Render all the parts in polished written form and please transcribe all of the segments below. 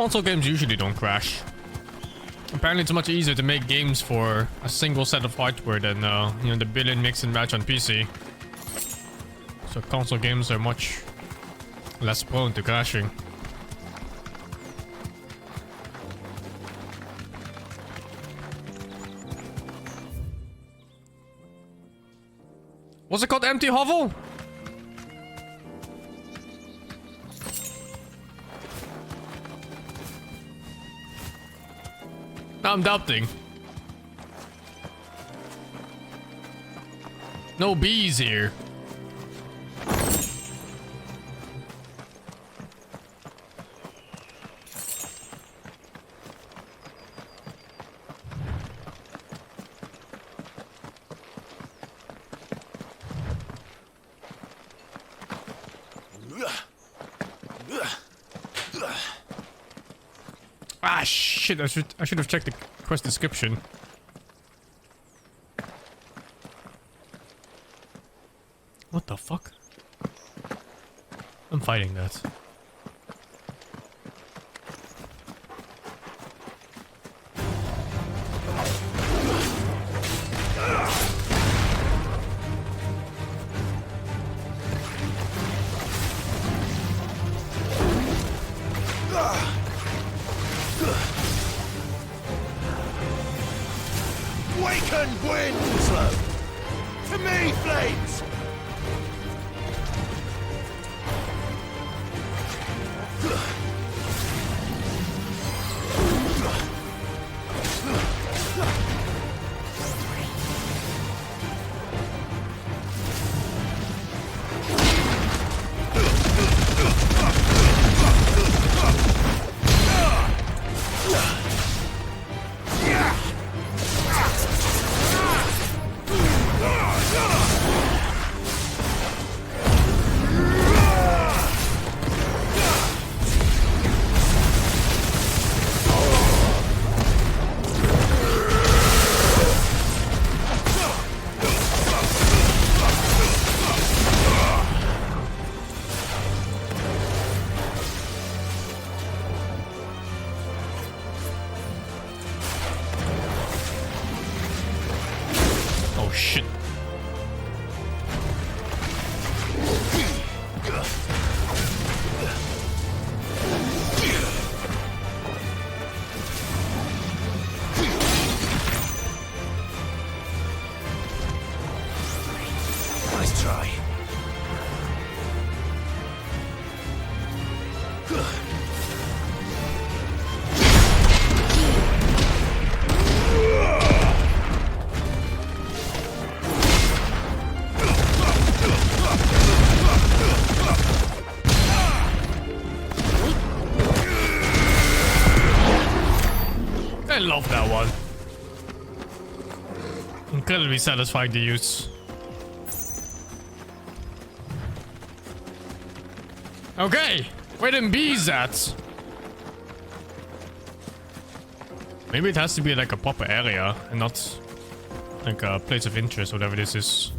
Console games usually don't crash. Apparently it's much easier to make games for a single set of hardware than you know, the billion mix and match on PC. So console games are much less prone to crashing. What's it called? Empty hovel? I'm doubting. No bees here. Ah shit, I should have checked the quest description. What the fuck? I'm fighting that. Waken winds! To me, flames! Shit. Nice try. I love that one. Incredibly satisfying to use. Okay, where them bees at? Maybe it has to be like a proper area and not like a place of interest, whatever this is.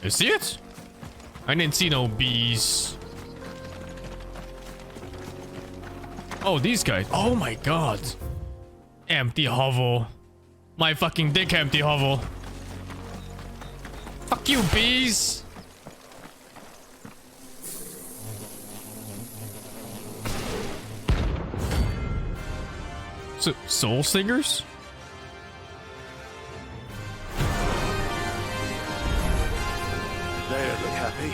You see it? I didn't see no bees. Oh, these guys. Oh my god. Empty hovel. My fucking dick empty hovel. Fuck you, bees. So, soul singers? They don't look happy.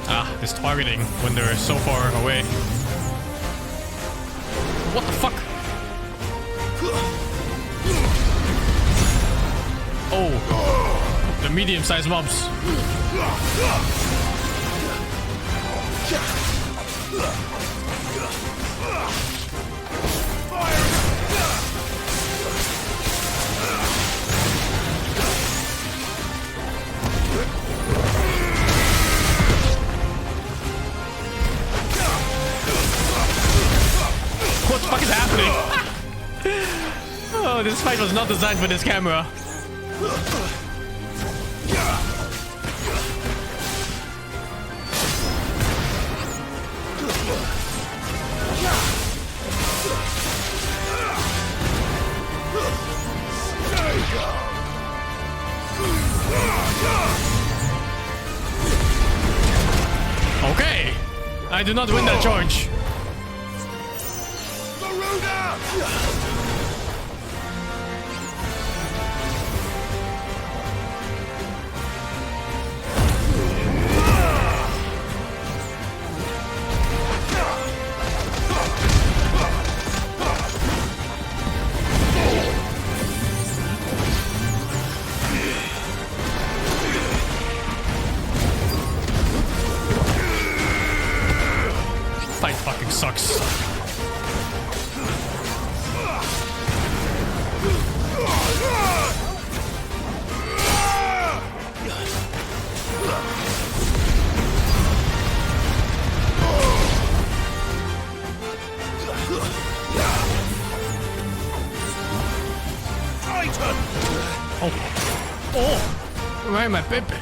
Ah, this targeting when they're so far away. What the fuck? Oh, the medium-sized mobs. fuck is happening? Oh, this fight was not designed for this camera. Okay, I do not win that charge. Fight fucking sucks. Oh. Oh. Where am I, Pepe?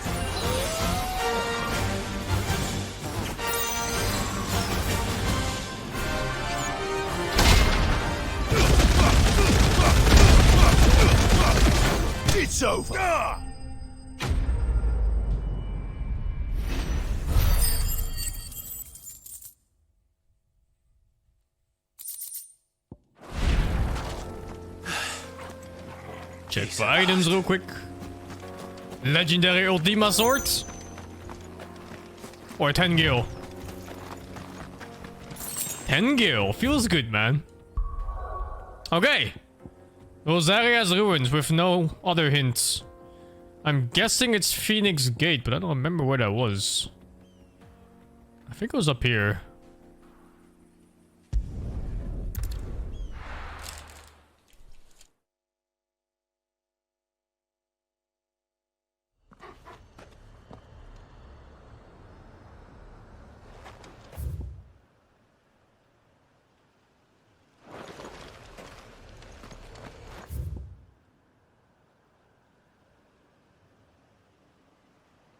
It's over. Check for items real quick. Legendary Ultima Sword. Or 10 gil. 10 gil. Feels good, man. Okay. Rosaria's ruins with no other hints. I'm guessing it's Phoenix Gate, but I don't remember where that was. I think it was up here.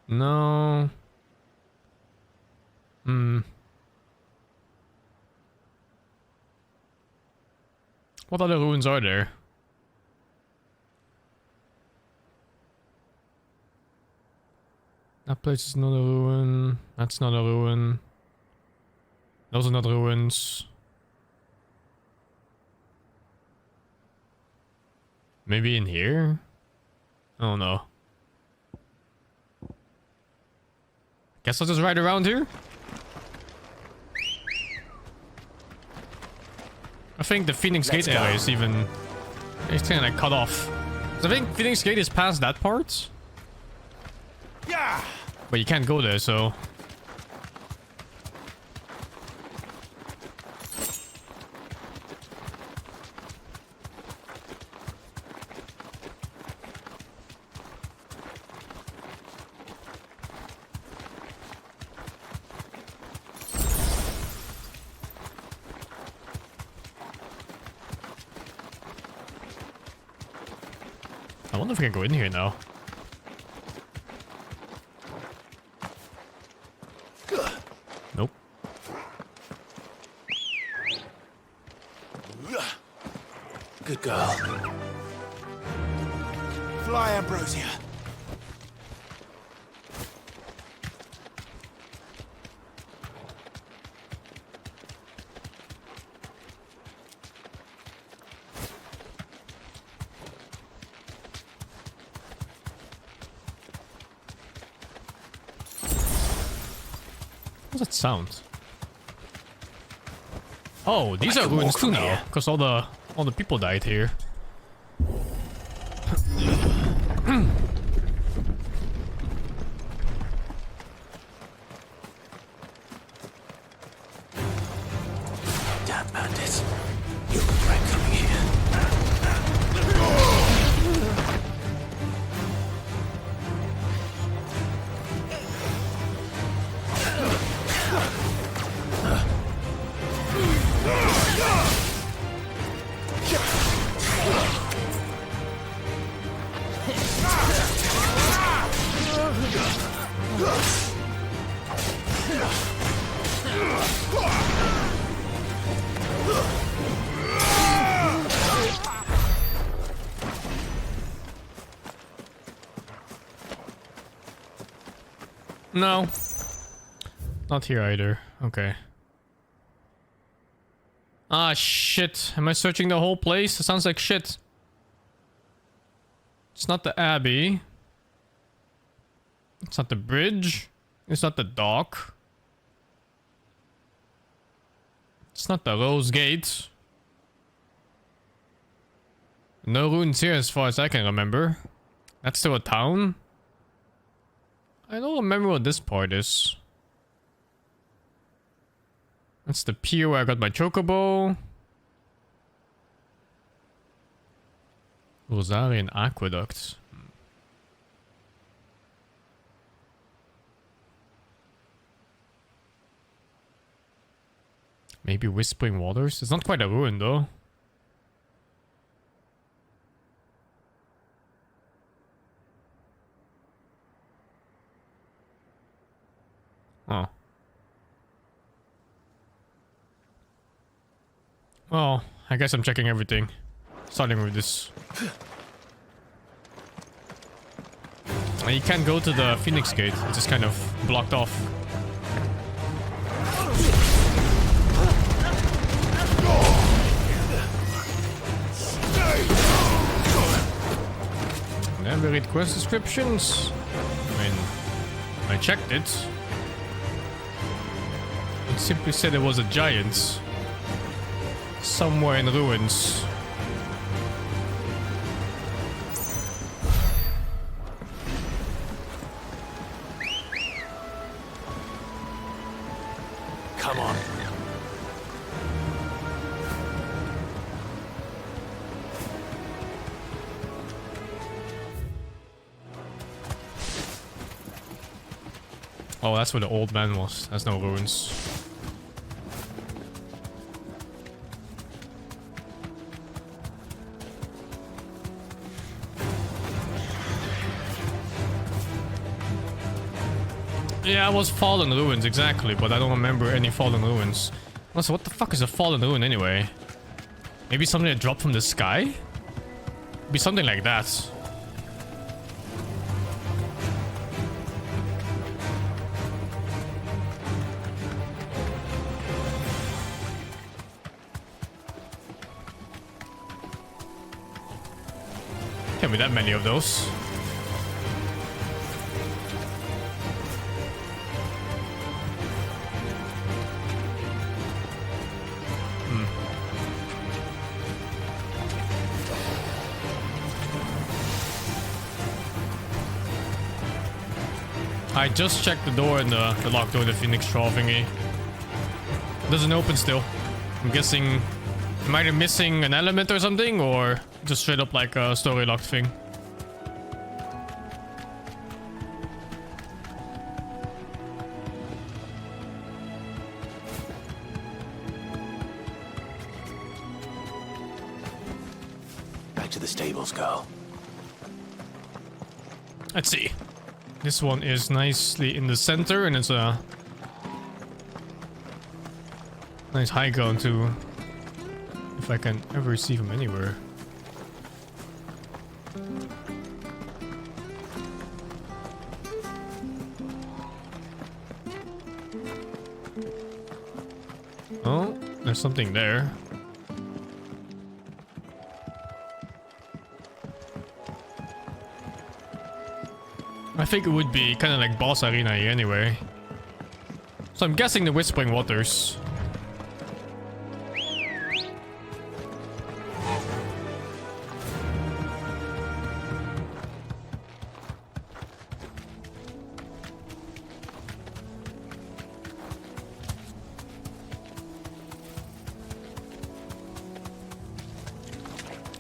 No. What other ruins are there? That place is not a ruin. That's not a ruin. Those are not ruins. Maybe in here? I don't know. Guess I'll just ride around here. I think the Phoenix Gate area is even... It's kind of cut off. So I think Phoenix Gate is past that part. Yeah. But you can't go there, so... I wonder if we can go in here now. Nope. Good girl. Fly, Ambrosia. What's that sound? Oh, these are ruins too now, because all the people died here. Damn bandits. You regret coming here. No. Not here either. Okay. Ah, shit. Am I searching the whole place? It sounds like shit. It's not the Abbey. It's not the bridge. It's not the dock. It's not the Rose Gate. No ruins here as far as I can remember. That's still a town? I don't remember what this part is. That's the pier where I got my chocobo. Rosarian Aqueduct. Maybe Whispering Waters? It's not quite a ruin though. Oh. Well, I guess I'm checking everything. Starting with this. You can't go to the Phoenix Gate. It's just kind of blocked off. Never read quest descriptions. I mean, I checked it. It simply said there was a giant somewhere in ruins. Come on. Oh, that's where the old man was. There's no ruins. Yeah, it was fallen ruins, exactly, but I don't remember any fallen ruins. Also, what the fuck is a fallen ruin anyway? Maybe something that dropped from the sky? Be something like that. Can't be that many of those. I just checked the door and the locked door, the Phoenix Straw thingy. Doesn't open still. I'm guessing I'm either missing an element or something, or just straight up like a story locked thing. Back to the stables, girl. Let's see. This one is nicely in the center, and it's a nice high ground too. If I can ever see from anywhere. Oh, there's something there. I think it would be kind of like boss arena here anyway. So I'm guessing the Whispering Waters.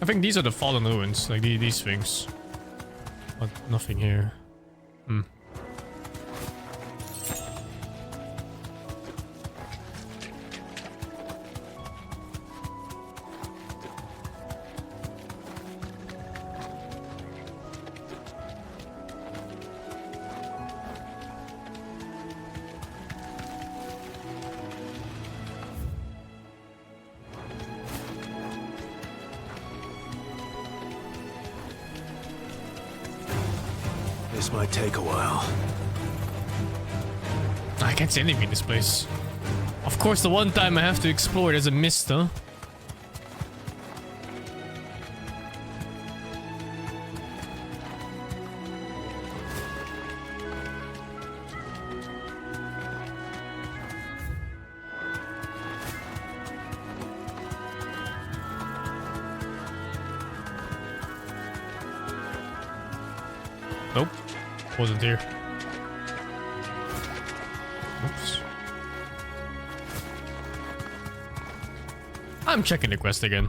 I think these are the fallen ruins, like these things. But nothing here. This might take a while. I can't see anything in this place. Of course, the one time I have to explore, there's a mist, huh? Nope. Wasn't here. Oops. I'm checking the quest again.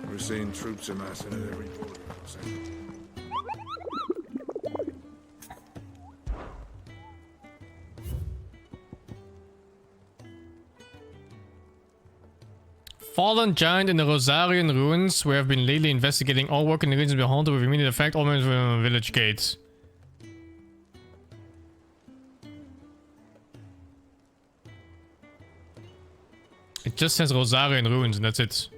We're seeing troops amassing at every border crossing. Fallen giant in the Rosarian ruins. We have been lately investigating. All work in the regions be haunted with immediate effect. All members of the village gates. It just says Rosarian ruins and that's it.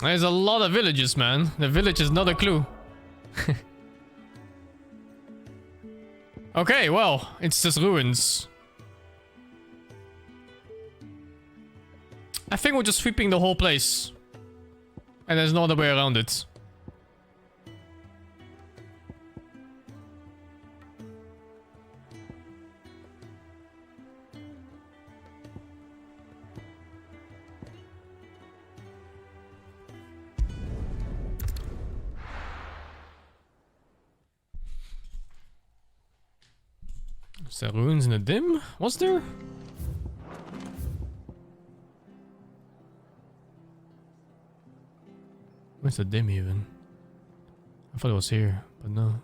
There's a lot of villages, man. The village is not a clue. Okay, well, it's just ruins. I think we're just sweeping the whole place. And there's no other way around it. Is there ruins in the dim? Was there? Where's the dim even? I thought it was here, but no.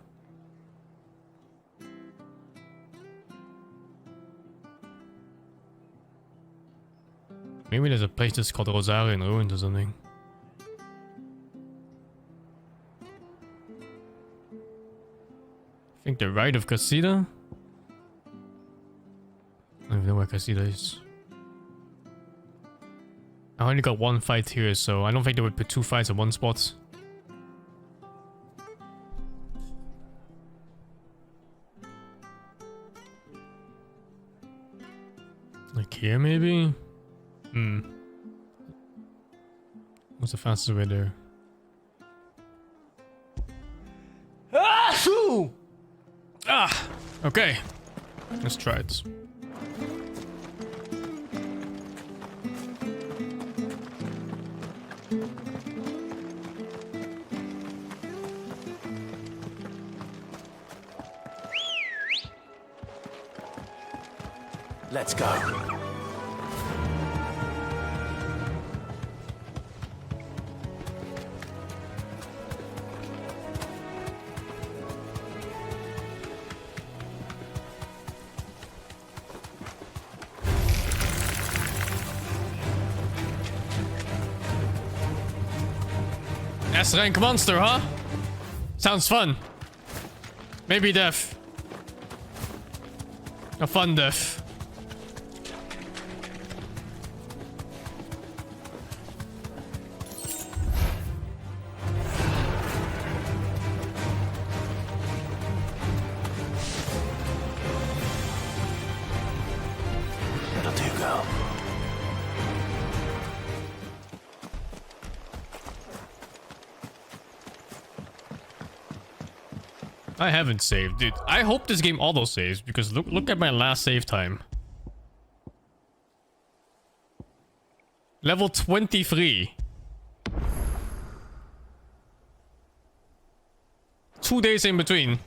Maybe there's a place that's called Rosarian Ruins or something. I think the right of Casita? I don't even know where Casita is. I only got one fight here, so I don't think they would put two fights in one spot. Like here, maybe? What's the fastest way there? Okay. Let's try it. Let's go. S-rank monster, huh? Sounds fun. Maybe death. A fun death. That'll do, girl. I haven't saved, dude. I hope this game auto saves because look at my last save time. Level 23. 2 days in between.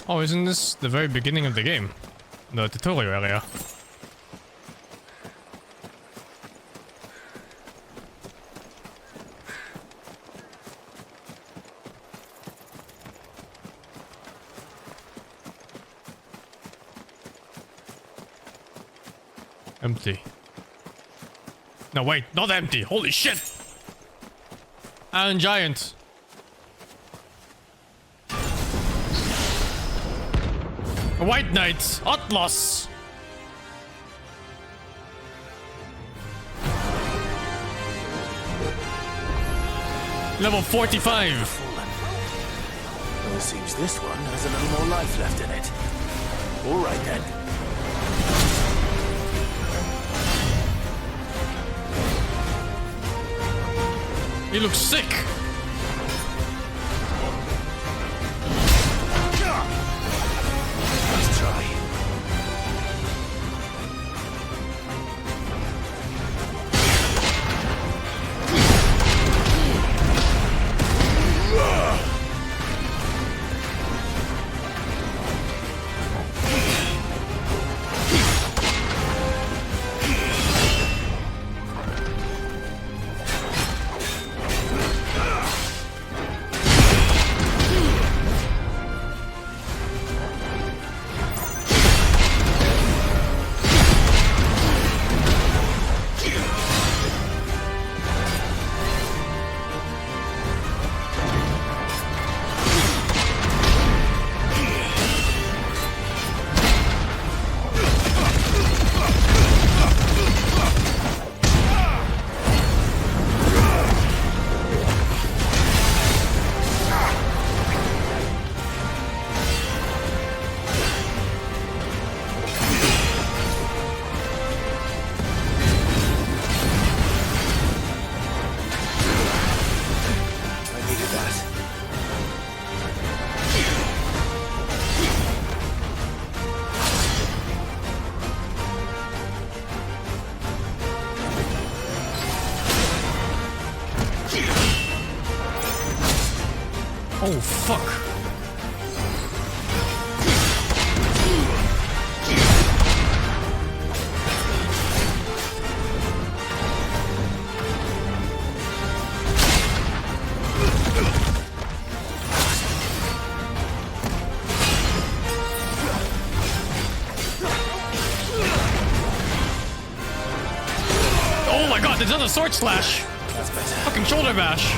Oh, isn't this the very beginning of the game? The tutorial area. Empty. No, wait, not empty. Holy shit! Iron Giant. A White Knight. Atlas. Level 45. Well, it seems this one has a little more life left in it. All right then. He looks sick. Let's try. Oh, fuck. Oh my god, there's another sword slash. That's better. Fucking shoulder bash.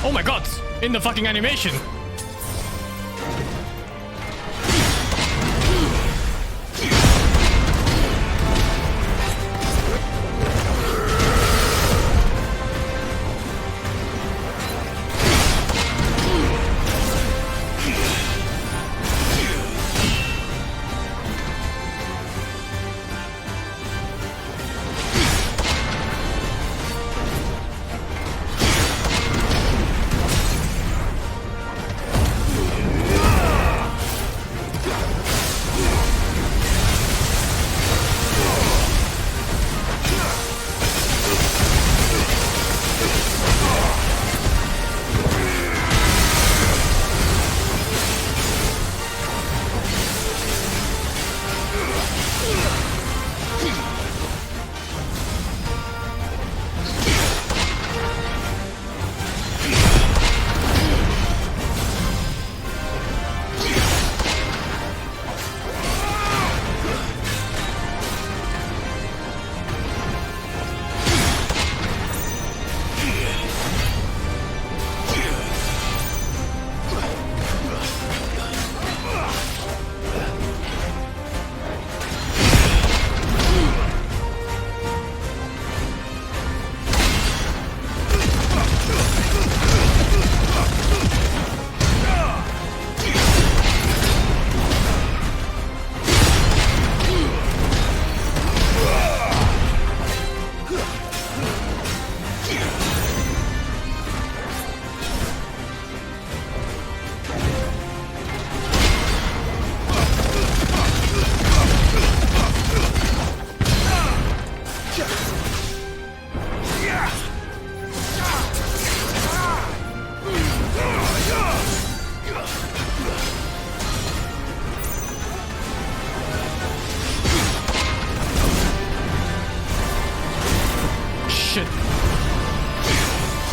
Oh my god! In the fucking animation!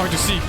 hard to see.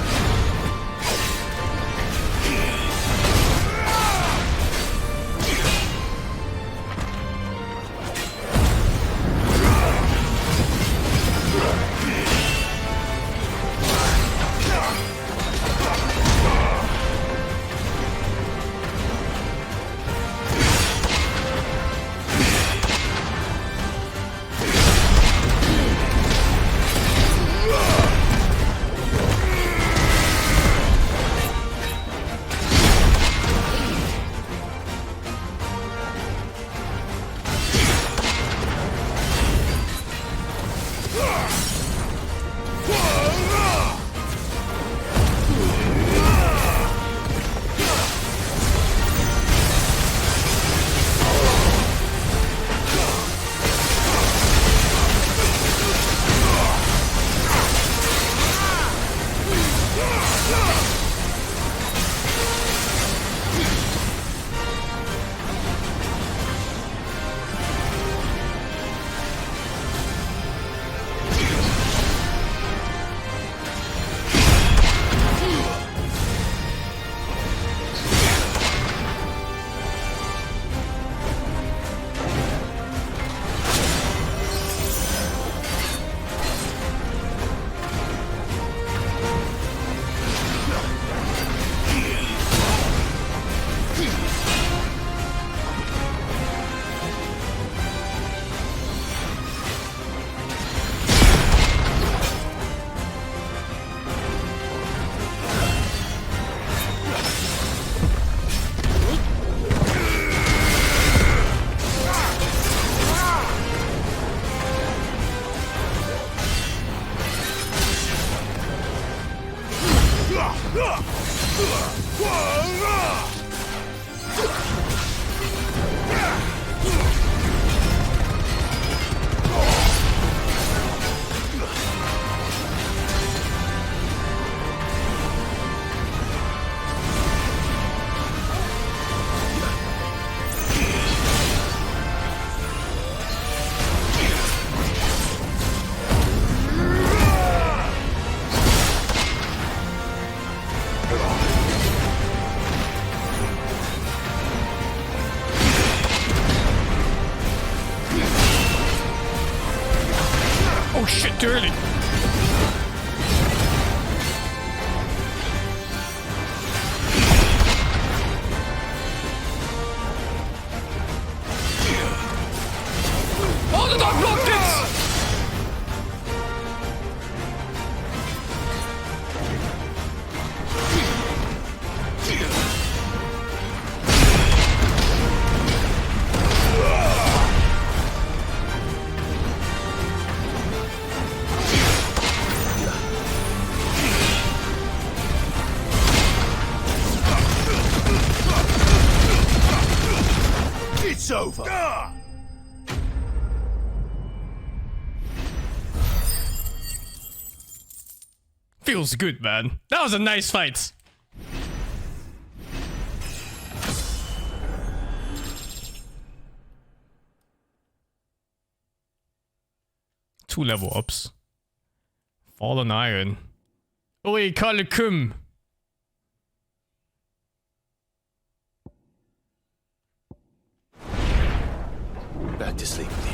Oh shit, too early. Oh, the dog blocked it! It's over. Feels good, man. That was a nice fight. Two level ups. Fallen Iron. Oi, Kalikum. Back to sleep with you.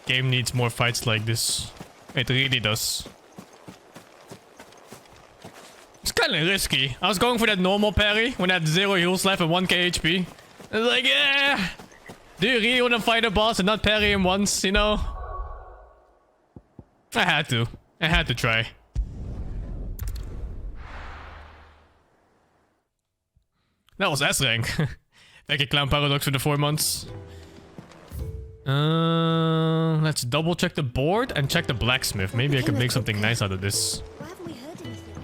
Game needs more fights like this. It really does. It's kinda risky. I was going for that normal parry when I had 0 heals left and 1k HP. I was like, yeah. Do you really want to fight a boss and not parry him once, you know? I had to. I had to try. That was S rank. Thank you, Clown Paradox, for the 4 months. Let's double check the board and check the blacksmith. Maybe I could make something nice out of this. Why haven't we heard anything?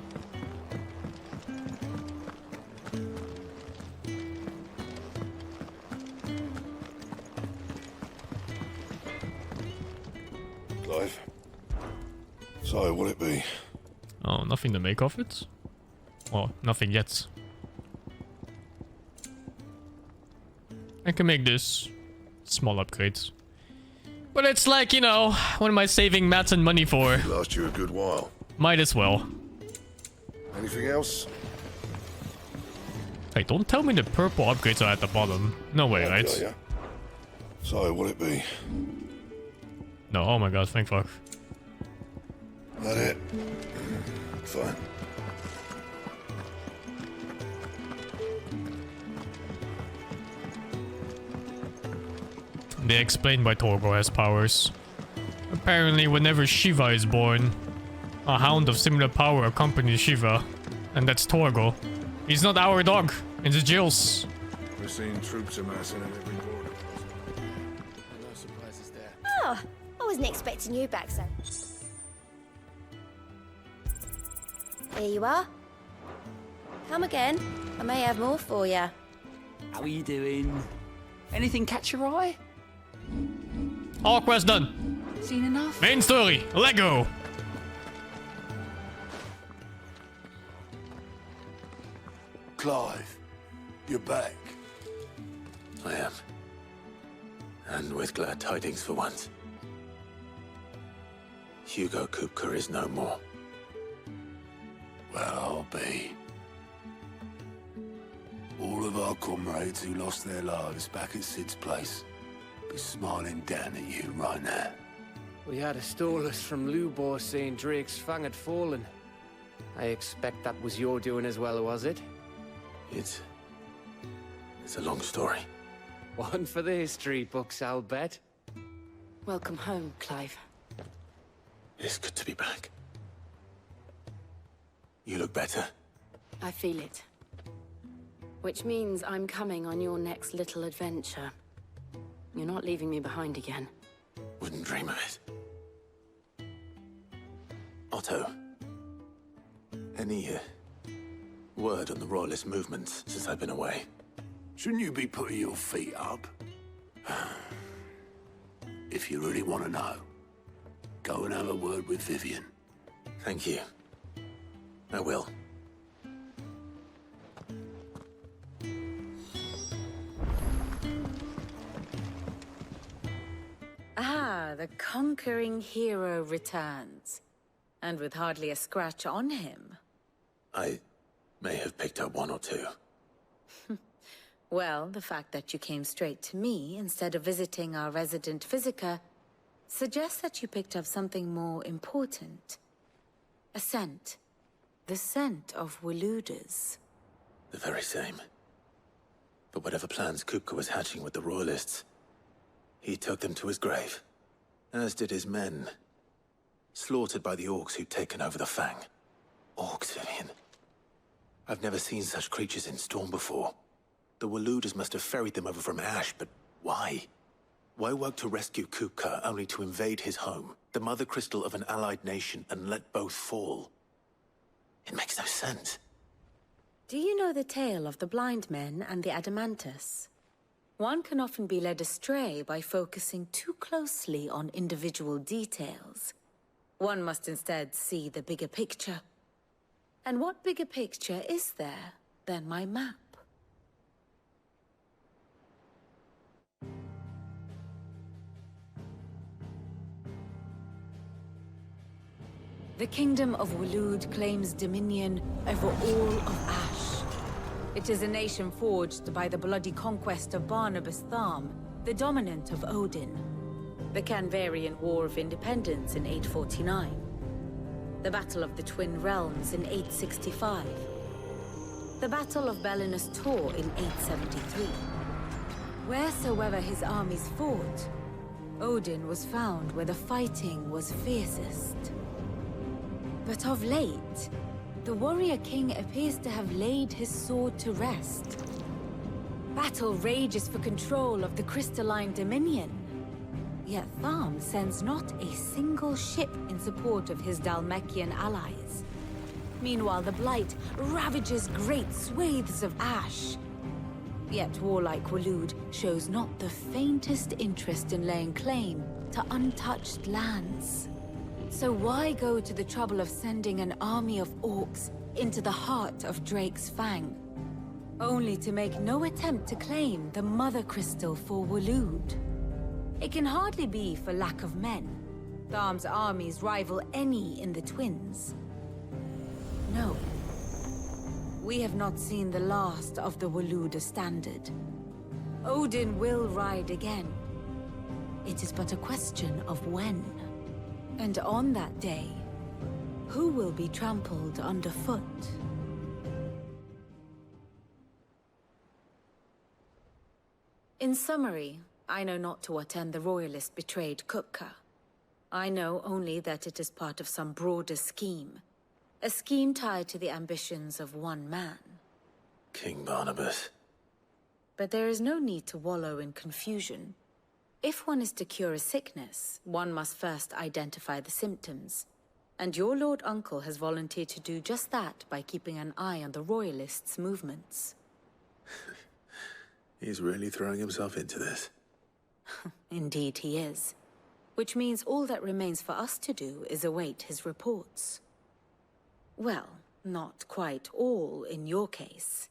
So, will it be? Oh, nothing to make of it? Well, nothing yet. I can make this small upgrades. But it's like, you know, what am I saving mats and money for? Last you a good while. Might as well. Anything else? Hey, don't tell me the purple upgrades are at the bottom. No way, right? Got ya. So, will it be? No, oh my god, thank fuck. That it? Fine. They explain why Torgo has powers. Apparently, whenever Shiva is born, a hound of similar power accompanies Shiva. And that's Torgo. He's not our dog. It's Jill's. We're seeing troops amassing at every border. No surprises there. Oh, I wasn't expecting you back, son. Here you are. Come again. I may have more for you. How are you doing? Anything catch your eye? All quest done. Seen enough? Main story. Let go. Clive, you're back. I am. And with glad tidings for once. Hugo Kupka is no more. Well, I'll be. All of our comrades who lost their lives back at Sid's place be smiling down at you right now. We had a stolus from Lubor saying Drake's fang had fallen. I expect that was your doing as well, was it? It's a long story. One for the history books, I'll bet. Welcome home, Clive. It's good to be back. You look better. I feel it. Which means I'm coming on your next little adventure. You're not leaving me behind again. Wouldn't dream of it. Otto, any word on the Royalist movements since I've been away? Shouldn't you be putting your feet up? If you really want to know, go and have a word with Vivian. Thank you. I will. Ah, the conquering hero returns. And with hardly a scratch on him. I may have picked up one or two. Well, the fact that you came straight to me instead of visiting our resident Physica suggests that you picked up something more important. A scent. The scent of Waludas. The very same. But whatever plans Kupka was hatching with the Royalists, he took them to his grave. As did his men. Slaughtered by the orcs who'd taken over the Fang. Orcs, Vivian. I've never seen such creatures in Storm before. The Waludas must have ferried them over from Ash, but why? Why work to rescue Kupka only to invade his home, the mother crystal of an allied nation, and let both fall? It makes no sense. Do you know the tale of the blind men and the Adamantus? One can often be led astray by focusing too closely on individual details. One must instead see the bigger picture. And what bigger picture is there than my map? The Kingdom of Waloed claims dominion over all of Ash. It is a nation forged by the bloody conquest of Barnabas Tharm, the dominant of Odin. The Canvarian War of Independence in 849. The Battle of the Twin Realms in 865. The Battle of Belinus Tor in 873. Wheresoever his armies fought, Odin was found where the fighting was fiercest. But of late, the warrior king appears to have laid his sword to rest. Battle rages for control of the crystalline dominion. Yet Tharm sends not a single ship in support of his Dhalmekian allies. Meanwhile, the Blight ravages great swathes of Ash. Yet warlike Waloed shows not the faintest interest in laying claim to untouched lands. So why go to the trouble of sending an army of orcs into the heart of Drake's Fang, only to make no attempt to claim the Mother Crystal for Waloed? It can hardly be for lack of men. Tharm's armies rival any in the Twins. No. We have not seen the last of the Waloed standard. Odin will ride again. It is but a question of when. And on that day, who will be trampled underfoot? In summary, I know not to what end the Royalist betrayed Kupka. I know only that it is part of some broader scheme. A scheme tied to the ambitions of one man. King Barnabas. But there is no need to wallow in confusion. If one is to cure a sickness, one must first identify the symptoms. And your Lord Uncle has volunteered to do just that by keeping an eye on the Royalists' movements. He's really throwing himself into this. Indeed he is. Which means all that remains for us to do is await his reports. Well, not quite all in your case.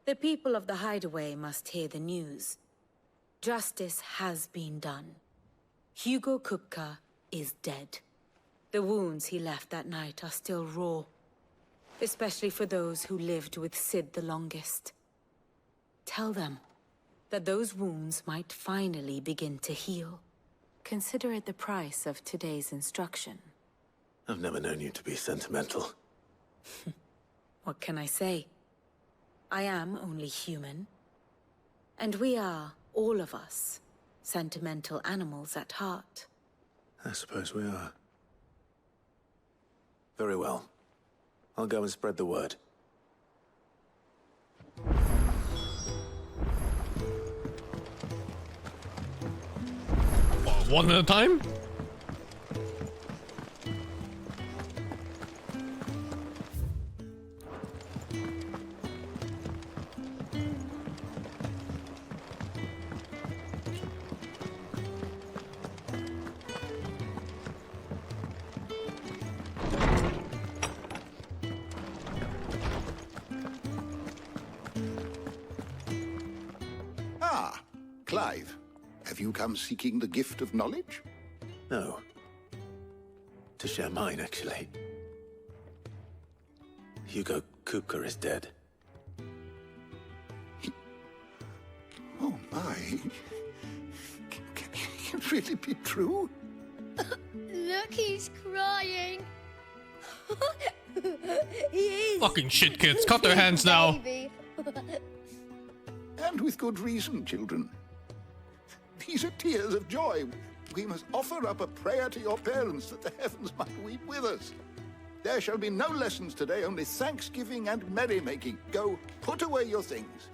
The people of the hideaway must hear the news. Justice has been done. Hugo Kupka is dead. The wounds he left that night are still raw, especially for those who lived with Sid the longest. Tell them that those wounds might finally begin to heal. Consider it the price of today's instruction. I've never known you to be sentimental. What can I say? I am only human. And we are, all of us, sentimental animals at heart. I suppose we are. Very well. I'll go and spread the word. One at a time? Ah, Clive. Have you come seeking the gift of knowledge? No. To share mine, actually. Hugo Kupka is dead. Oh, my. Can it really be true? Look, he's crying. He is. Fucking shit, kids. Cut their hands now. Baby. And with good reason, children. These are tears of joy. We must offer up a prayer to your parents that the heavens might weep with us. There shall be no lessons today, only thanksgiving and merrymaking. Go, put away your things.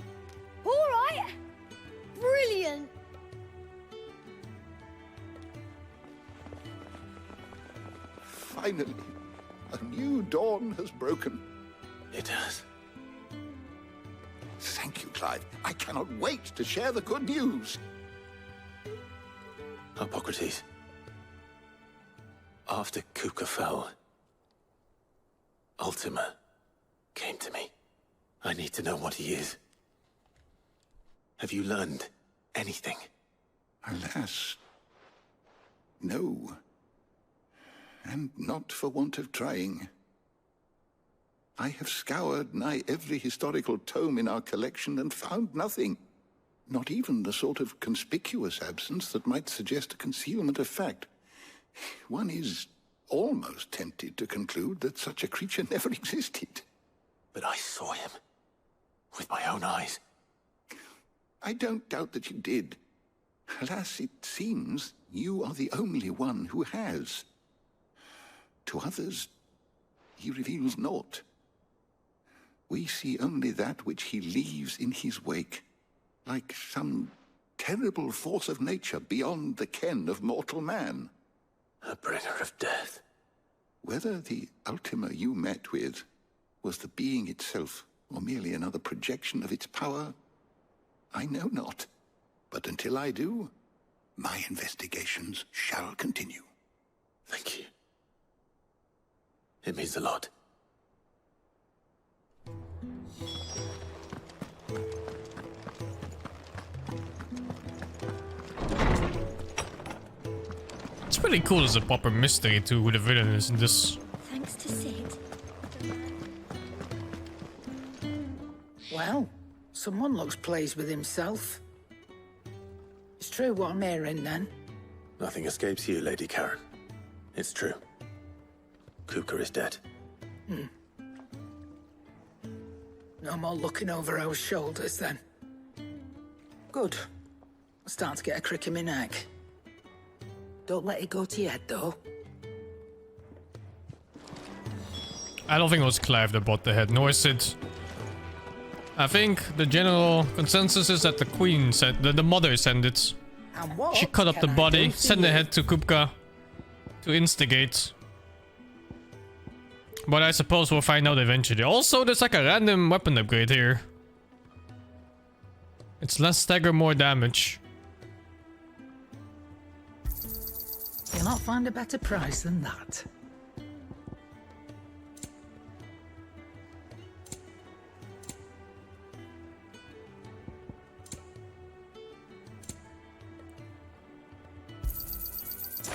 All right. Brilliant. Finally, a new dawn has broken. It has. Thank you, Clive. I cannot wait to share the good news. Hippocrates. After Kupka fell, Ultima came to me. I need to know what he is. Have you learned anything? Alas, no. And not for want of trying. I have scoured nigh every historical tome in our collection and found nothing. Not even the sort of conspicuous absence that might suggest a concealment of fact. One is almost tempted to conclude that such a creature never existed. But I saw him. With my own eyes. I don't doubt that you did. Alas, it seems you are the only one who has. To others, he reveals naught. We see only that which he leaves in his wake, like some terrible force of nature beyond the ken of mortal man. A bringer of death. Whether the Ultima you met with was the being itself, or merely another projection of its power, I know not. But until I do, my investigations shall continue. Thank you. It means a lot. It's pretty cool as a proper mystery too, who the villain is in this. Thanks to Sid. Well, someone looks pleased with himself. It's true what I'm hearing, then. Nothing escapes you, Lady Karen. It's true. Kupka is dead. No more looking over our shoulders, then. Good. I'm starting to get a crick in my neck. Don't let it go to your head, though. I don't think it was Clive that bought the head, nor is it. I think the general consensus is that the queen said, the mother sent it. And what She cut up the can I body, do for sent the you? head to Kupka to instigate. But I suppose we'll find out eventually. Also, there's like a random weapon upgrade here. It's less stagger, more damage. You'll not find a better price than that.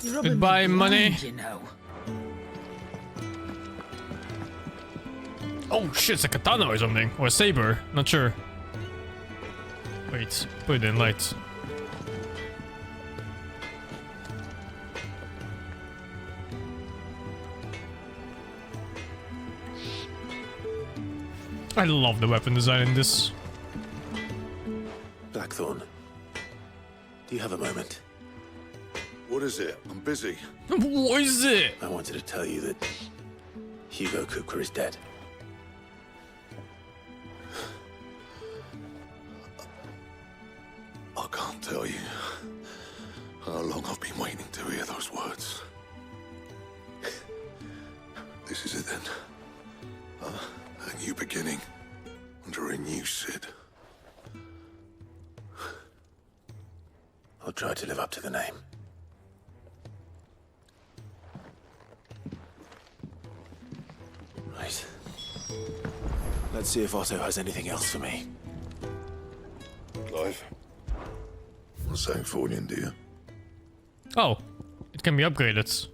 You're rubbing me Goodbye, money. blind, you know. Oh shit, it's a katana or something. Or a saber. Not sure. Wait, put it in light. I love the weapon design in this. Blackthorn, do you have a moment? What is it? I'm busy. What is it? I wanted to tell you that Hugo Kupka is dead. I can't tell you how long I've been waiting to hear those words. This is it then. A new beginning under a new Sid. I'll try to live up to the name. Right. Let's see if Otto has anything else for me. Clive? Not saying Fornian, do you? Oh, it can be upgraded.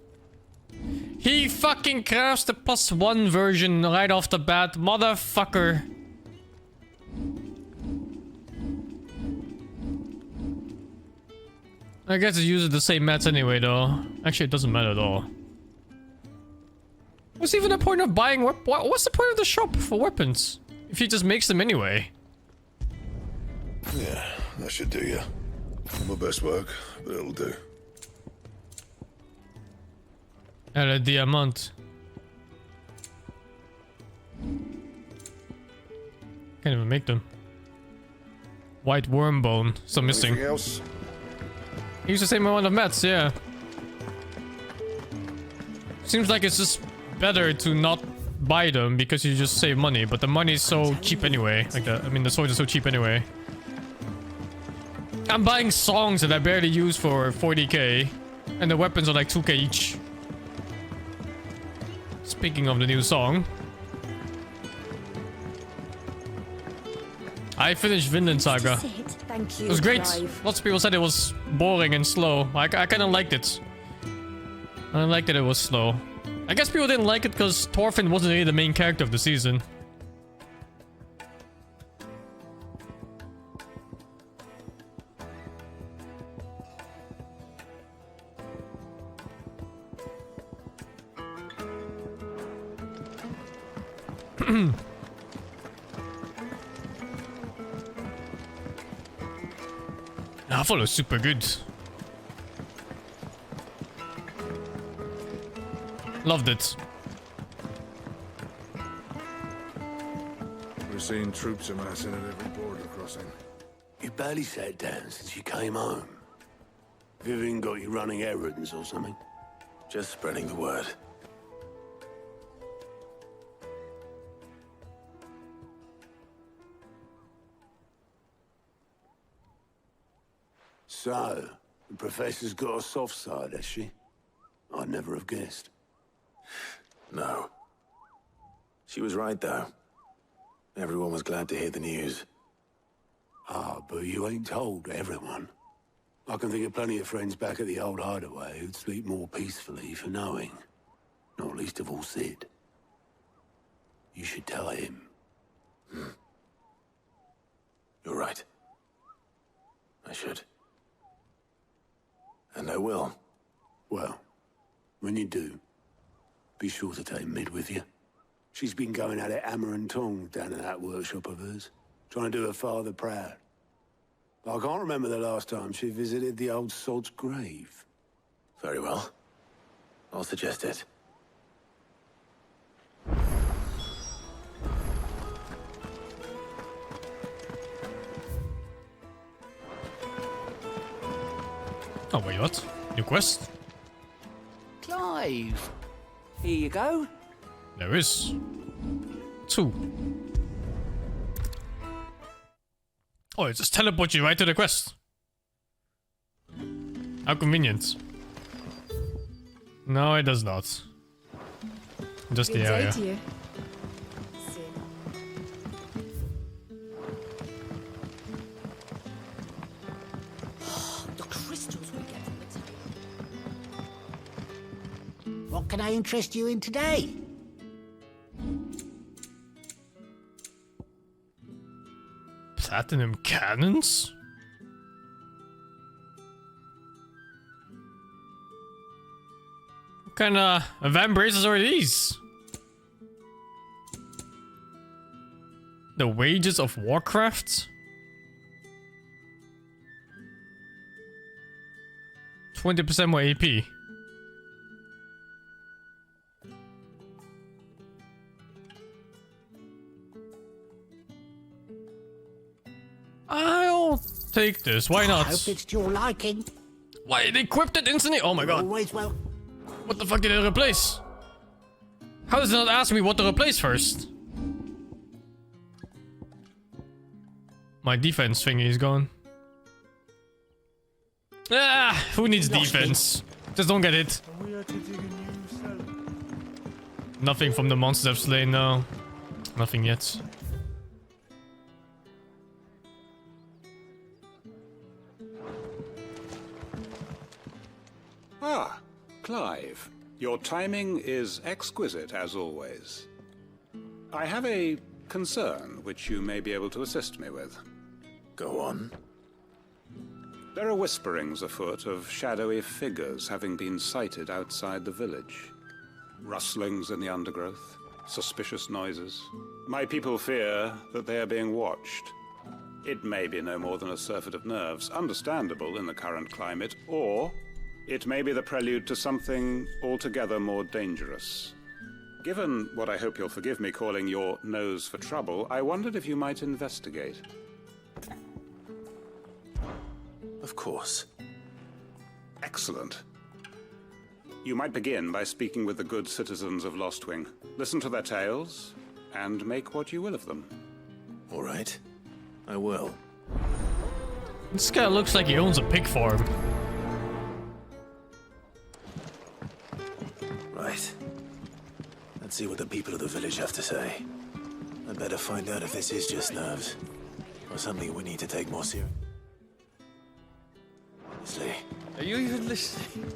He fucking crafts the +1 version right off the bat, motherfucker. I guess it uses the same mats anyway, though. Actually, it doesn't matter at all. What's even the point of buying what's the point of the shop for weapons? If he just makes them anyway. Yeah, that should do you. Not my best work, but it'll do. El Diamant. Can't even make them. White worm bone. Still missing. Anything else? Use the same amount of mats, yeah. Seems like it's just better to not buy them because you just save money, but the money is so cheap anyway. Like the swords are so cheap anyway. I'm buying songs that I barely use for 40k, and the weapons are like 2k each. Speaking of the new song, I finished Vinland Saga. Thank you. It was great. Clive. Lots of people said it was boring and slow. I kind of liked it. I liked that it was slow. I guess people didn't like it because Thorfinn wasn't really the main character of the season. I thought it was super good. Loved it. We're seeing troops amassing at every border crossing. You barely sat down since you came home. Vivian got you running errands or something? Just spreading the word. So, the Professor's got a soft side, has she? I'd never have guessed. No. She was right, though. Everyone was glad to hear the news. Ah, but you ain't told everyone. I can think of plenty of friends back at the old hideaway who'd sleep more peacefully for knowing. Not least of all Sid. You should tell him. You're right. I should. And I will. Well, when you do, be sure to take Mid with you. She's been going at it hammer and tongs down in that workshop of hers, trying to do her father proud. I can't remember the last time she visited the old sod's grave. Very well. I'll suggest it. Oh, wait, what? New quest? Clive. Here you go. There is 2. Oh, it just teleports you right to the quest. How convenient. No, it does not. Just the area. The crystals we get from the table. What can I interest you in today? Platinum cannons? What kind of van braces are these? The wages of Warcraft? 20% more AP. I'll take this. Why not? I hope it's to your liking. Why, they equipped it instantly? Oh my god. Always well. What the fuck did it replace? How does it not ask me what to replace first? My defense thingy is gone. Ah, who needs defense? Just don't get hit. Nothing from the monsters I've slain, no. Nothing yet. Ah, Clive. Your timing is exquisite, as always. I have a concern which you may be able to assist me with. Go on. There are whisperings afoot of shadowy figures having been sighted outside the village. Rustlings in the undergrowth, suspicious noises. My people fear that they are being watched. It may be no more than a surfeit of nerves, understandable in the current climate, or it may be the prelude to something altogether more dangerous. Given what I hope you'll forgive me calling your nose for trouble, I wondered if you might investigate. Of course. Excellent. You might begin by speaking with the good citizens of Lostwing. Listen to their tales, and make what you will of them. All right. I will. This guy looks like he owns a pig farm. Right. Let's see what the people of the village have to say. I'd better find out if this is just nerves, or something we need to take more seriously. Are you even listening?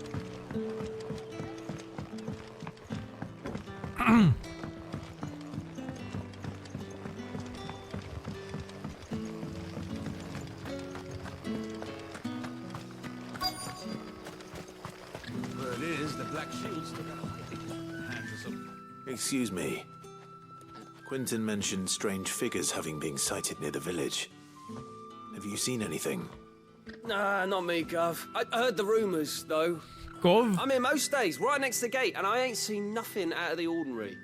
Word is, the Black Shields took a hiding. Hands of some... Excuse me. Quinton mentioned strange figures having been sighted near the village. Have you seen anything? Nah, not me, Gov. I heard the rumours, though. Gov? I'm here most days, right next to the gate, and I ain't seen nothing out of the ordinary.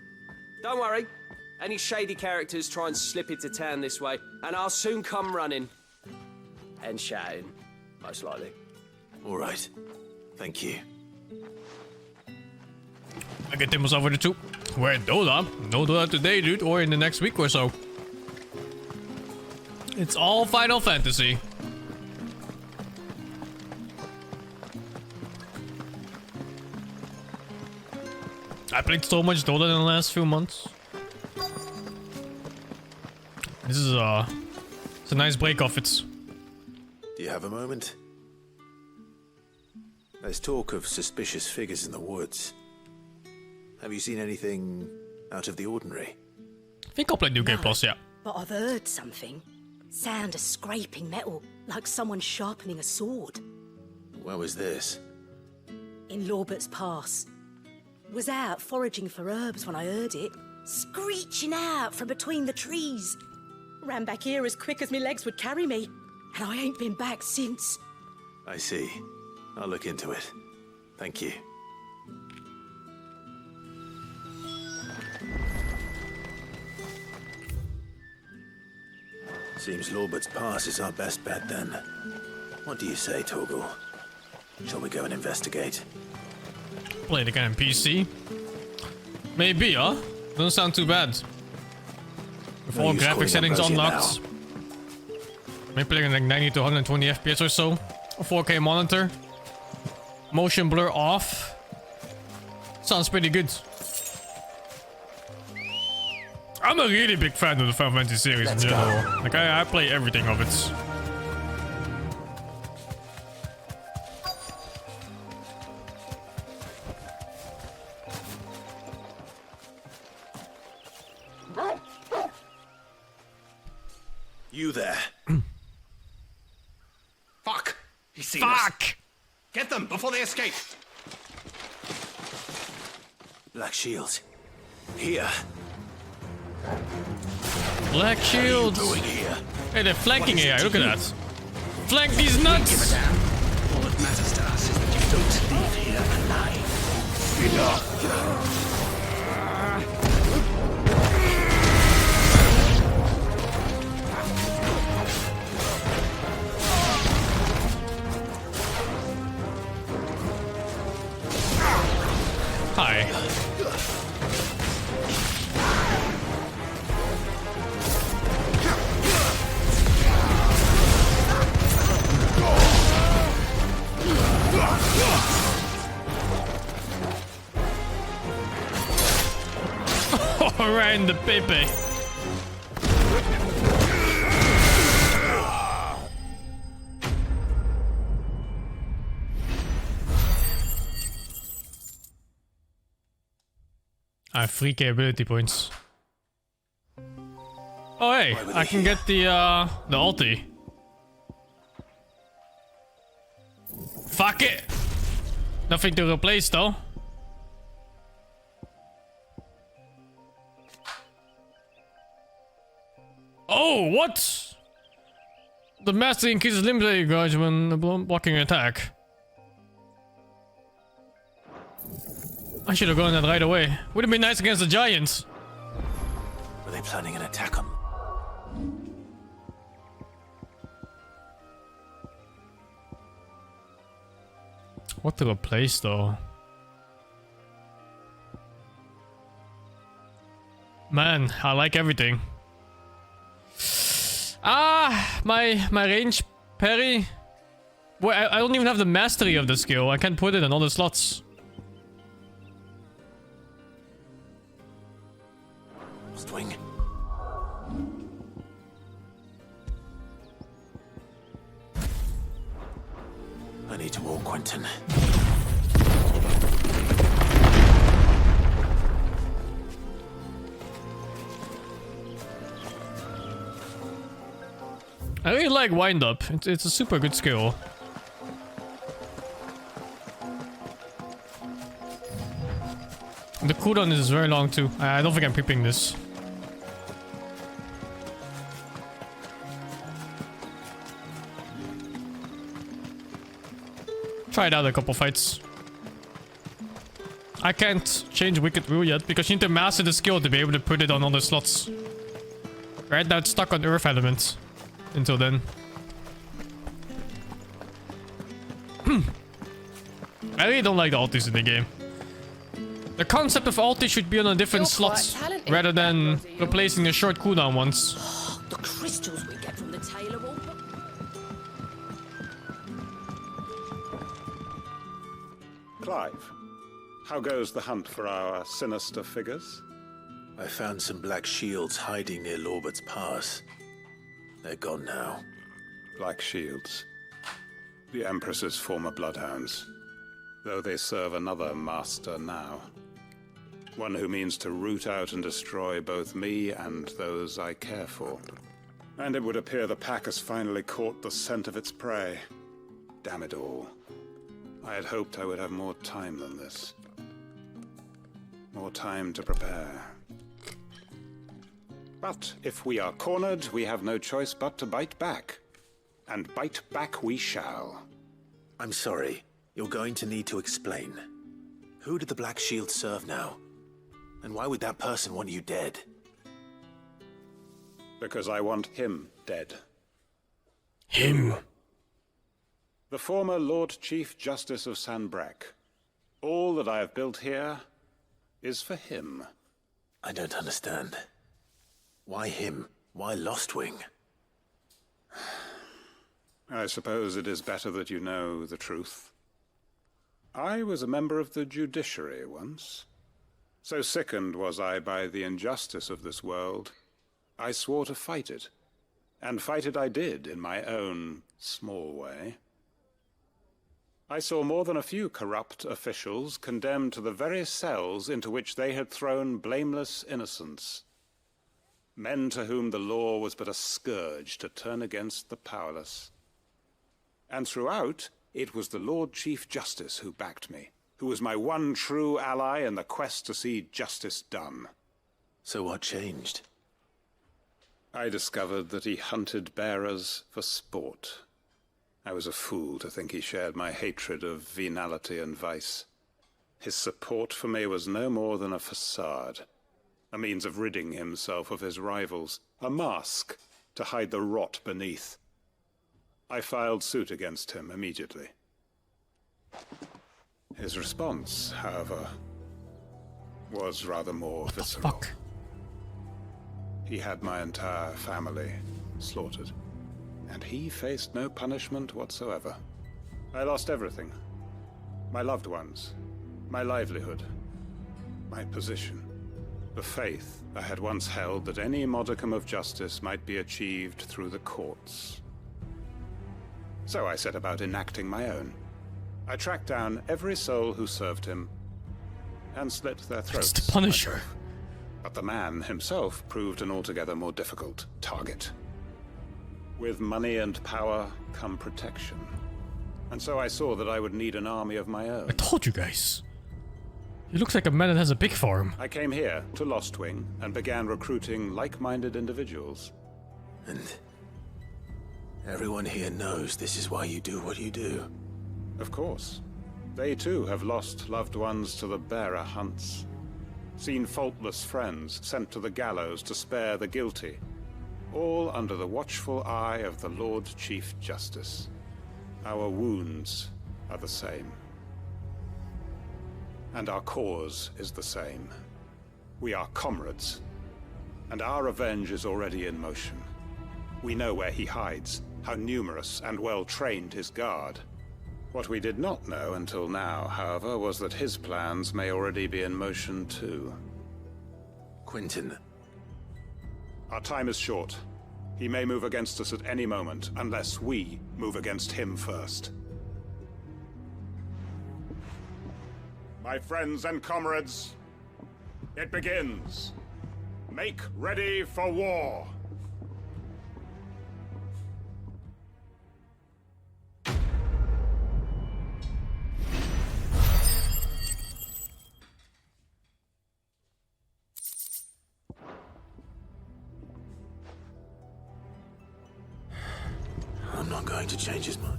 Don't worry. Any shady characters try and slip into town this way, and I'll soon come running. And shouting, most likely. All right. Thank you. I get them over the 2. Where Dota? No Dota today, dude, or in the next week or so. It's all Final Fantasy. I played so much Dota in the last few months. This is it's a nice break off it. Do you have a moment? There's talk of suspicious figures in the woods. Have you seen anything out of the ordinary? I think I'll play New Game Plus, yeah. But I've heard something. Sound of scraping metal, like someone sharpening a sword. Where was this? In Lorbert's Pass. Was out foraging for herbs when I heard it, screeching out from between the trees. Ran back here as quick as my legs would carry me, and I ain't been back since. I see. I'll look into it. Thank you. Seems Lorbert's Pass is our best bet then. What do you say, Torgal? Shall we go and investigate? Play it again on PC. Maybe, huh? Doesn't sound too bad. With all graphic settings unlocked. Maybe playing like 90 to 120 FPS or so. A 4K monitor. Motion blur off. Sounds pretty good. I'm a really big fan of the Final Fantasy series in general. Like I play everything of it. You there? Fuck! He's seen Fuck! us. Get them before they escape. Black shields. Here. Black shields. What are you doing here? Hey, they're flanking AI. Look at that. Flank these nuts! All that matters to us is that you don't leave here alive. Enough. Hi. Right in the pepe. I have 3k ability points. Oh hey, I can get the ulti. Fuck it! Nothing to replace though. Oh, what? The master increases limb gauge when blocking an attack. I should have gone that right away. Would have been nice against the giants. Were they planning an attack on? What to replace though? Man, I like everything. Ah, my range parry. Well, I don't even have the mastery of the skill. I can't put it in all the slots. Lostwing. I need to warn Quentin. I really like Wind Up. It's a super good skill. The cooldown is very long too. I don't think I'm peeping this. Tried out a couple fights. I can't change Wicked Rule yet because you need to master the skill to be able to put it on all the slots. Right now it's stuck on Earth Element. Until then. I really don't like the ultis in the game. The concept of ulti should be on a different slots rather than replacing the short cooldown ones. The crystals we get from the tail are all... Clive, how goes the hunt for our sinister figures? I found some black shields hiding near Lorbert's Pass. They're gone now. Black Shields. The Empress's former bloodhounds. Though they serve another master now. One who means to root out and destroy both me and those I care for. And it would appear the pack has finally caught the scent of its prey. Damn it all. I had hoped I would have more time than this. More time to prepare. But if we are cornered, we have no choice but to bite back. And bite back we shall. I'm sorry. You're going to need to explain. Who did the Black Shield serve now? And why would that person want you dead? Because I want him dead. Him? The former Lord Chief Justice of Sanbreque. All that I have built here is for him. I don't understand. Why him? Why Lostwing? I suppose it is better that you know the truth. I was a member of the judiciary once. So sickened was I by the injustice of this world, I swore to fight it. And fight it I did, in my own small way. I saw more than a few corrupt officials condemned to the very cells into which they had thrown blameless innocents. Men to whom the law was but a scourge to turn against the powerless. And throughout, it was the Lord Chief Justice who backed me, who was my one true ally in the quest to see justice done. So what changed? I discovered that he hunted bearers for sport. I was a fool to think he shared my hatred of venality and vice. His support for me was no more than a facade, a means of ridding himself of his rivals, a mask to hide the rot beneath. I filed suit against him immediately. His response, however, was rather more visceral. Fuck. He had my entire family slaughtered, and he faced no punishment whatsoever. I lost everything. My loved ones, my livelihood, my position, the faith I had once held that any modicum of justice might be achieved through the courts. So I set about enacting my own. I tracked down every soul who served him and slit their throats. It's the Punisher. But the man himself proved an altogether more difficult target. With money and power come protection. And so I saw that I would need an army of my own. I told you guys. He looks like a man that has a big farm. I came here to Lostwing and began recruiting like-minded individuals. And everyone here knows this is why you do what you do. Of course. They too have lost loved ones to the bearer hunts. Seen faultless friends sent to the gallows to spare the guilty. All under the watchful eye of the Lord Chief Justice. Our wounds are the same. And our cause is the same. We are comrades. And our revenge is already in motion. We know where he hides, how numerous and well-trained his guard. What we did not know until now, however, was that his plans may already be in motion too. Quentin. Our time is short. He may move against us at any moment, unless we move against him first. My friends and comrades, it begins. Make ready for war. I'm not going to change his mind.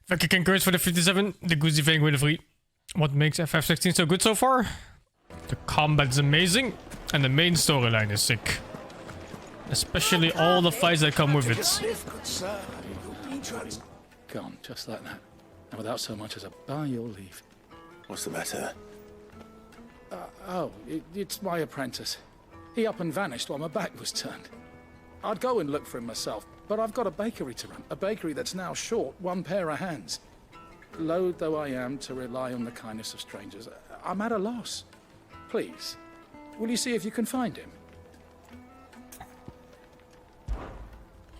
Thank you, King Curse, for the 57. The Goosey Fang with the free. What makes FF16 so good so far? The combat is amazing, and the main storyline is sick. Especially all the fights that come with it. Gone, just like that. And without so much as a by your leave. What's the matter? It's my apprentice. He up and vanished while my back was turned. I'd go and look for him myself, but I've got a bakery to run. A bakery that's now short one pair of hands. loath though I am to rely on the kindness of strangers, I'm at a loss. Please, will you see if you can find him?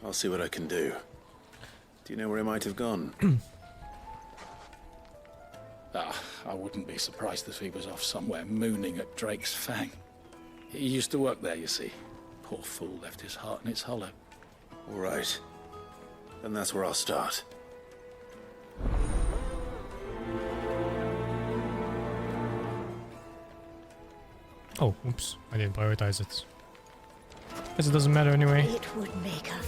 I'll see what I can do. Do you know where he might have gone? I wouldn't be surprised if he was off somewhere mooning at Drake's Fang. He used to work there, you see. Poor fool left his heart in its hollow. All right. Then that's where I'll start. Oh, oops. I didn't prioritize it. Guess it doesn't matter anyway. It would make a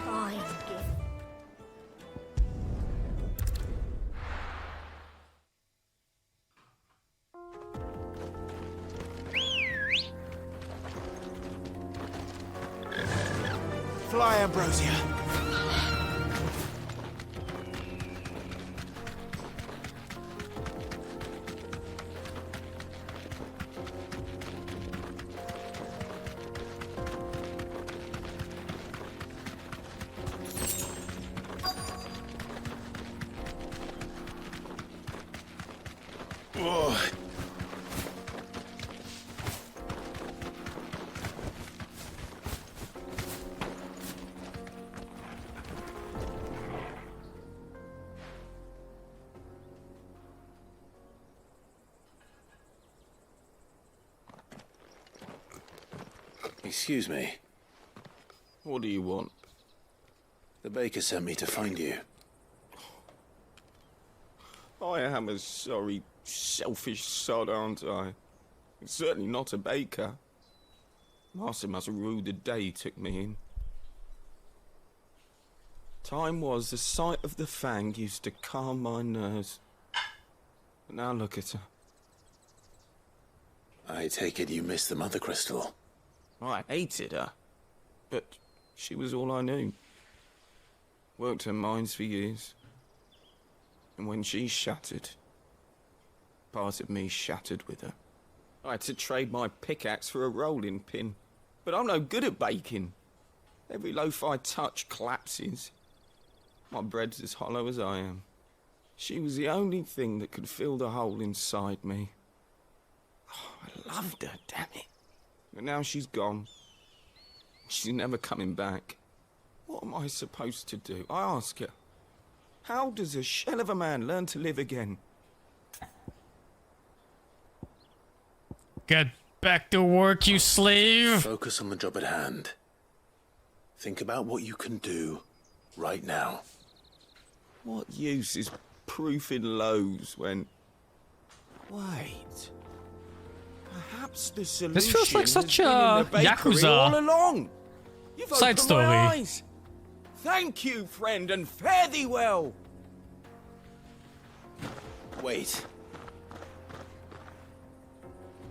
fine gift. Fly, Ambrosia. Oh. Excuse me. What do you want? The baker sent me to find you. I am a sorry, selfish sod, aren't I? Certainly not a baker. Master must have ruled the day he took me in. Time was the sight of the Fang used to calm my nerves. But now look at her. I take it you missed the Mother Crystal. I hated her, but she was all I knew. Worked her mines for years. And when she shattered, part of me shattered with her. I had to trade my pickaxe for a rolling pin, but I'm no good at baking. Every loaf I touch collapses. My bread's as hollow as I am. She was the only thing that could fill the hole inside me. Oh, I loved her, damn it. But now she's gone. She's never coming back. What am I supposed to do? I ask her. How does a shell of a man learn to live again? Get back to work, you slave! Focus on the job at hand. Think about what you can do right now. What use is proofing loaves when... Wait... Perhaps the solution This feels like such a all Yakuza along. You've side opened my story. eyes. Thank you, friend, and fare thee well. Wait.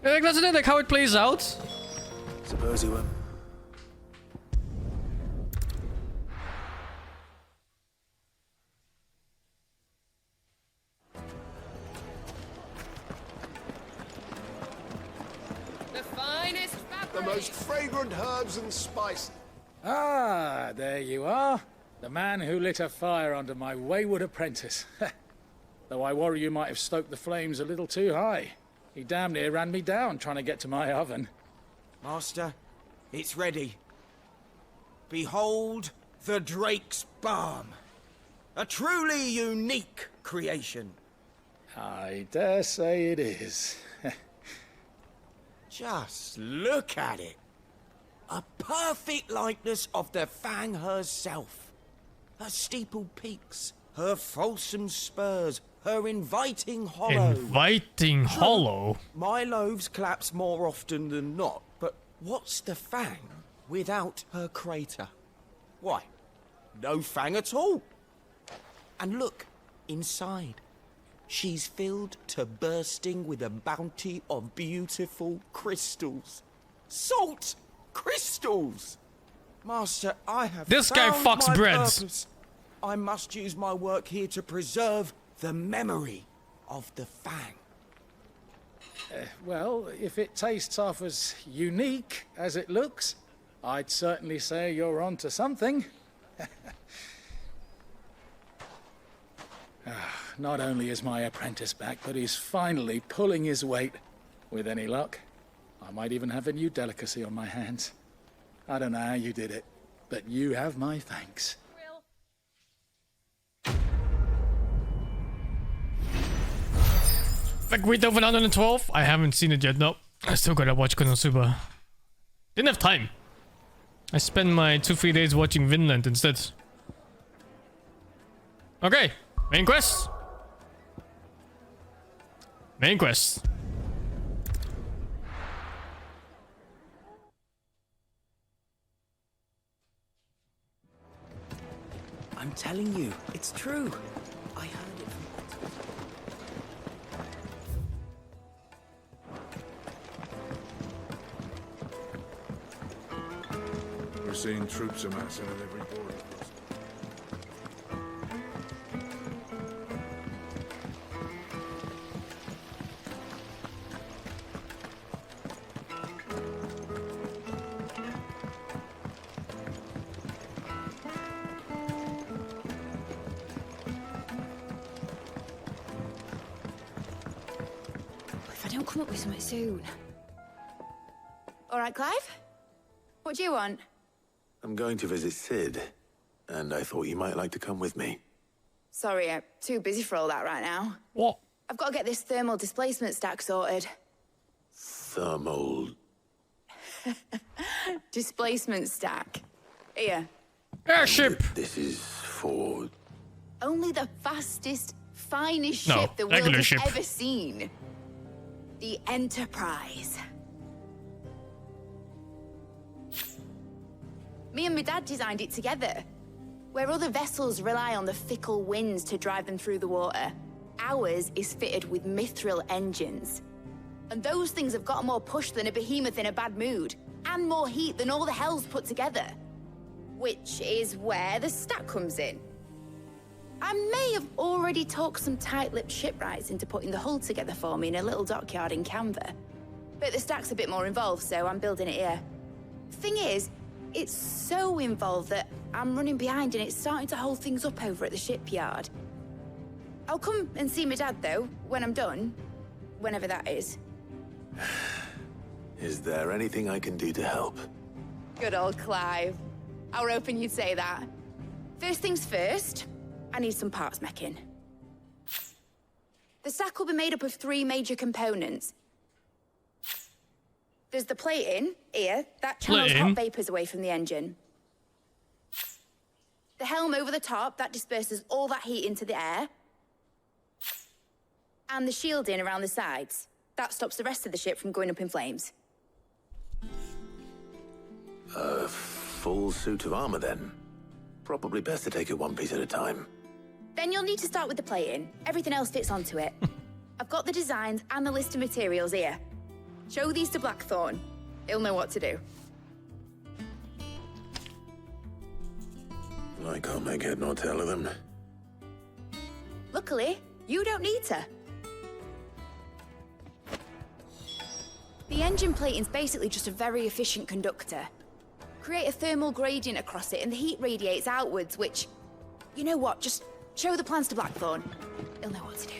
Like, doesn't it like how it plays out? Suppose you were. The most fragrant herbs and spices. Ah, there you are. The man who lit a fire under my wayward apprentice. Though I worry you might have stoked the flames a little too high. He damn near ran me down trying to get to my oven. Master, it's ready. Behold the Drake's Balm. A truly unique creation. I dare say it is. Just look at it. A perfect likeness of the Fang herself. Her steepled peaks, her fulsome spurs, her inviting hollow. Inviting hollow? My loaves collapse more often than not, but what's the Fang without her crater? Why, no Fang at all. And look, inside. She's filled to bursting with a bounty of beautiful crystals. Salt crystals! Master, I have This guy found fucks my breads. purpose. I must use my work here to preserve the memory of the Fang. Well, if it tastes half as unique as it looks, I'd certainly say you're onto something. Not only is my apprentice back, but he's finally pulling his weight. With any luck, I might even have a new delicacy on my hands. I don't know how you did it, but you have my thanks. Favorite of 112? I haven't seen it yet, no. I still gotta watch Konosuba. Didn't have time. I spent my 2-3 days watching Vinland instead. Okay, main quest. Main quest. I'm telling you, it's true. I heard it from... We're seeing troops amassing at every border crossing. If I don't come up with something soon. All right, Clive? What do you want? I'm going to visit Sid, and I thought you might like to come with me. Sorry, I'm too busy for all that right now. What? I've got to get this thermal displacement stack sorted. Thermal... Displacement stack. Here. Airship! This is for... Only the fastest, finest No, ship the world regular has ship. ever seen. The Enterprise. Me and my dad designed it together. Where other vessels rely on the fickle winds to drive them through the water, ours is fitted with mithril engines. And those things have got more push than a behemoth in a bad mood, and more heat than all the hells put together. Which is where the stack comes in. I may have already talked some tight-lipped shipwrights into putting the hull together for me in a little dockyard in Canva. But the stack's a bit more involved, so I'm building it here. Thing is, it's so involved that I'm running behind and it's starting to hold things up over at the shipyard. I'll come and see my dad, though, when I'm done. Whenever that is. Is there anything I can do to help? Good old Clive. I were hoping you'd say that. First things first, I need some parts making. The stack will be made up of 3 major components. There's the plating, here, that channels hot vapors away from the engine. The helm over the top, that disperses all that heat into the air. And the shielding around the sides. That stops the rest of the ship from going up in flames. A full suit of armor, then? Probably best to take it one piece at a time. Then you'll need to start with the plating. Everything else fits onto it. I've got the designs and the list of materials here. Show these to Blackthorn. He'll know what to do. I can't make head nor tail of them. Luckily, you don't need to. The engine plating's basically just a very efficient conductor. Create a thermal gradient across it and the heat radiates outwards, which... You know what, just show the plans to Blackthorn. He'll know what to do.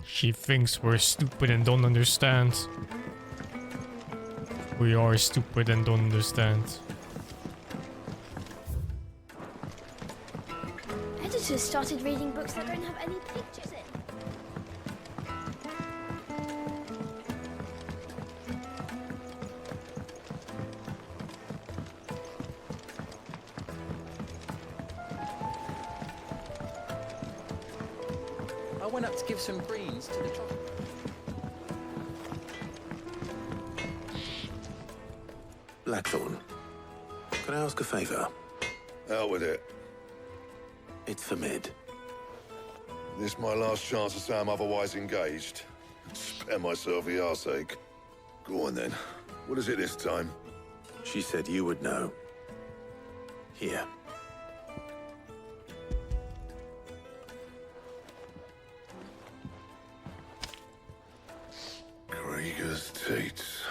She thinks we're stupid and don't understand. We are stupid and don't understand. Editors started reading books that don't have any pictures in. I went up to give some greens to the chocolate. Blackthorn, can I ask a favor? Out with it. It's for Mid. This my last chance to say I'm otherwise engaged. Spare myself the arseache. Go on then. What is it this time? She said you would know. Here. Krieger's teats.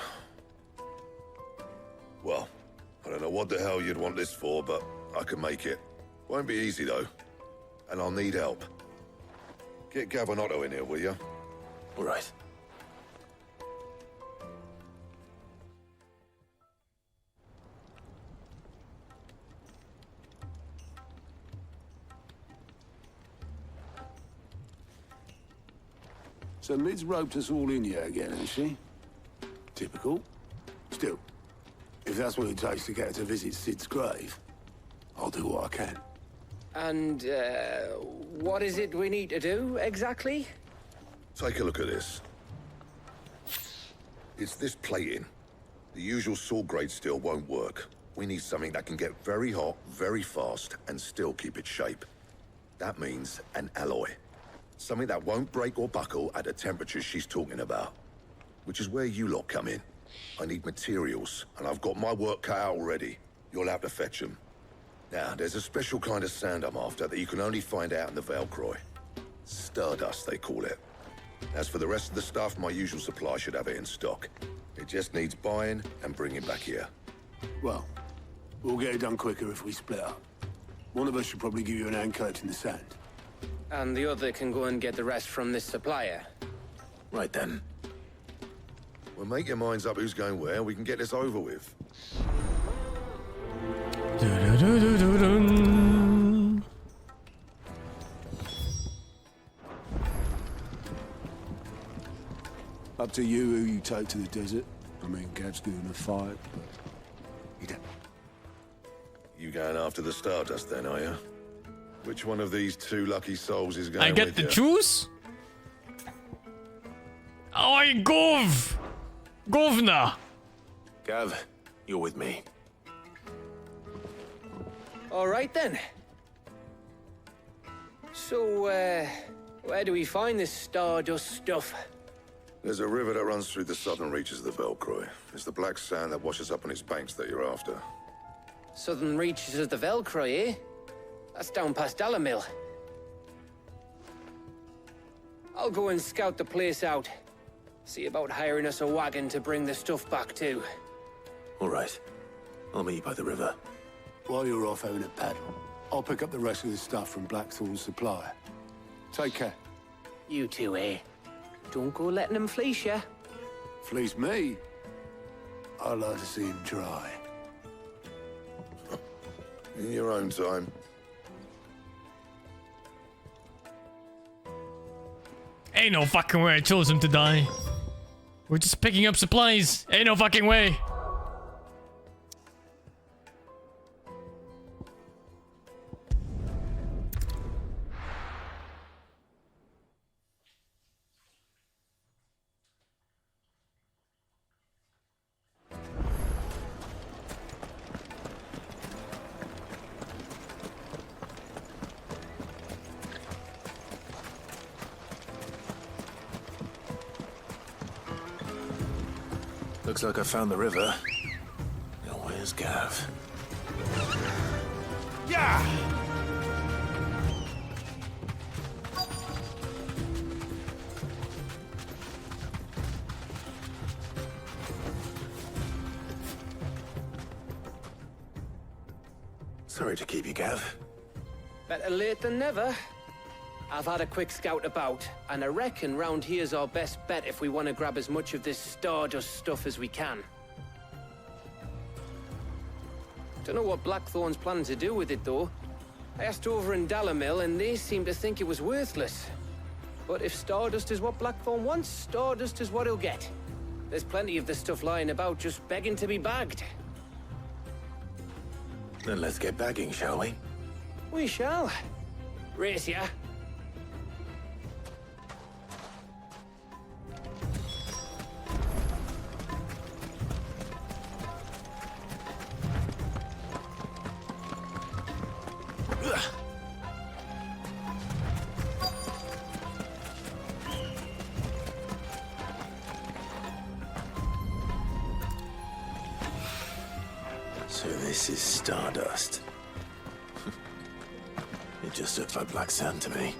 Well, I don't know what the hell you'd want this for, but I can make it. Won't be easy, though. And I'll need help. Get Gabonotto in here, will you? All right. So Mid's roped us all in here again, has she? Typical. Still, if that's what it takes to get her to visit Sid's grave, I'll do what I can. And, what is it we need to do, exactly? Take a look at this. It's this plating. The usual saw grade steel won't work. We need something that can get very hot, very fast, and still keep its shape. That means an alloy. Something that won't break or buckle at the temperatures she's talking about. Which is where you lot come in. I need materials, and I've got my work cut out already. You'll have to fetch them. Now, there's a special kind of sand I'm after that you can only find out in the Velcroy. Stardust, they call it. As for the rest of the stuff, my usual supply should have it in stock. It just needs buying and bringing back here. Well, we'll get it done quicker if we split up. One of us should probably give you an hand collecting the sand. And the other can go and get the rest from this supplier. Right then. Well, make your minds up who's going where, and we can get this over with. Up to you who you take to the desert. I mean, Gav's doing a fight, but he don't. You going after the Stardust then, are you? Which one of these two lucky souls is going I get with to you? choose? I Gov! Governor! Gav, you're with me. All right, then. So, where do we find this Stardust stuff? There's a river that runs through the southern reaches of the Velcroy. It's the black sand that washes up on its banks that you're after. Southern reaches of the Velcroy, eh? That's down past Dalamil. I'll go and scout the place out. See about hiring us a wagon to bring the stuff back to. All right. I'll meet you by the river. While you're off having a paddle, I'll pick up the rest of the stuff from Blackthorn's supply. Take care. You two, eh? Don't go letting them fleece ya. Fleece me? I'd like to see him try. In your own time. Ain't no fucking way I chose him to die. We're just picking up supplies. Ain't no fucking way. Looks like I found the river. Now where's Gav? Yeah! Sorry to keep you, Gav. Better late than never. I've had a quick scout about, and I reckon round here's our best bet if we want to grab as much of this Stardust stuff as we can. Don't know what Blackthorn's planning to do with it, though. I asked over in Dalamil, and they seem to think it was worthless. But if Stardust is what Blackthorn wants, Stardust is what he'll get. There's plenty of this stuff lying about, just begging to be bagged. Then let's get bagging, shall we? We shall. Race ya. So this is Stardust. It just looks like black sand to me.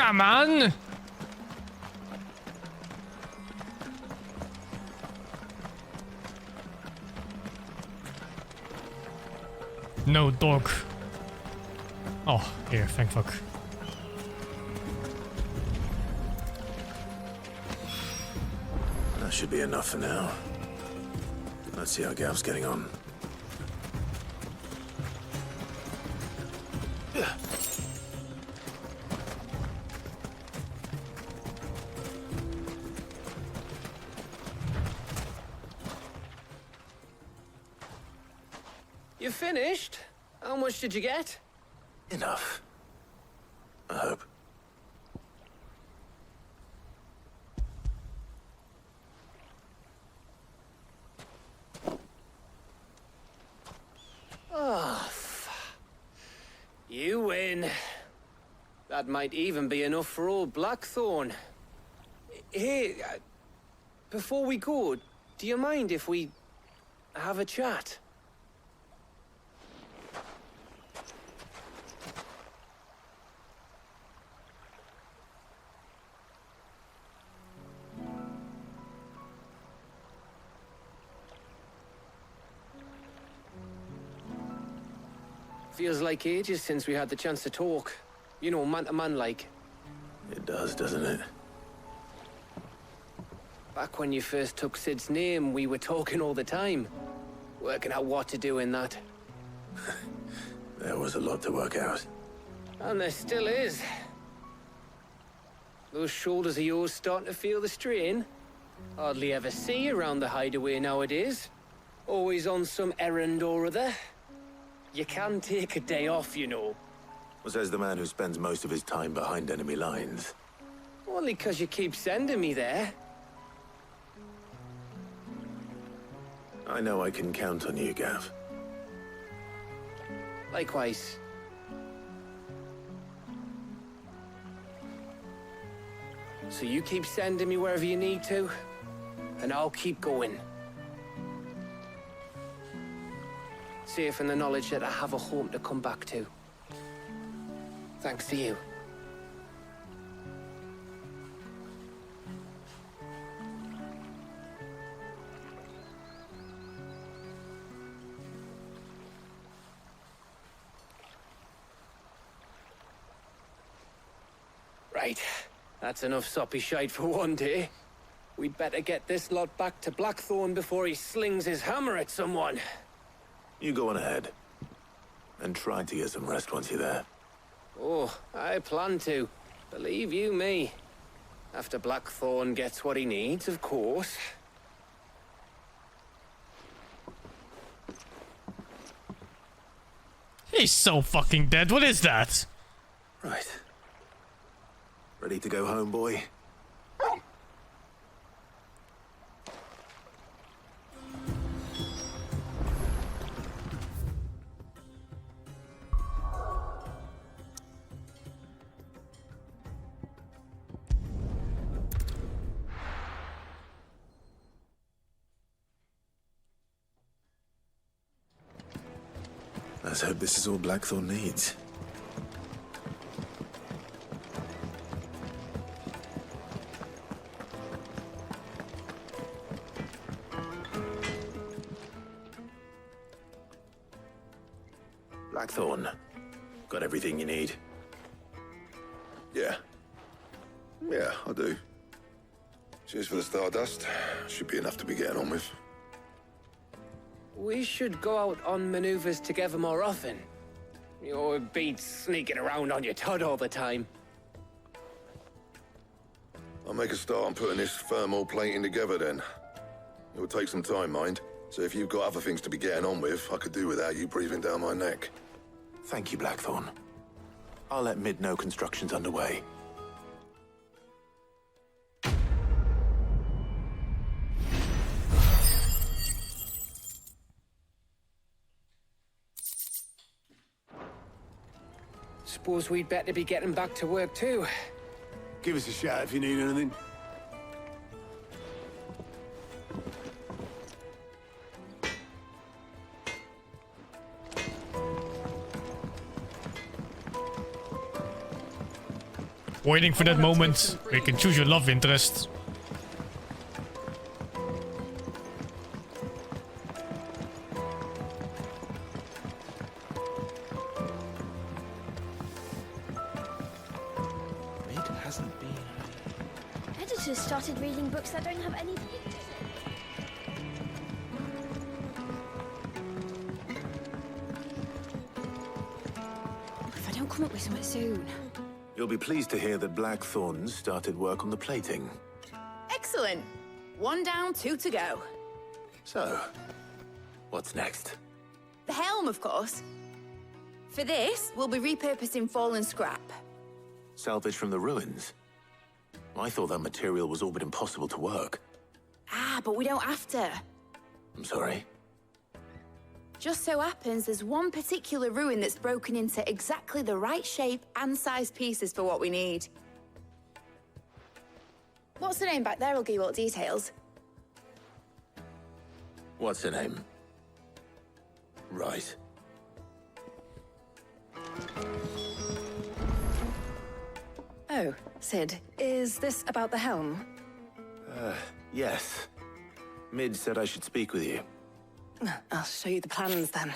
Come on! No dog. Oh, here, thank fuck. That should be enough for now. Let's see how Gav's getting on. You finished? How much did you get? Enough. I hope. Oh, you win. That might even be enough for old Blackthorn. Hey, before we go, do you mind if we have a chat? Feels like ages since we had the chance to talk. You know, man to man like. It does, doesn't it? Back when you first took Sid's name, we were talking all the time. Working out what to do in that. There was a lot to work out. And there still is. Those shoulders of yours starting to feel the strain? Hardly ever see you around the hideaway nowadays. Always on some errand or other. You can take a day off, you know. Says the man who spends most of his time behind enemy lines. Only 'cause you keep sending me there. I know I can count on you, Gav. Likewise. So you keep sending me wherever you need to, and I'll keep going. Safe in the knowledge that I have a home to come back to. Thanks to you. Right. That's enough soppy shite for one day. We'd better get this lot back to Blackthorn before he slings his hammer at someone. You go on ahead. And try to get some rest once you're there. Oh, I plan to. Believe you me. After Blackthorn gets what he needs, of course. He's so fucking dead. What is that? Right. Ready to go home, boy? Let's hope this is all Blackthorn needs. Blackthorn, got everything you need? Yeah. Yeah, I do. Cheers for the stardust. Should be enough to be getting on with. We should go out on maneuvers together more often. You're beat sneaking around on your tud all the time. I'll make a start on putting this thermal plating together then. It will take some time, mind. So if you've got other things to be getting on with, I could do without you breathing down my neck. Thank you, Blackthorn. I'll let Mid know construction's underway. Suppose we'd better be getting back to work too. Give us a shout if you need anything. Waiting for that moment where you can choose your love interest. It hasn't been. Editors started reading books that don't have any pictures If I don't come up with something soon. You'll be pleased to hear that Blackthorn's started work on the plating. Excellent. 1 down, 2 to go. So, what's next? The helm, of course. For this, we'll be repurposing fallen scrap. Salvage from the ruins? I thought that material was all but impossible to work. Ah, but we don't have to. I'm sorry. Just so happens there's one particular ruin that's broken into exactly the right shape and size pieces for what we need. What's the name back there? I'll give you all the details. What's her name? Right. Oh, Sid, is this about the helm? Yes. Mid said I should speak with you. I'll show you the plans then.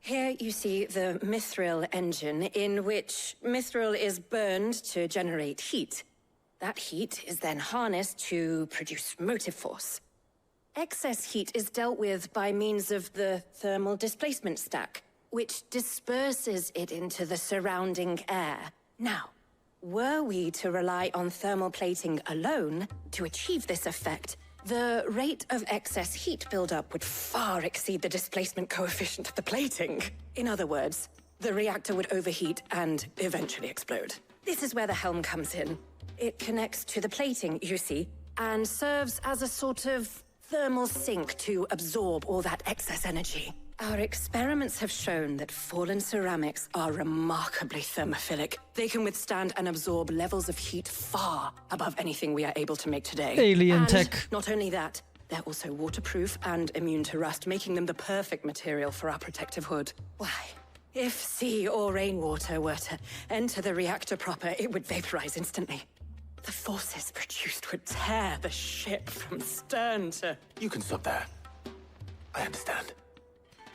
Here you see the mithril engine, in which mithril is burned to generate heat. That heat is then harnessed to produce motive force. Excess heat is dealt with by means of the thermal displacement stack, which disperses it into the surrounding air. Now, were we to rely on thermal plating alone to achieve this effect, the rate of excess heat buildup would far exceed the displacement coefficient of the plating. In other words, the reactor would overheat and eventually explode. This is where the helm comes in. It connects to the plating, you see, and serves as a sort of thermal sink to absorb all that excess energy. Our experiments have shown that fallen ceramics are remarkably thermophilic. They can withstand and absorb levels of heat far above anything we are able to make today. Alien And tech. not only that, they're also waterproof and immune to rust, making them the perfect material for our protective hood. Why? If sea or rainwater were to enter the reactor proper, it would vaporize instantly. The forces produced would tear the ship from stern to... You can stop there. I understand.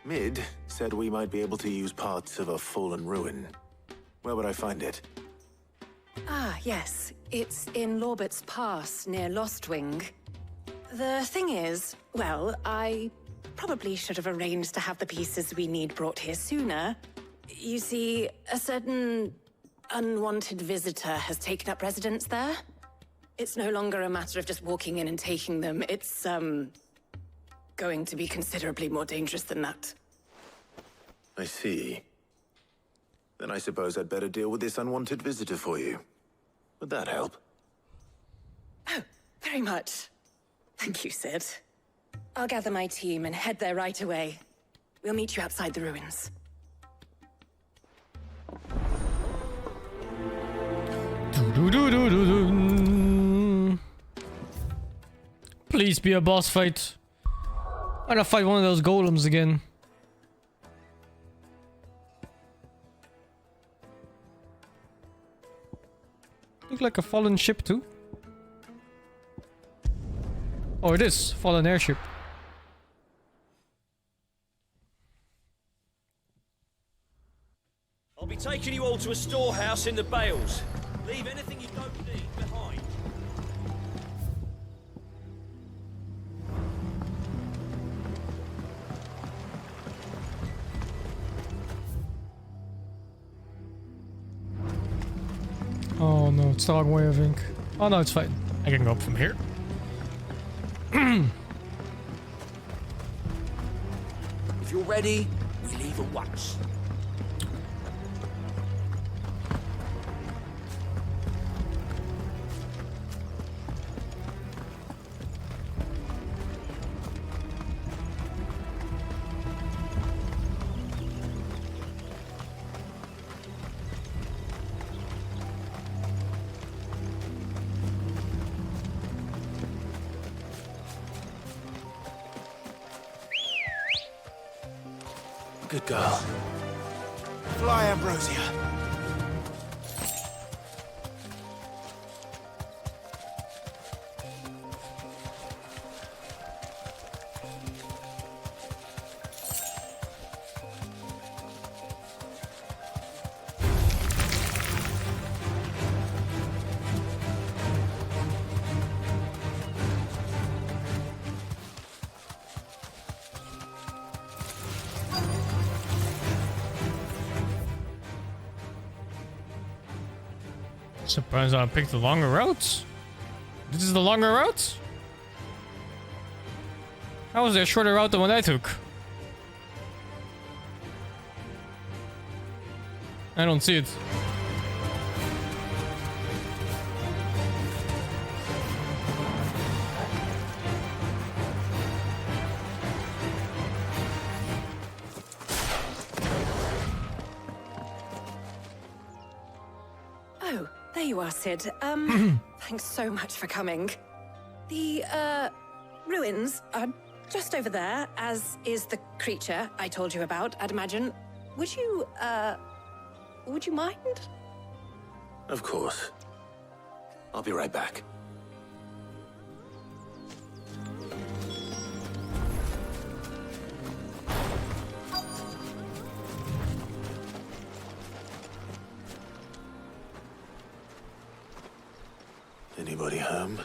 Mid said we might be able to use parts of a fallen ruin. Where would I find it? Ah, yes. It's in Lorbert's Pass, near Lostwing. The thing is, well, I probably should have arranged to have the pieces we need brought here sooner. You see, a certain unwanted visitor has taken up residence there. It's no longer a matter of just walking in and taking them. It's, going to be considerably more dangerous than that. I see. Then I suppose I'd better deal with this unwanted visitor for you. Would that help? Oh, very much. Thank you, Sid. I'll gather my team and head there right away. We'll meet you outside the ruins. Please be a boss fight. I'm gonna fight one of those golems again. Look like a fallen ship too. Oh, it is fallen airship. I'll be taking you all to a storehouse in the Bales. Leave anything you don't need behind. Oh no, it's the wrong way, I think. Oh no, it's fine. I can go up from here. If you're ready, we leave at once. Good girl. Fly, Ambrosia. Surprised I picked the longer route. This is the longer route? How was there a shorter route than what I took? I don't see it. Oh, there you are, Sid. Thanks so much for coming. The, ruins are just over there, as is the creature I told you about, I'd imagine. Would you mind? Of course. I'll be right back. Anybody home?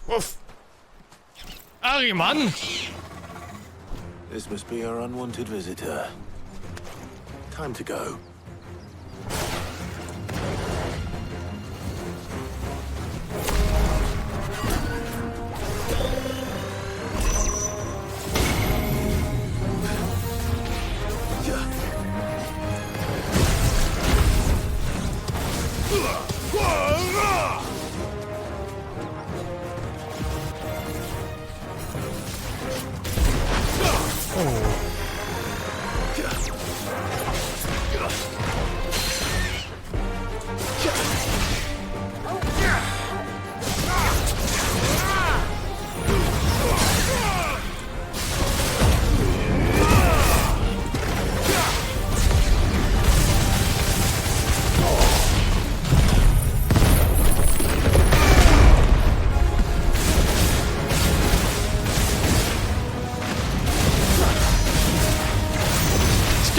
Woof! Ari, man! This must be our unwanted visitor. Time to go.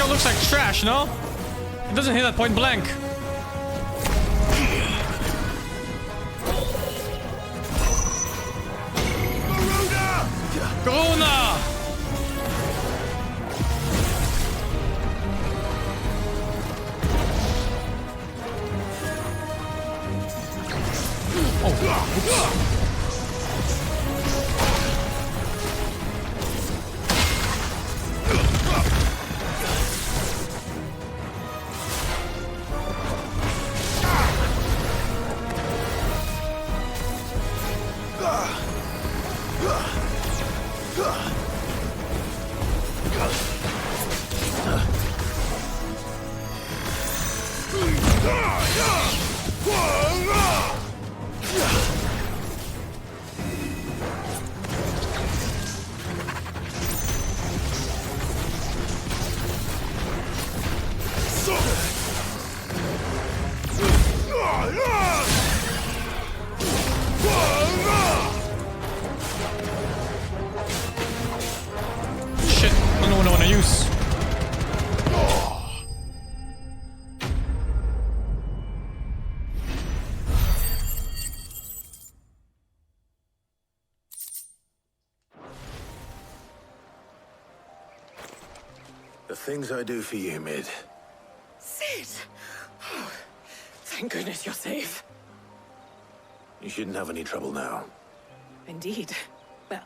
Looks like trash, no? It doesn't hit at point blank. Corona! Oh, The things I do for you, Mid. Sid! Oh, thank goodness you're safe. You shouldn't have any trouble now. Indeed. Well,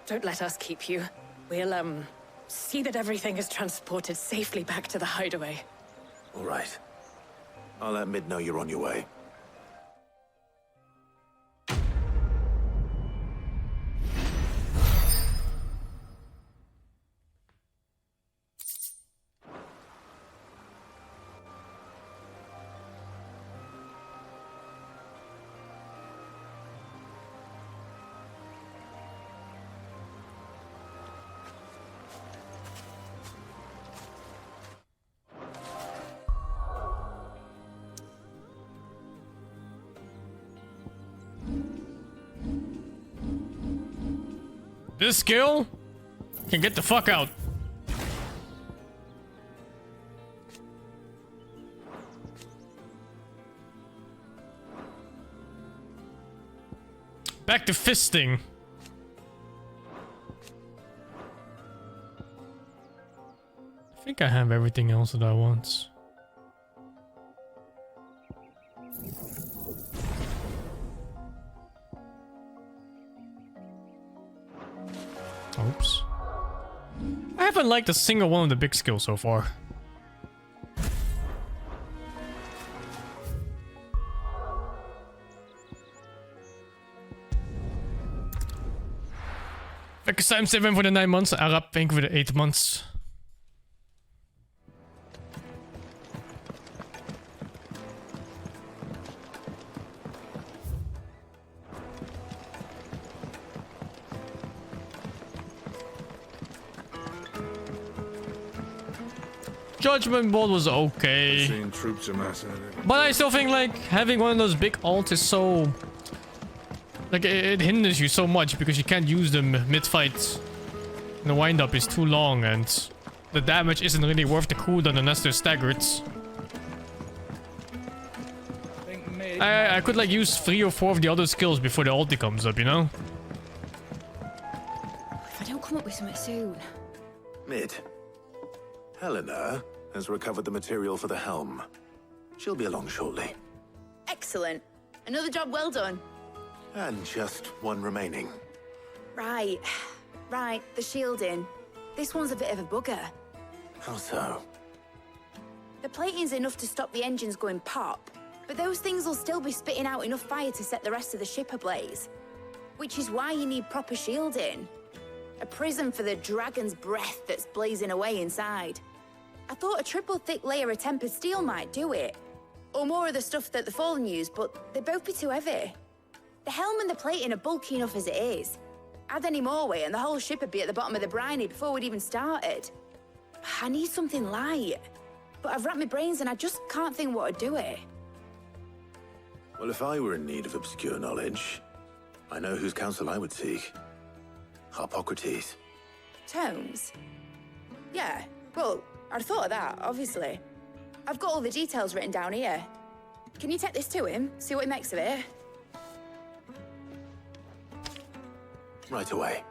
don't let us keep you. We'll, see that everything is transported safely back to the hideaway. All right. I'll let Mid know you're on your way. This skill can get the fuck out. Back to fisting. I think I have everything else that I want. Oops. I haven't liked a single one of the big skills so far. I'm 7 for the 9 months. Arab, thank you for the 8 months. Judgment Bolt was okay. Seeing troops amassing. But I still think like having one of those big ults is so... Like it hinders you so much because you can't use them mid-fight. The wind-up is too long and the damage isn't really worth the cooldown unless they're staggered. I could like use 3 or 4 of the other skills before the ulti comes up, you know? If I don't come up with something soon. Mid. Helena has recovered the material for the helm. She'll be along shortly. Excellent. Another job well done. And just one remaining. Right. Right, the shielding. This one's a bit of a bugger. How so? The plating's enough to stop the engines going pop, but those things will still be spitting out enough fire to set the rest of the ship ablaze. Which is why you need proper shielding. A prism for the dragon's breath that's blazing away inside. I thought a triple thick layer of tempered steel might do it. Or more of the stuff that the Fallen use, but they'd both be too heavy. The helm and the plating are bulky enough as it is. Add any more weight and the whole ship would be at the bottom of the briny before we'd even started. I need something light. But I've racked my brains and I just can't think what would do it. Well, if I were in need of obscure knowledge, I know whose counsel I would seek. Hippocrates. Tomes? Yeah, well, I'd thought of that, obviously. I've got all the details written down here. Can you take this to him, see what he makes of it? Right away.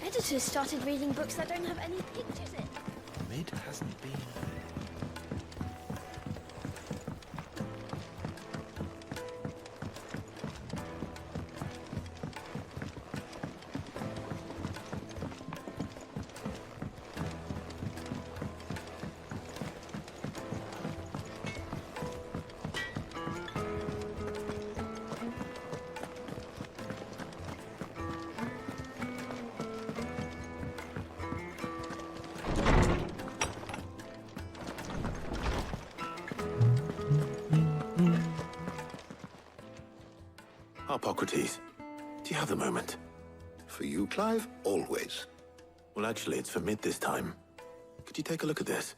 Editors started reading books that don't have any pictures in. Mid hasn't been... Hippocrates, do you have a moment? For you, Clive, always. Well, actually, it's for Mid this time. Could you take a look at this?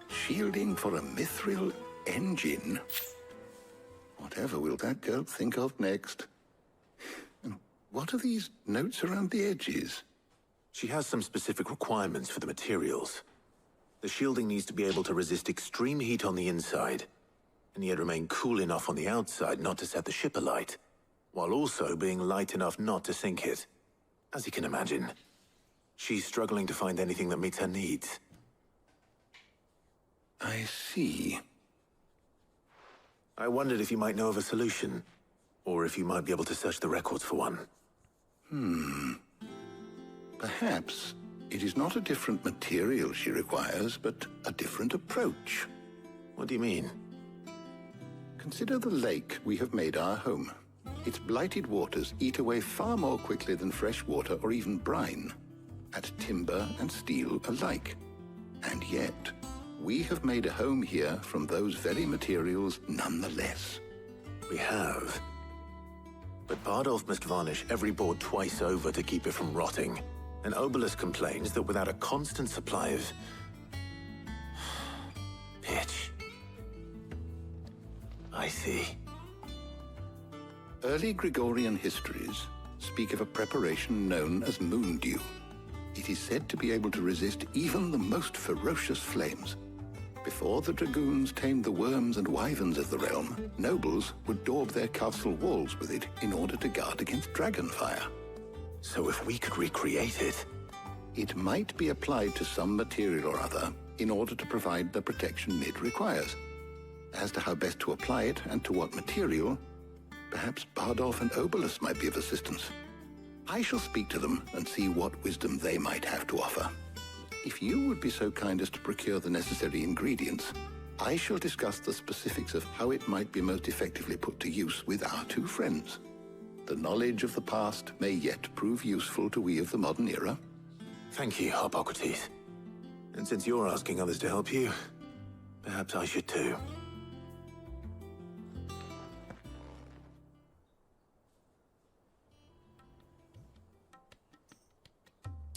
Shielding for a mithril engine? Whatever will that girl think of next? And what are these notes around the edges? She has some specific requirements for the materials. The shielding needs to be able to resist extreme heat on the inside, and yet remain cool enough on the outside not to set the ship alight, while also being light enough not to sink it. As you can imagine, she's struggling to find anything that meets her needs. I see. I wondered if you might know of a solution, or if you might be able to search the records for one. Perhaps it is not a different material she requires, but a different approach. What do you mean? Consider the lake we have made our home. Its blighted waters eat away far more quickly than fresh water or even brine, at timber and steel alike. And yet, we have made a home here from those very materials nonetheless. We have. But Bardolph must varnish every board twice over to keep it from rotting. And Obelus complains that without a constant supply of... pitch. I see. Early Gregorian histories speak of a preparation known as moon dew. It is said to be able to resist even the most ferocious flames. Before the dragoons tamed the worms and wyverns of the realm, nobles would daub their castle walls with it in order to guard against dragon fire. So if we could recreate it... It might be applied to some material or other in order to provide the protection Mid requires. As to how best to apply it and to what material, perhaps Bardolph and Obolus might be of assistance. I shall speak to them and see what wisdom they might have to offer. If you would be so kind as to procure the necessary ingredients, I shall discuss the specifics of how it might be most effectively put to use with our two friends. The knowledge of the past may yet prove useful to we of the modern era. Thank you, Hippocrates. And since you're asking others to help you, perhaps I should too.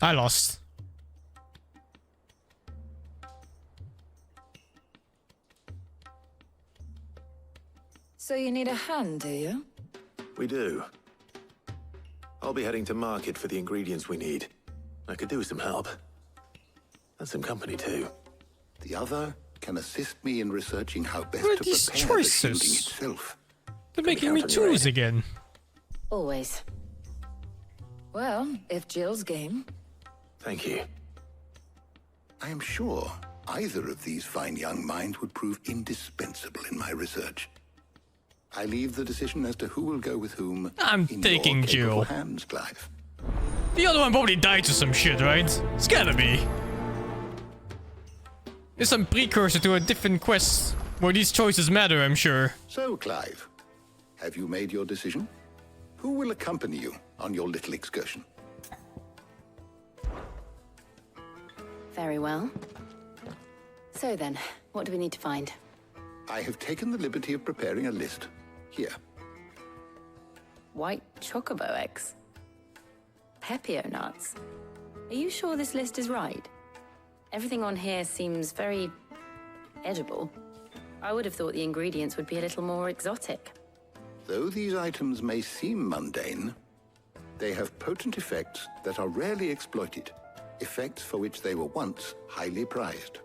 I lost. So you need a hand, do you? We do. I'll be heading to market for the ingredients we need. I could do with some help. And some company too. The other can assist me in researching how best What are to these prepare the shielding choices? itself. They're making me choose again. Always. Well, if Jill's game. Thank you. I am sure either of these fine young minds would prove indispensable in my research. I leave the decision as to who will go with whom. I'm in taking your capable Jill. hands, Clive. The other one probably died to some shit, right? It's gotta be. It's some precursor to a different quest where these choices matter, I'm sure. So, Clive, have you made your decision? Who will accompany you on your little excursion? Very well. So then, what do we need to find? I have taken the liberty of preparing a list. Here. White chocobo eggs. Pepio nuts. Are you sure this list is right? Everything on here seems very edible. I would have thought the ingredients would be a little more exotic. Though these items may seem mundane, they have potent effects that are rarely exploited, effects for which they were once highly prized.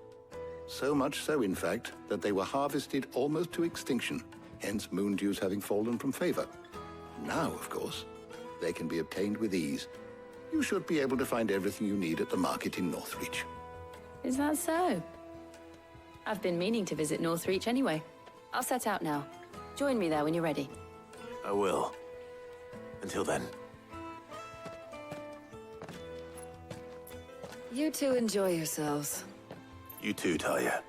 So much so, in fact, that they were harvested almost to extinction, hence moon dews having fallen from favor. Now, of course, they can be obtained with ease. You should be able to find everything you need at the market in Northreach. Is that so? I've been meaning to visit Northreach anyway. I'll set out now. Join me there when you're ready. I will. Until then. You two enjoy yourselves. You too, Talia.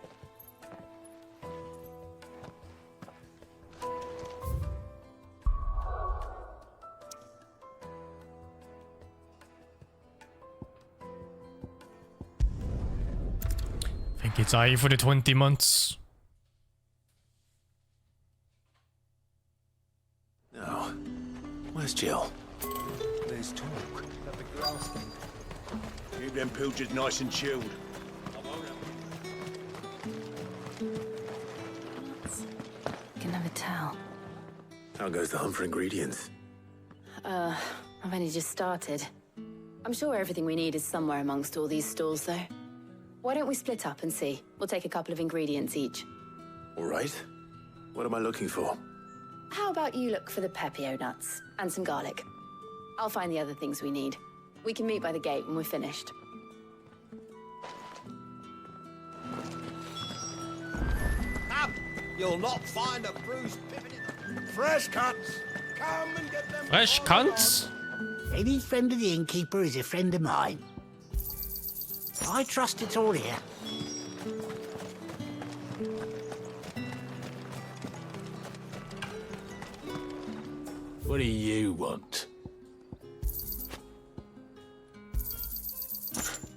Think it's I for the 20 months. No. Where's Jill? There's talk at the grass king. Keep them pilgers nice and chilled. Can never tell. How goes the hunt for ingredients? I've only just started. I'm sure everything we need is somewhere amongst all these stalls, though. Why don't we split up and see? We'll take a couple of ingredients each. All right. What am I looking for? How about you look for the pepio nuts and some garlic? I'll find the other things we need. We can meet by the gate when we're finished. Up! You'll not find a bruised pippin in the... Fresh cuts! Come and get them... Fresh cunts? Any friend of the innkeeper is a friend of mine. I trust it's all here. What do you want?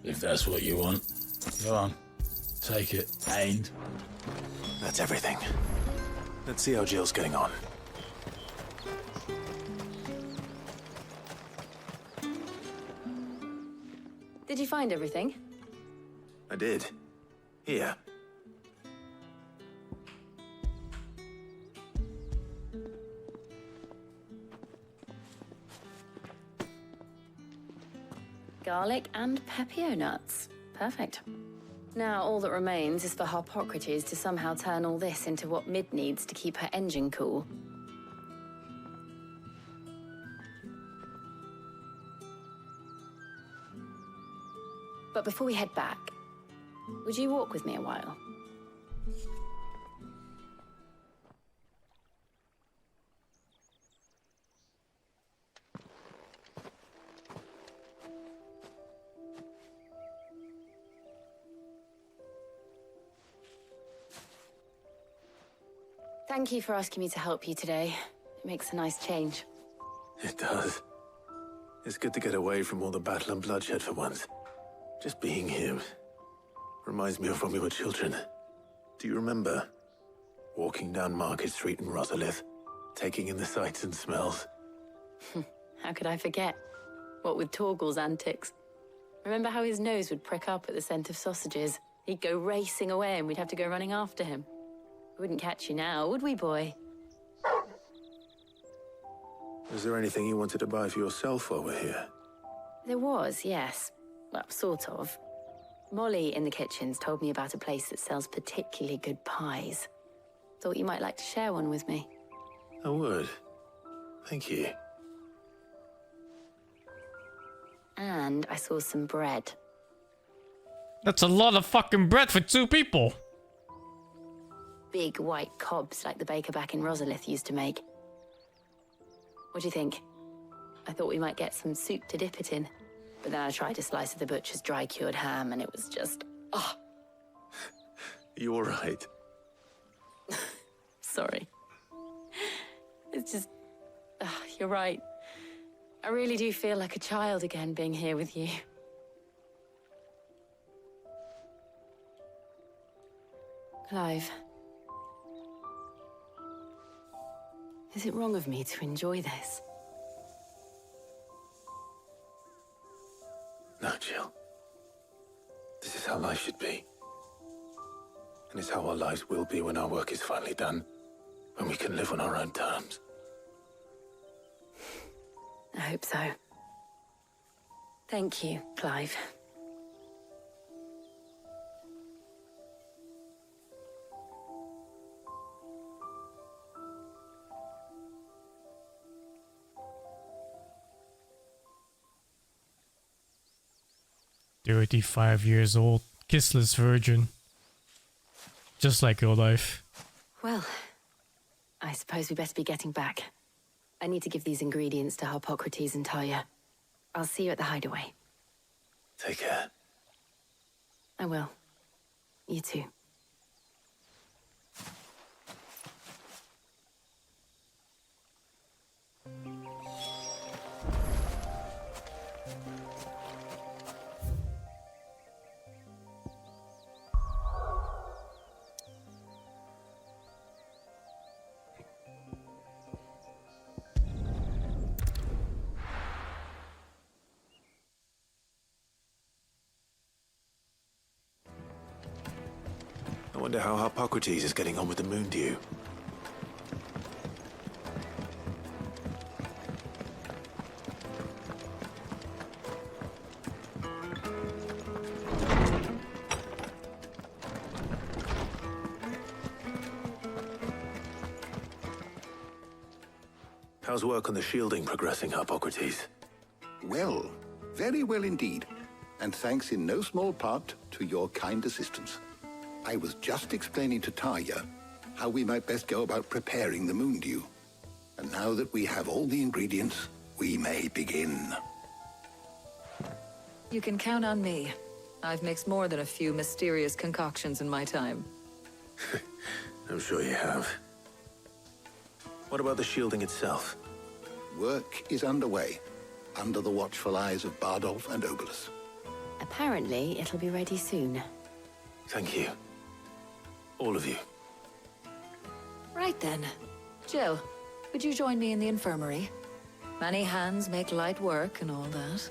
If that's what you want, go on. Take it, and... That's everything. Let's see how Jill's getting on. Did you find everything? I did. Here. garlic, and pepio nuts. Perfect. Now all that remains is for Harpocrates to somehow turn all this into what Mid needs to keep her engine cool. But before we head back, would you walk with me a while? Thank you for asking me to help you today. It makes a nice change. It does. It's good to get away from all the battle and bloodshed for once. Just being here reminds me of when we were children. Do you remember? Walking down Market Street in Rosalith, taking in the sights and smells. How could I forget? What with Torgal's antics. Remember how his nose would prick up at the scent of sausages? He'd go racing away and we'd have to go running after him. We wouldn't catch you now, would we, boy? Was there anything you wanted to buy for yourself while we're here? There was, yes. Well, sort of. Molly in the kitchens told me about a place that sells particularly good pies. Thought you might like to share one with me. I would. Thank you. And I saw some bread. That's a lot of fucking bread for 2 people. Big white cobs like the baker back in Rosalith used to make. What do you think? I thought we might get some soup to dip it in. But then I tried a slice of the butcher's dry-cured ham and it was just... oh. You all right? Sorry. It's just... you're right. I really do feel like a child again being here with you. Clive. Is it wrong of me to enjoy this? No, Jill. This is how life should be. And it's how our lives will be when our work is finally done. When we can live on our own terms. I hope so. Thank you, Clive. "35 years old, kissless virgin. Just like your life." Well, I suppose we better be getting back. I need to give these ingredients to Harpocrates and Talia. I'll see you at the hideaway. Take care. I will. You too. I wonder how Harpocrates is getting on with the moon dew. How's work on the shielding progressing, Harpocrates? Well, very well indeed. And thanks in no small part to your kind assistance. I was just explaining to Talia how we might best go about preparing the moon dew. And now that we have all the ingredients, we may begin. You can count on me. I've mixed more than a few mysterious concoctions in my time. I'm sure you have. What about the shielding itself? Work is underway, under the watchful eyes of Bardolph and Obolus. Apparently, it'll be ready soon. Thank you. All of you. Right then. Jill, would you join me in the infirmary? Many hands make light work and all that.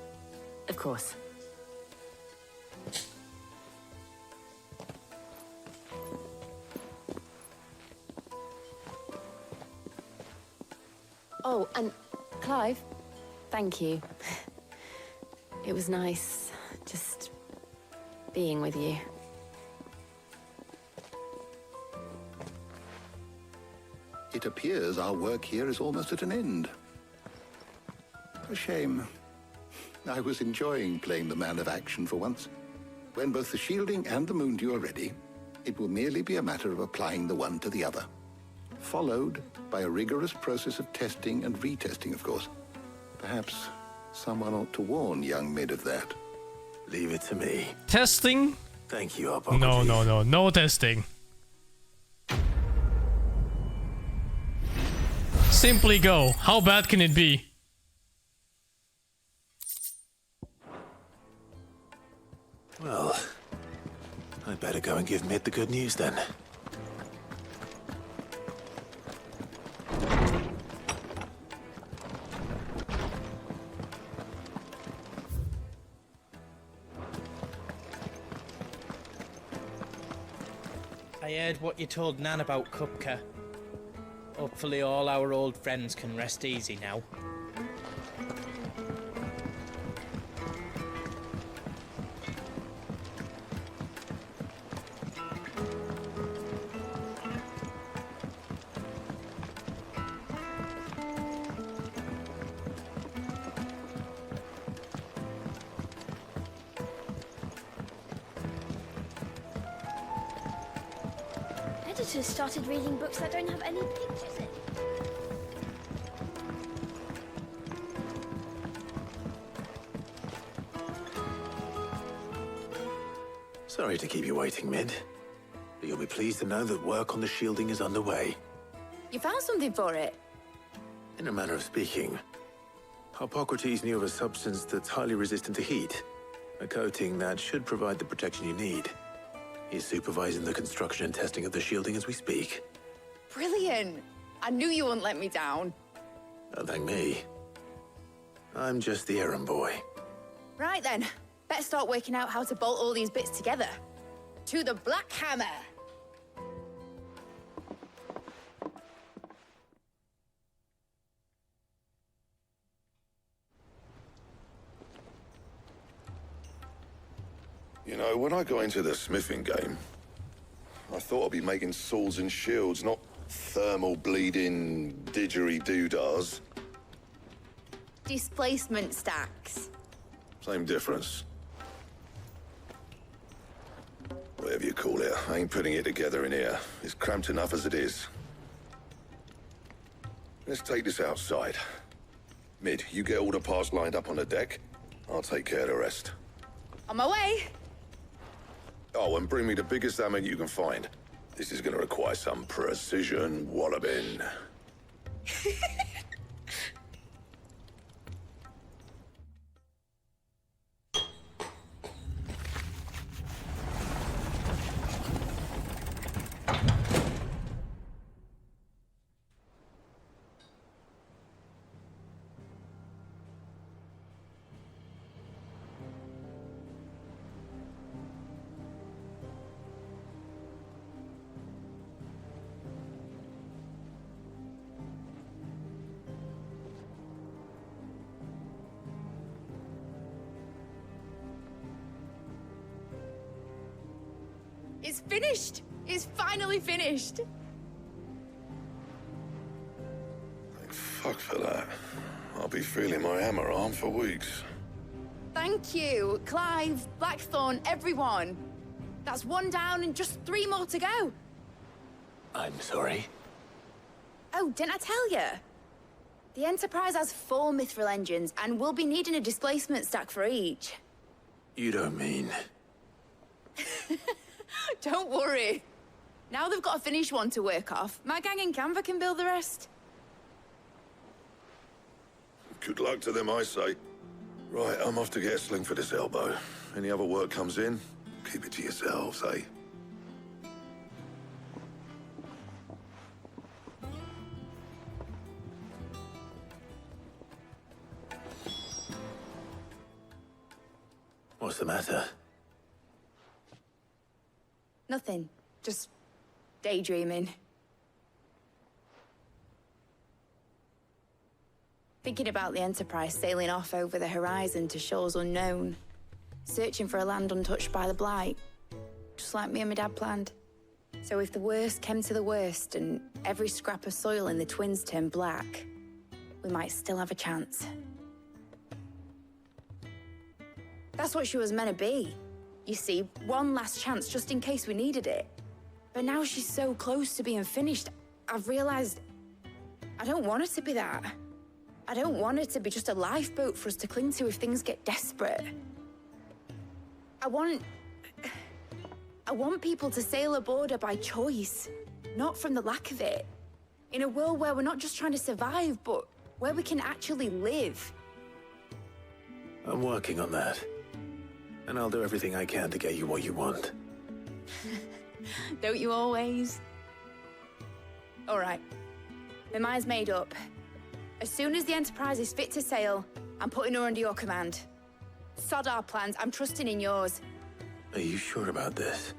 Of course. Oh, and Clive, thank you. It was nice, just being with you. It appears our work here is almost at an end. A shame. I was enjoying playing the man of action for once. When both the shielding and the moondew are ready, it will merely be a matter of applying the one to the other. Followed by a rigorous process of testing and retesting, of course. Perhaps someone ought to warn young Mid of that. Leave it to me. Testing? Thank you, No. No testing. Simply go. How bad can it be? Well, I'd better go and give Mid the good news then. I heard what you told Nan about Kupka. Hopefully all our old friends can rest easy now. Editors started reading books that don't have any pictures in. Sorry to keep you waiting, Mid. But you'll be pleased to know that work on the shielding is underway. You found something for it? In a manner of speaking, Hippocrates knew of a substance that's highly resistant to heat. A coating that should provide the protection you need. He's supervising the construction and testing of the shielding as we speak. Brilliant! I knew you wouldn't let me down. Don't thank me. I'm just the errand boy. Right then, better start working out how to bolt all these bits together. To the Black Hammer! You know, when I got into the smithing game, I thought I'd be making swords and shields, not thermal bleeding didgeridoo-dahs. Displacement stacks. Same difference. Whatever you call it, I ain't putting it together in here. It's cramped enough as it is. Let's take this outside. Mid, you get all the parts lined up on the deck. I'll take care of the rest. On my way! Oh, and bring me the biggest hammer you can find. This is gonna require some precision walloping. It's finished! It's finally finished! Thank fuck for that. I'll be feeling my hammer arm for weeks. Thank you, Clive, Blackthorn, everyone. That's one down and just 3 more to go. I'm sorry. Oh, didn't I tell you? The Enterprise has 4 mithril engines, and we'll be needing a displacement stack for each. You don't mean... Don't worry. Now they've got a finished one to work off, my gang in Canva can build the rest. Good luck to them, I say. Right, I'm off to get a sling for this elbow. Any other work comes in, keep it to yourselves, eh? What's the matter? Nothing. Just day dreaming. Thinking about the Enterprise sailing off over the horizon to shores unknown, searching for a land untouched by the Blight, just like me and my dad planned. So if the worst came to the worst and every scrap of soil in the Twins turned black, we might still have a chance. That's what she was meant to be. You see, one last chance just in case we needed it. But now she's so close to being finished, I've realized I don't want her to be that. I don't want her to be just a lifeboat for us to cling to if things get desperate. I want people to sail aboard her by choice, not from the lack of it. In a world where we're not just trying to survive, but where we can actually live. I'm working on that. And I'll do everything I can to get you what you want. Don't you always? All right. My mind's made up. As soon as the Enterprise is fit to sail, I'm putting her under your command. Sod our plans, I'm trusting in yours. Are you sure about this?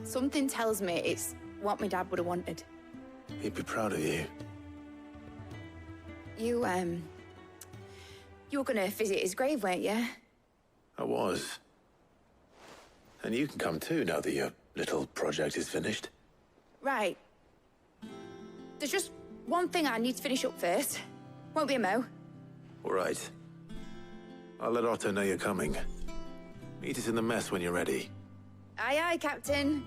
Something tells me it's what my dad would have wanted. He'd be proud of you. You were gonna visit his grave, weren't you? I was. And you can come too now that your little project is finished. Right. There's just one thing I need to finish up first. Won't be a mo. All right. I'll let Otto know you're coming. Meet us in the mess when you're ready. Aye, aye, Captain.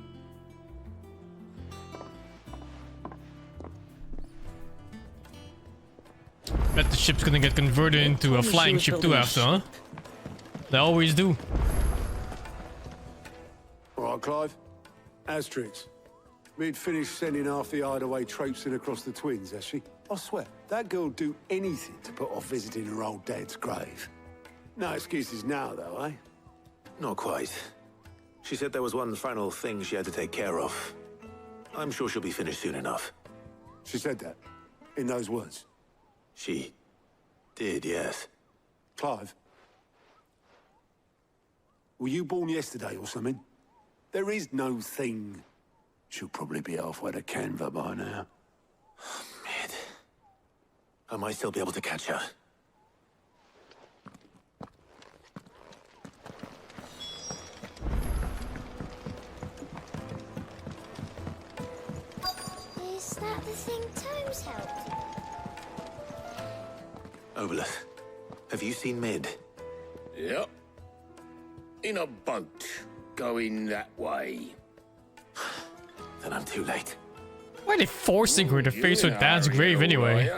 Bet the ship's gonna get converted into a flying ship too after, huh? They always do. All right, Clive. Asterix. We'd finished sending half the hideaway traipsing across the Twins, has she? I swear, that girl'd do anything to put off visiting her old dad's grave. No excuses now, though, eh? Not quite. She said there was one final thing she had to take care of. I'm sure she'll be finished soon enough. She said that? In those words? She did, yes. Clive? Were you born yesterday or something? There is no thing. She'll probably be halfway to Canva by now. Mid. I might still be able to catch her. Is that the thing Tomes helped? Obolus, have you seen Mid? Yep. In a boat, going that way. Then I'm too late. Why are they forcing her to face her dad's grave anyway?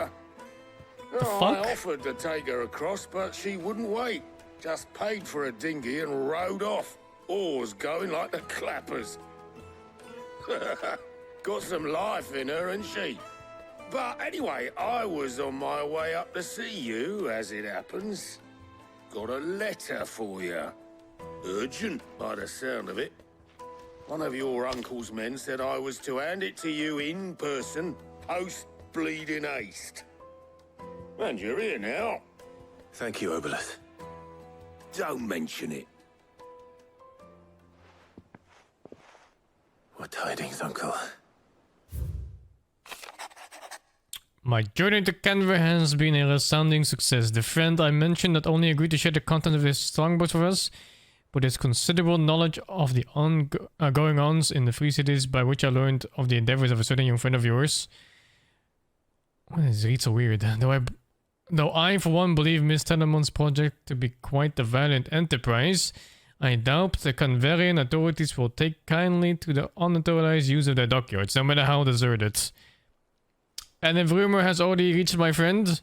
The fuck? I offered to take her across, but she wouldn't wait. Just paid for a dinghy and rowed off. Oars going like the clappers. Got some life in her, and she. But anyway, I was on my way up to see you, as it happens. Got a letter for you. Urgent, by the sound of it. One of your uncle's men said I was to hand it to you in person, post-bleeding haste. And you're here now. Thank you, Obolus. Don't mention it. What tidings, Uncle? My journey to Canberra has been a resounding success. The friend I mentioned not only agreed to share the content of his strongbox with us, but his considerable knowledge of the going-ons in the Free Cities, by which I learned of the endeavors of a certain young friend of yours. Why does it read so weird? Though I, for one, believe Miss Telemon's project to be quite a valiant enterprise, I doubt the Canverian authorities will take kindly to the unauthorized use of their dockyards, no matter how deserted. And if rumor has already reached my friend,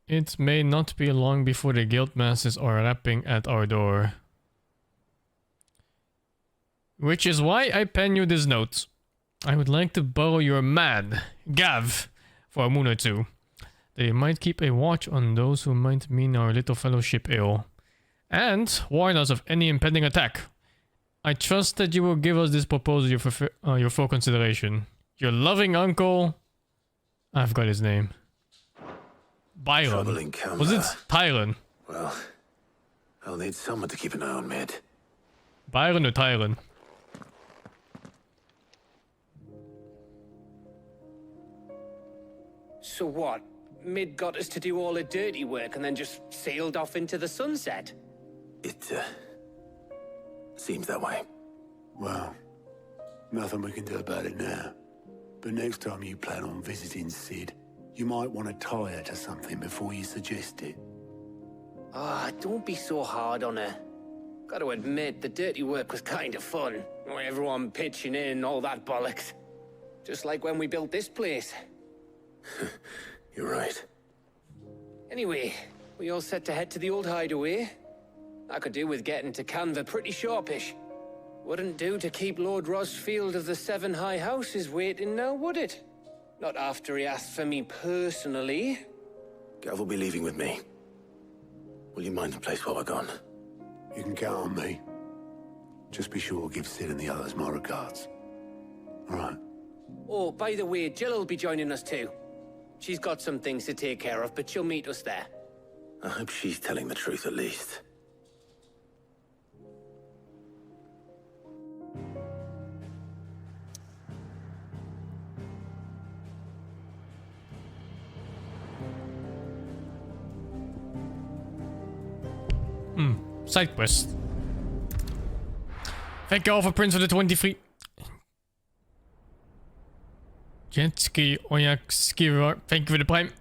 it may not be long before the guildmasters are rapping at our door. Which is why I pen you this note. I would like to borrow your man, Gav, for a moon or two. They might keep a watch on those who might mean our little fellowship ill, and warn us of any impending attack. I trust that you will give us this proposal your full consideration. Your loving uncle... I've got his name. Byron. Was it Tyron? Well, I'll need someone to keep an eye on Mid. Byron or Tyron? So what? Mid got us to do all the dirty work and then just sailed off into the sunset. It, seems that way. Well, nothing we can do about it now. But next time you plan on visiting Sid, you might want to tie her to something before you suggest it. Ah, don't be so hard on her. Got to admit, the dirty work was kind of fun. Everyone pitching in, all that bollocks. Just like when we built this place. You're right. Anyway, we all set to head to the old hideaway. I could do with getting to Canva pretty sharpish. Wouldn't do to keep Lord Rosfield of the Seven High Houses waiting now, would it? Not after he asked for me personally. Gav will be leaving with me. Will you mind the place while we're gone? You can count on me. Just be sure to give Sid and the others my regards. All right. Oh, by the way, Jill will be joining us too. She's got some things to take care of, but she'll meet us there. I hope she's telling the truth at least. Side quest. Thank you all for Prince of the 23. Jetski Oyak Skiver. Thank you for the prime.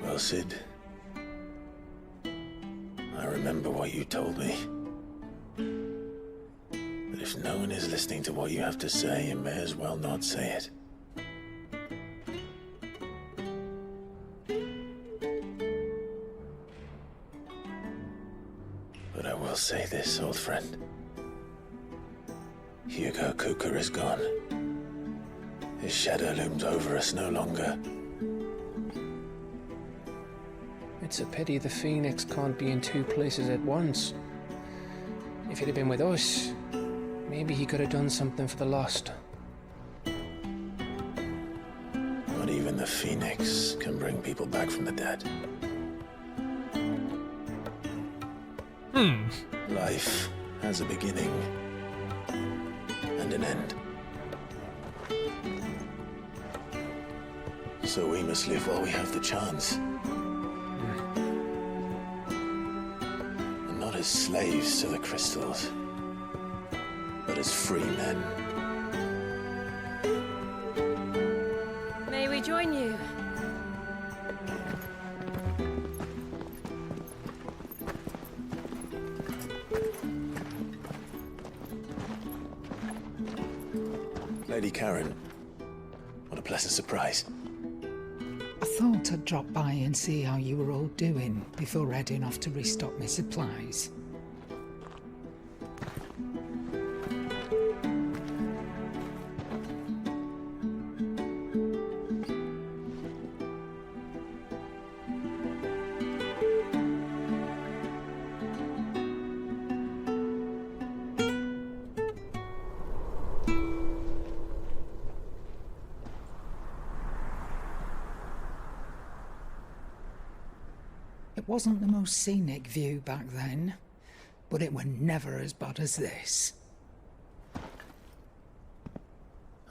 Well, Sid, I remember what you told me. But if no one is listening to what you have to say, you may as well not say it. But I will say this, old friend. Hugo Kuka is gone. His shadow looms over us no longer. It's a pity the Phoenix can't be in two places at once. If he'd have been with us, maybe he could have done something for the lost. Not even the Phoenix can bring people back from the dead. Life has a beginning and an end. So we must live while we have the chance. And not as slaves to the crystals, but as free men. May we join you? Lady Karen, what a pleasant surprise. I thought I'd drop by and see how you were all doing before heading off to restock my supplies. It wasn't the most scenic view back then, but it were never as bad as this.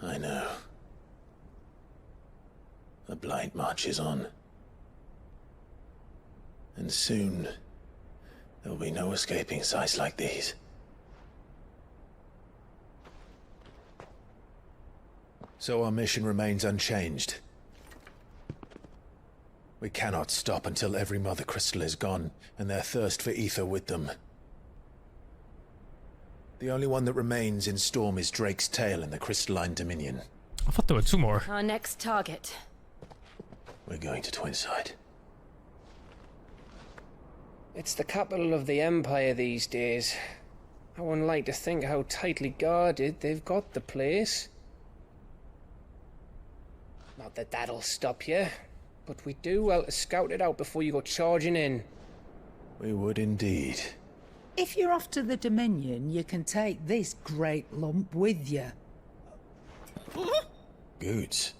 I know. The blight marches on. And soon, there will be no escaping sights like these. So our mission remains unchanged. We cannot stop until every Mother Crystal is gone, and their thirst for ether with them. The only one that remains in Storm is Drake's Tail in the Crystalline Dominion. I thought there were two more. Our next target. We're going to Twinside. It's the capital of the Empire these days. I wouldn't like to think how tightly guarded they've got the place. Not that that'll stop you, but we do well to scout it out before you go charging in. We would indeed. If you're off to the Dominion, you can take this great lump with you. Goods.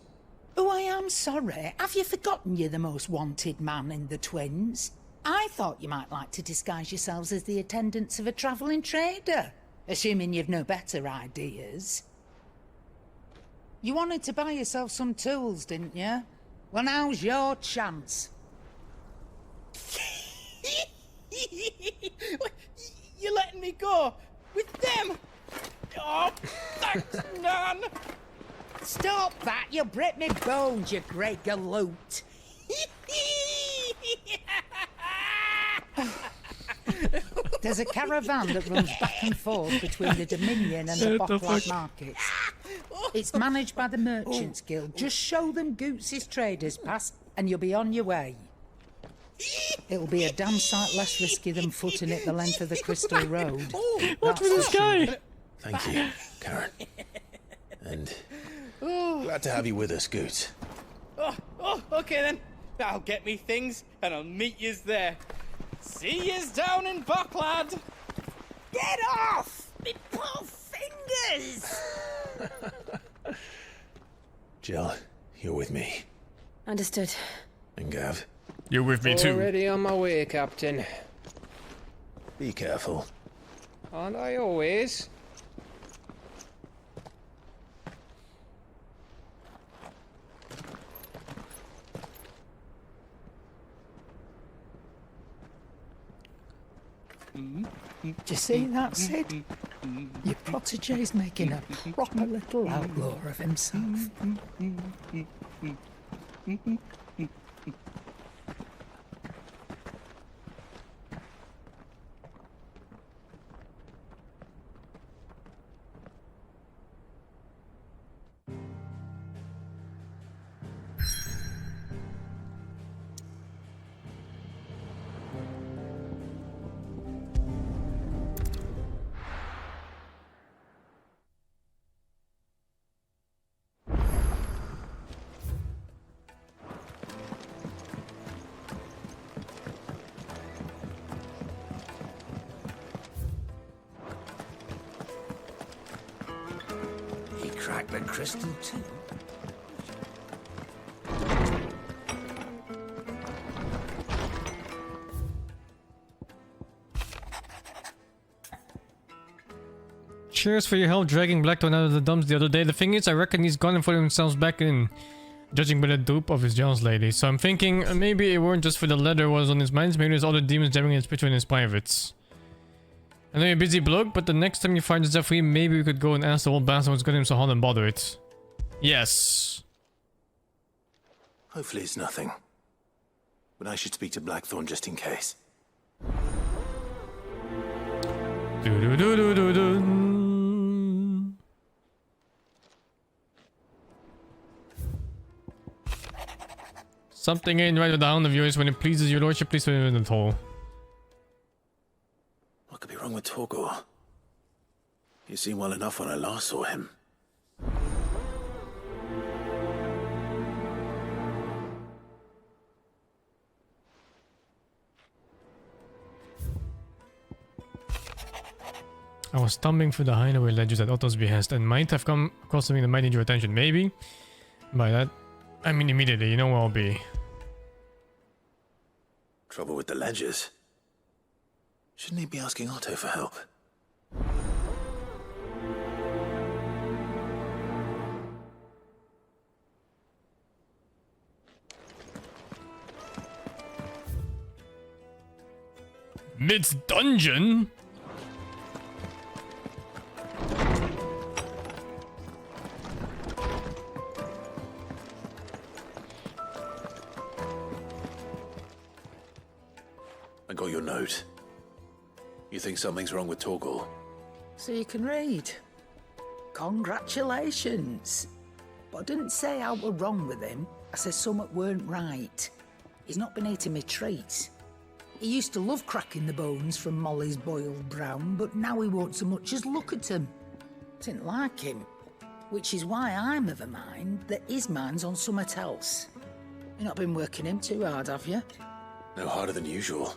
Oh, I am sorry. Have you forgotten you're the most wanted man in the Twins? I thought you might like to disguise yourselves as the attendants of a travelling trader, assuming you've no better ideas. You wanted to buy yourself some tools, didn't you? Well, now's your chance. You're letting me go with them? Oh, thanks, Nan. Stop that! You'll break me bones, you great galoot. There's a caravan that runs back and forth between the Dominion and the Bocklad markets. It's managed by the Merchants Guild. Just show them Goots' traders pass and you'll be on your way. It'll be a damn sight less risky than footing it the length of the Crystal Road. What's with this guy? Thank you, Karen. And glad to have you with us, Goots. Oh, okay then. I'll get me things and I'll meet yous there. See yous down in Bocklad. Get off! Me poor fingers! Jill, you're with me. Understood. And Gav? You're with me too. Already on my way, Captain. Be careful. Aren't I always? Do you see that, Sid? Your protege's making a proper little outlaw of himself. Crack the crystal too. Cheers for your help dragging Blackthorn out of the dumps the other day. The thing is, I reckon he's gone and put himself back in, judging by the dupe of his Jones lady. So I'm thinking maybe it weren't just for the letter was on his mind, maybe there's other demons jamming his picture in his privates. I know you're a busy bloke, but the next time you find yourself free, maybe we could go and ask the old bastard what's got him so hot and bother it. Yes. Hopefully it's nothing. But I should speak to Blackthorn just in case. Something ain't right with the hound of yours. When it pleases your lordship, please put him in the hole. What could be wrong with Torgor? He seemed well enough when I last saw him. I was stumbling through the hideaway ledges at Otto's behest and might have come across something that might need your attention. Maybe. By that, I mean immediately. You know where I'll be. Trouble with the ledgers? Shouldn't he be asking Otto for help? Midst dungeon? I got your note. You think something's wrong with Torgor? So you can read. Congratulations. But I didn't say I were wrong with him. I said something weren't right. He's not been eating me treats. He used to love cracking the bones from Molly's boiled brown, but now he won't so much as look at them. Didn't like him. Which is why I'm of a mind that his mind's on somewhat else. You've not been working him too hard, have you? No harder than usual.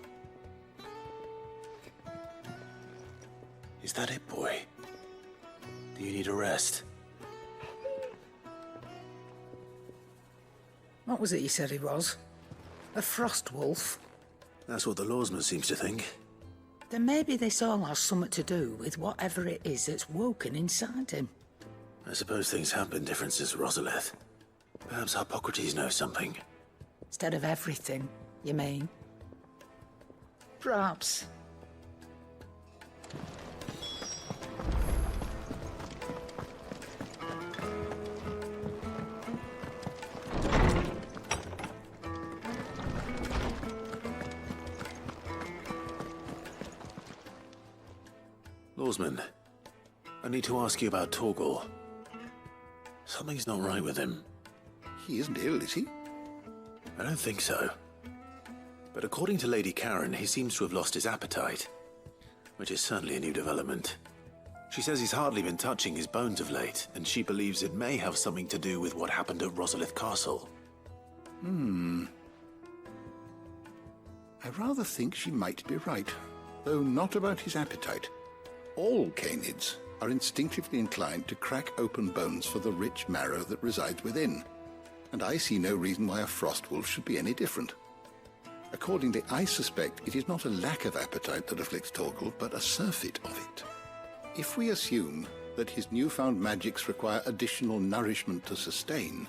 Is that it, boy? Do you need a rest? What was it you said he was? A frost wolf? That's what the lawsman seems to think. Then maybe this all has something to do with whatever it is that's woken inside him. I suppose things have been different since Rosalith. Perhaps Hippocrates knows something. Instead of everything, you mean? Perhaps. Lawsman, I need to ask you about Torgal. Something's not right with him. He isn't ill, is he? I don't think so. But according to Lady Karen, he seems to have lost his appetite, which is certainly a new development. She says he's hardly been touching his bones of late, and she believes it may have something to do with what happened at Rosalith Castle. I rather think she might be right, though not about his appetite. All canids are instinctively inclined to crack open bones for the rich marrow that resides within, and I see no reason why a frost wolf should be any different. Accordingly, I suspect it is not a lack of appetite that afflicts Torgal, but a surfeit of it. If we assume that his newfound magics require additional nourishment to sustain,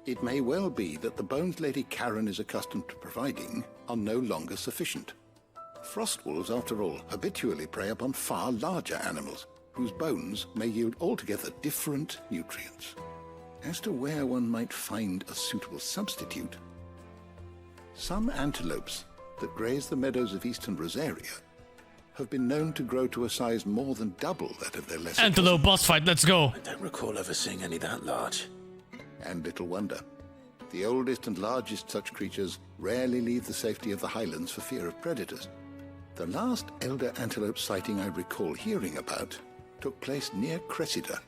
it may well be that the bones Lady Karen is accustomed to providing are no longer sufficient. Frost wolves, after all, habitually prey upon far larger animals, whose bones may yield altogether different nutrients. As to where one might find a suitable substitute, some antelopes that graze the meadows of eastern Rosaria have been known to grow to a size more than double that of their lesser Antelope boss fight, let's go. I don't recall ever seeing any that large. And little wonder. The oldest and largest such creatures rarely leave the safety of the highlands for fear of predators. The last elder antelope sighting I recall hearing about took place near Cressida,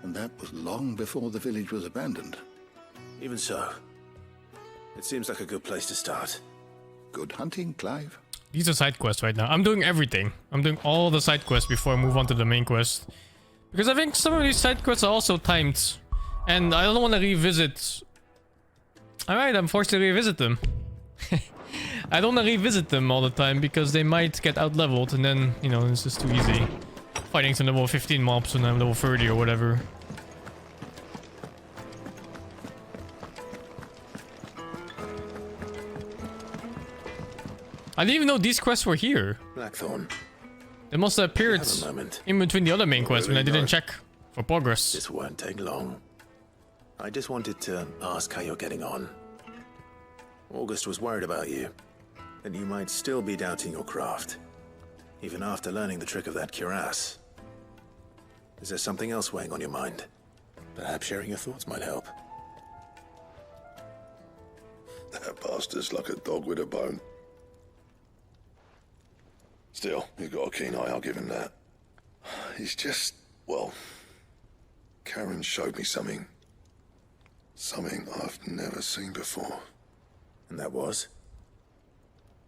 and that was long before the village was abandoned. Even so, it seems like a good place to start. Good hunting, Clive. These are side quests right now. I'm doing everything. I'm doing all the side quests before I move on to the main quest. Because I think some of these side quests are also timed. And I don't want to revisit... Alright, I'm forced to revisit them. I don't want to revisit them all the time because they might get out-leveled and then, you know, it's just too easy. Fighting some level 15 mobs when I'm level 30 or whatever. I didn't even know these quests were here. Blackthorn. They must have appeared in between the other main quests when I didn't check for progress. This won't take long. I just wanted to ask how you're getting on. August was worried about you, that you might still be doubting your craft, even after learning the trick of that cuirass. Is there something else weighing on your mind? Perhaps sharing your thoughts might help. That bastard's like a dog with a bone. Still, you've got a keen eye, I'll give him that. It's just, well, Karen showed me something. Something I've never seen before. And that was?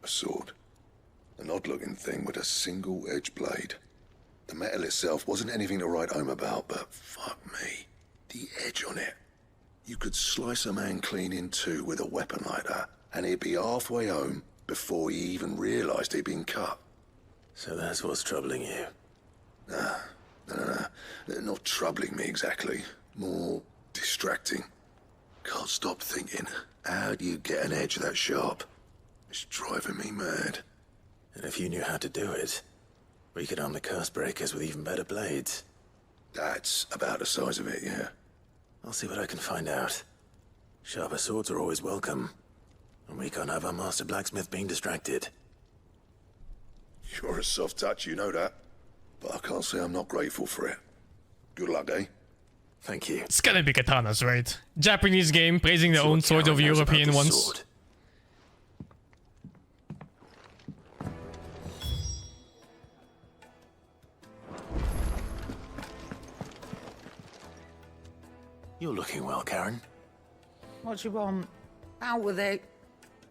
A sword. An odd-looking thing with a single-edged blade. The metal itself wasn't anything to write home about, but fuck me. The edge on it. You could slice a man clean in two with a weapon like that, and he'd be halfway home before he even realised he'd been cut. So that's what's troubling you? No. Not troubling me exactly. More distracting. Can't stop thinking, how do you get an edge that sharp? It's driving me mad. And if you knew how to do it, we could arm the curse breakers with even better blades. That's about the size of it, yeah. I'll see what I can find out. Sharper swords are always welcome. And we can't have our master blacksmith being distracted. You're a soft touch, you know that. But I can't say I'm not grateful for it. Good luck, eh? Thank you. It's gotta be katanas, right? Japanese game praising their own swords over European ones. You're looking well, Karen. What do you want? Out with it.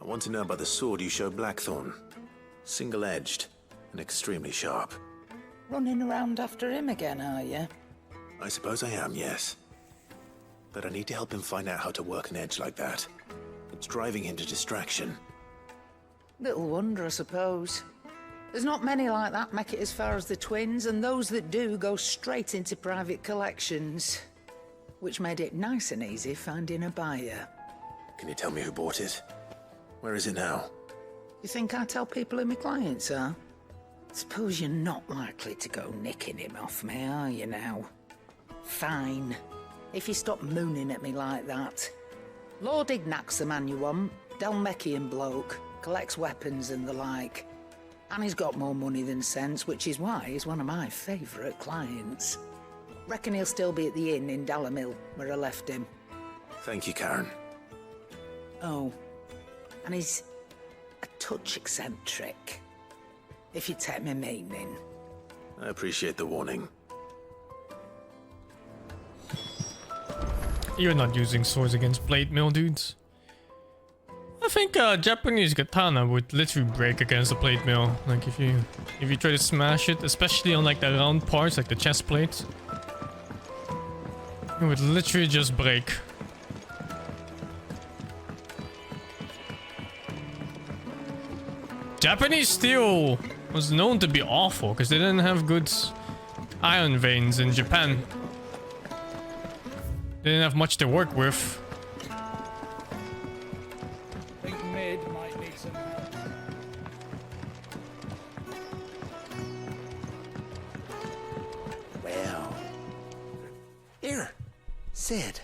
I want to know about the sword you showed Blackthorn. Single-edged and extremely sharp. Running around after him again, are you? I suppose I am, yes. But I need to help him find out how to work an edge like that. It's driving him to distraction. Little wonder, I suppose. There's not many like that make it as far as the twins, and those that do go straight into private collections. Which made it nice and easy finding a buyer. Can you tell me who bought it? Where is it now? You think I tell people who my clients are? Suppose you're not likely to go nicking him off me, are you now? Fine. If you stop mooning at me like that. Lord Ignac's the man you want. Dalmekian bloke. Collects weapons and the like. And he's got more money than sense, which is why he's one of my favourite clients. Reckon he'll still be at the inn in Dalamil, where I left him. Thank you, Karen. Oh, and he's a touch eccentric, if you take my meaning. I appreciate the warning. You're not using swords against plate mill, dudes. I think Japanese katana would literally break against the plate mill. Like if you try to smash it, especially on like the round parts, like the chest plate, it would literally just break. Japanese steel was known to be awful because they didn't have good iron veins in Japan. They didn't have much to work with. I think Mid might need some help. Well. Here, Sid.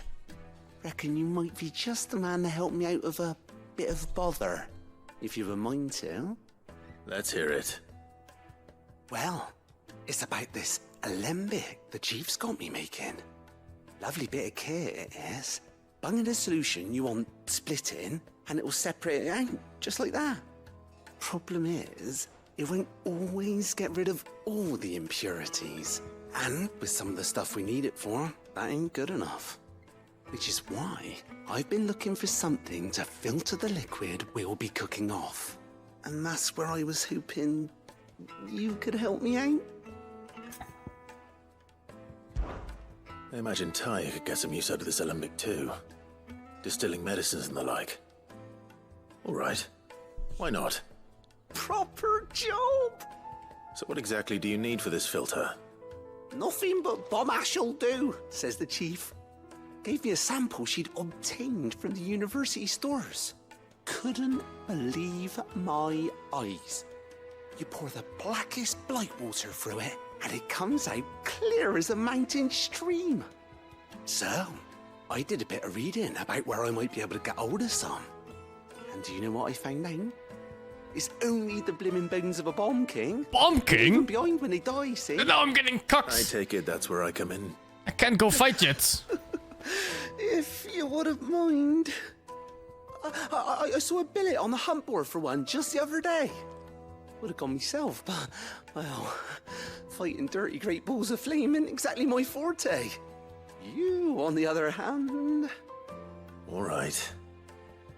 Reckon you might be just the man to help me out of a bit of bother, if you've a mind to. Let's hear it. Well, it's about this alembic the chief's got me making. Lovely bit of kit it is. Bunging a solution you want splitting, and it will separate it out, just like that. Problem is, it won't always get rid of all the impurities. And with some of the stuff we need it for, that ain't good enough. Which is why I've been looking for something to filter the liquid we'll be cooking off. And that's where I was hoping you could help me out. I imagine Ty could get some use out of this alembic too. Distilling medicines and the like. All right. Why not? Proper job! So what exactly do you need for this filter? Nothing but bomb ash'll do, says the chief. Gave me a sample she'd obtained from the university stores. Couldn't believe my eyes. You pour the blackest blight water through it, and it comes out clear as a mountain stream. So, I did a bit of reading about where I might be able to get hold of some. And do you know what I found out? It's only the blimmin' bones of a bomb king. Bomb king? Even behind when they die, see? Now I'm getting cucks. I take it that's where I come in. I can't go fight yet. If you wouldn't mind. I saw a billet on the hunt board for one just the other day. Would have gone myself, but, well, fighting dirty great balls of flame isn't exactly my forte. You, on the other hand... All right.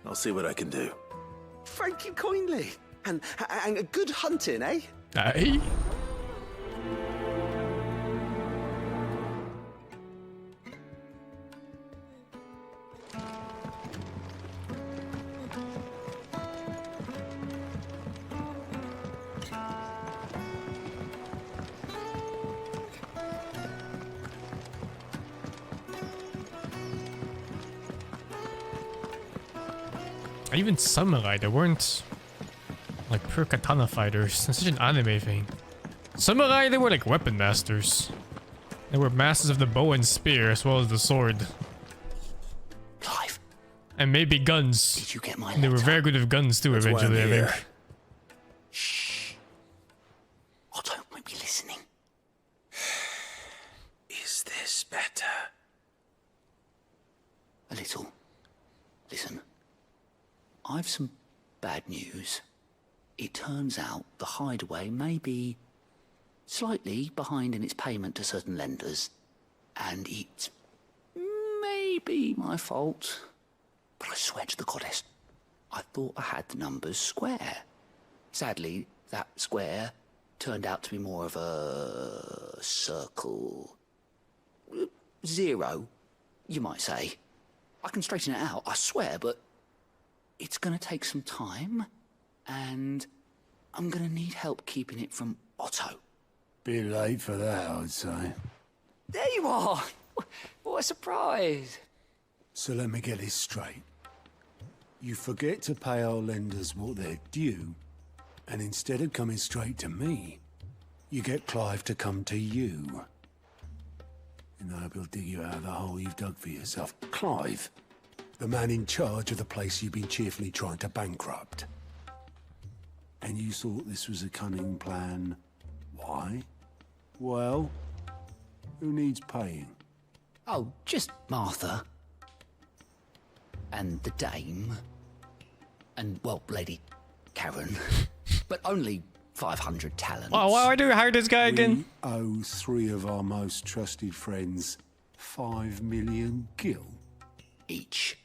I'll see what I can do. Thank you kindly. And a good hunting, eh? Aye. Even samurai, they weren't like pure katana fighters. That's such an anime thing. Samurai, they were like weapon masters. They were masters of the bow and spear as well as the sword. Clive. And maybe guns. Did you get my They were very good with guns too. That's eventually, why I'm I here. think. Shh. Otto might be listening. Is this better? A little. Listen. I've some bad news. It turns out the hideaway may be slightly behind in its payment to certain lenders, and it may may be my fault, but I swear to the goddess, I thought I had the numbers square. Sadly, that square turned out to be more of a circle. 0, you might say. I can straighten it out, I swear, but it's gonna take some time, and I'm gonna need help keeping it from Otto. Bit late for that, I'd say. There you are! What a surprise! So let me get this straight. You forget to pay our lenders what they're due, and instead of coming straight to me, you get Clive to come to you. And I hope he'll dig you out of the hole you've dug for yourself. Clive, the man in charge of the place you've been cheerfully trying to bankrupt. And you thought this was a cunning plan. Why? Well, who needs paying? Oh, just Martha. And the dame. And, well, Lady Karen. But only 500 talents. Oh, why do we hire this guy again? We owe 3 of our most trusted friends 5 million gil. Each.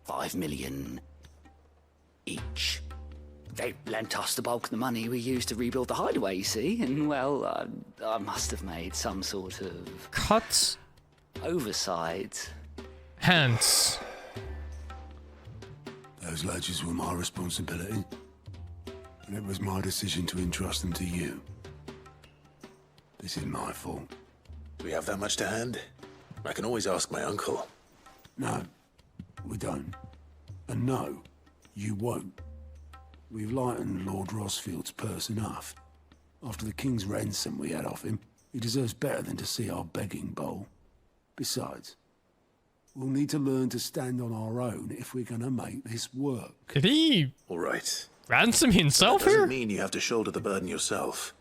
5 million each. They lent us the bulk of the money we used to rebuild the hideaway, you see, and, well, I must have made some sort of... Cuts? Oversight. Hands. Those ledgers were my responsibility, and it was my decision to entrust them to you. This is my fault. Do we have that much to hand? I can always ask my uncle. No, we don't. And no, you won't. We've lightened Lord Rosfield's purse enough. After the king's ransom we had off him, he deserves better than to see our begging bowl. Besides, we'll need to learn to stand on our own if we're gonna make this work. Did he... All right. Ransom himself here? here? Doesn't mean you have to shoulder the burden yourself.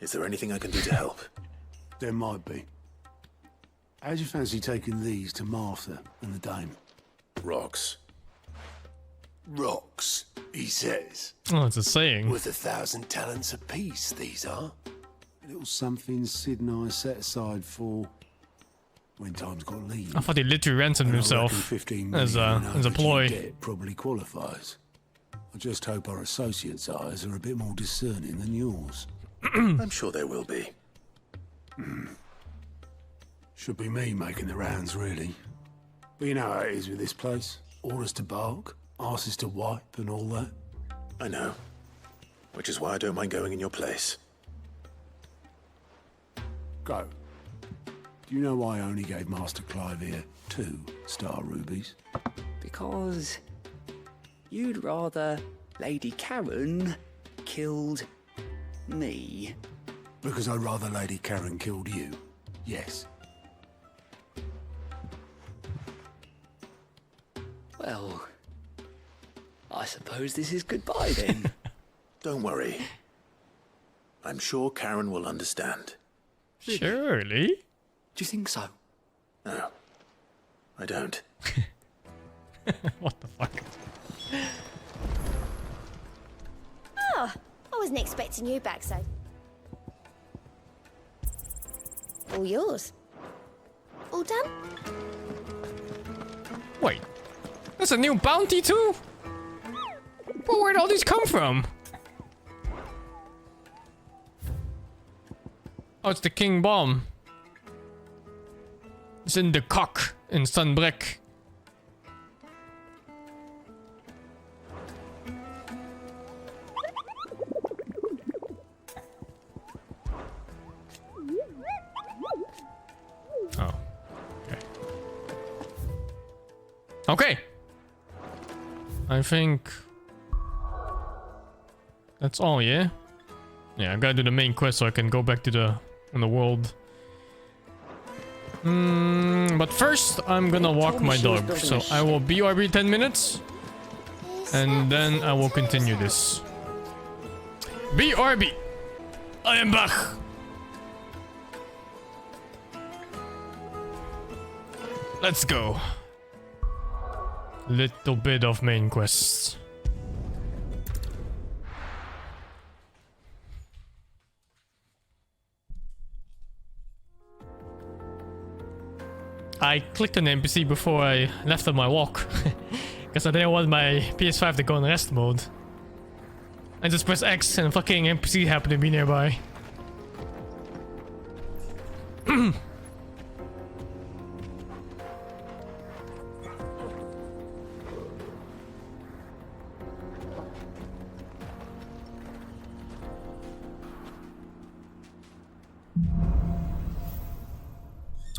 Is there anything I can do to help? There might be. How'd you fancy taking these to Martha and the dame? Rocks. Rocks, he says. Oh, it's a saying. Worth 1,000 talents apiece, these are. A little something Sid and I set aside for when times got lean. I thought he literally ransomed himself as a ploy. Debt probably qualifies. I just hope our associates' eyes are a bit more discerning than yours. I'm sure they will be. Should be me making the rounds, really. But you know how it is with this place. Orders to bark, arses to wipe, and all that. I know. Which is why I don't mind going in your place. Go. Do you know why I only gave Master Clive here 2 star rubies? Because you'd rather Lady Karen killed me. Because I'd rather Lady Karen killed you. Yes. Well, I suppose this is goodbye then. Don't worry. I'm sure Karen will understand. Surely? Do you think so? No, I don't. What the fuck? Oh, I wasn't expecting you back, so. All yours. All done? Wait, that's a new bounty too? But where'd all these come from? Oh, it's the King Bomb. It's in the cock in Sunbreck. Oh, okay. Okay. I think that's all, yeah? Yeah, I gotta do the main quest so I can go back to the world. But first, I'm gonna walk my dog. So I will BRB 10 minutes. And then I will continue this. BRB! I am back! Let's go. Little bit of main quests. I clicked on the NPC before I left on my walk. Because I didn't want my PS5 to go on rest mode. I just press X and fucking NPC happened to be nearby.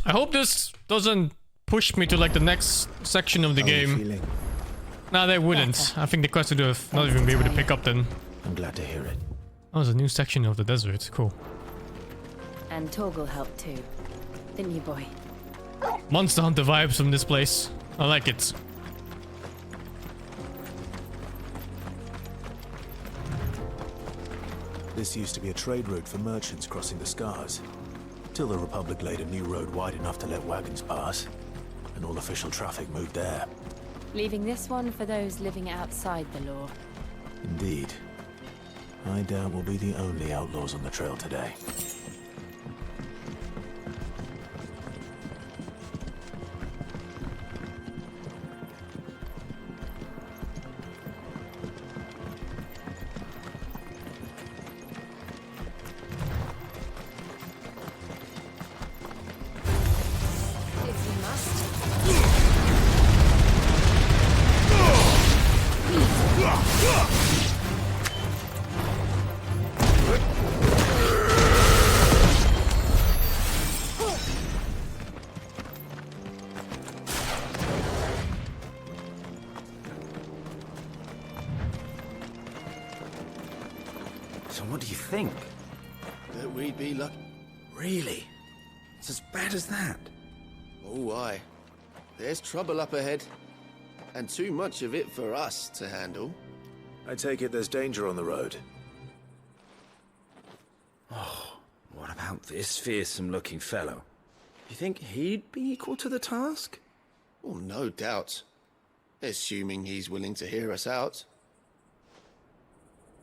I hope this doesn't push me to like the next section of the game. No, they wouldn't. I think the quest would have not even be able to pick up then. I'm glad to hear it. Oh, there's a new section of the desert. Cool. And Torgal helped too. Didn't you, boy? Monster Hunter vibes from this place. I like it. This used to be a trade route for merchants crossing the Scars. Till the Republic laid a new road wide enough to let wagons pass. And all official traffic moved there. Leaving this one for those living outside the law. Indeed. I doubt we'll be the only outlaws on the trail today. So what do you think? That we'd be lucky. Really? It's as bad as that? Oh, aye. There's trouble up ahead. And too much of it for us to handle. I take it there's danger on the road. Oh, what about this fearsome-looking fellow? You think he'd be equal to the task? Oh, no doubt. Assuming he's willing to hear us out.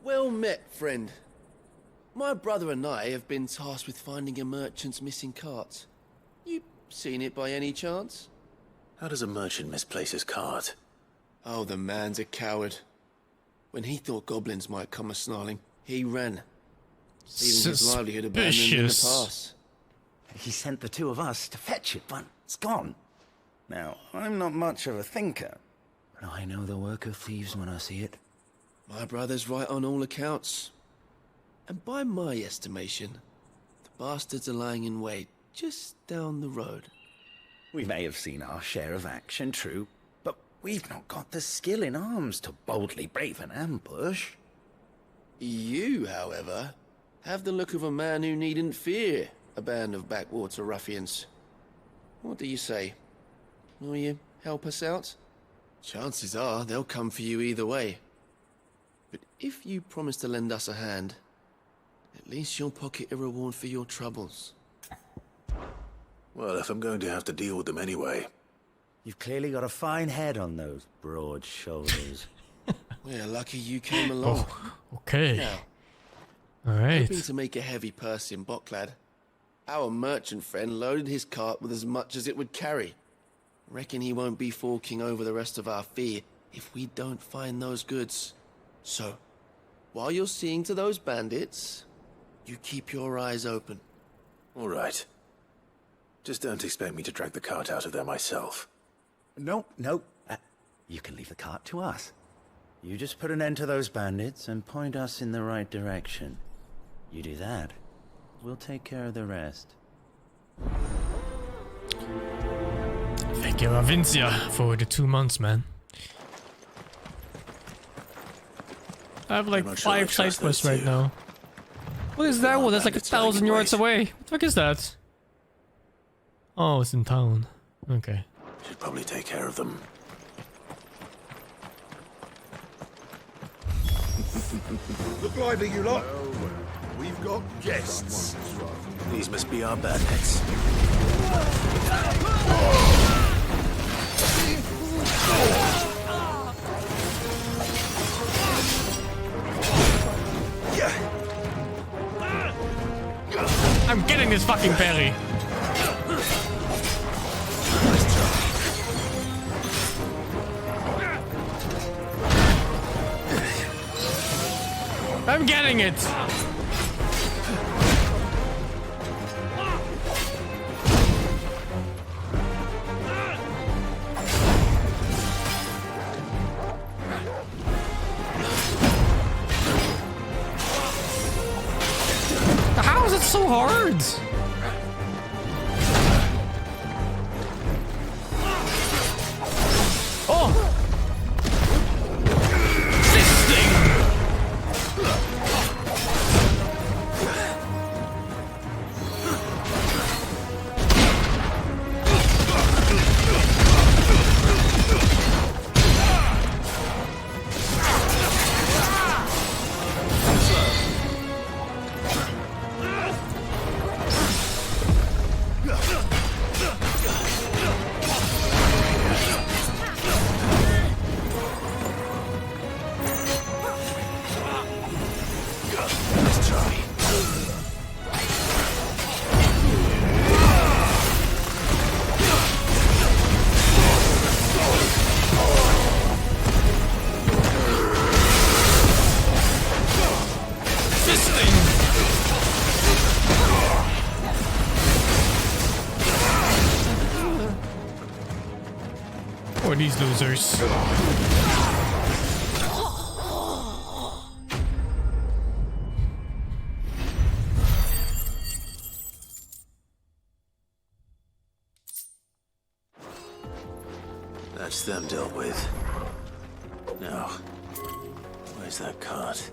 Well met, friend. My brother and I have been tasked with finding a merchant's missing cart. You seen it by any chance? How does a merchant misplace his cart? Oh, the man's a coward. When he thought goblins might come a-snarling, he ran. Leaving his livelihood abandoned in the pass. He sent the two of us to fetch it, but it's gone. Now, I'm not much of a thinker, but I know the work of thieves when I see it. My brother's right on all accounts. And by my estimation, the bastards are lying in wait just down the road. We may have seen our share of action, true, but we've not got the skill in arms to boldly brave an ambush. You, however, have the look of a man who needn't fear a band of backwater ruffians. What do you say? Will you help us out? Chances are they'll come for you either way. But if you promise to lend us a hand, at least you'll pocket a reward for your troubles. Well, if I'm going to have to deal with them anyway. You've clearly got a fine head on those broad shoulders. We're lucky you came along. Oh, okay. Now, alright. Hoping to make a heavy purse in Bocklad, our merchant friend loaded his cart with as much as it would carry. Reckon he won't be forking over the rest of our fee if we don't find those goods. So, while you're seeing to those bandits, you keep your eyes open. All right. Just don't expect me to drag the cart out of there myself. No. You can leave the cart to us. You just put an end to those bandits and point us in the right direction. You do that, we'll take care of the rest. Thank you, Avincia, for the 2 months, man. I have like 5 side quests right now. What is that one? That's like 1,000 yards away. What the fuck is that? Oh, it's in town. Okay. Should probably take care of them. Look lively, you lot. We've got guests. These must be our bandits. I'm getting this fucking parry. I'm getting it. How is it so hard? Oh! These losers. That's them dealt with. Now, where's that cart?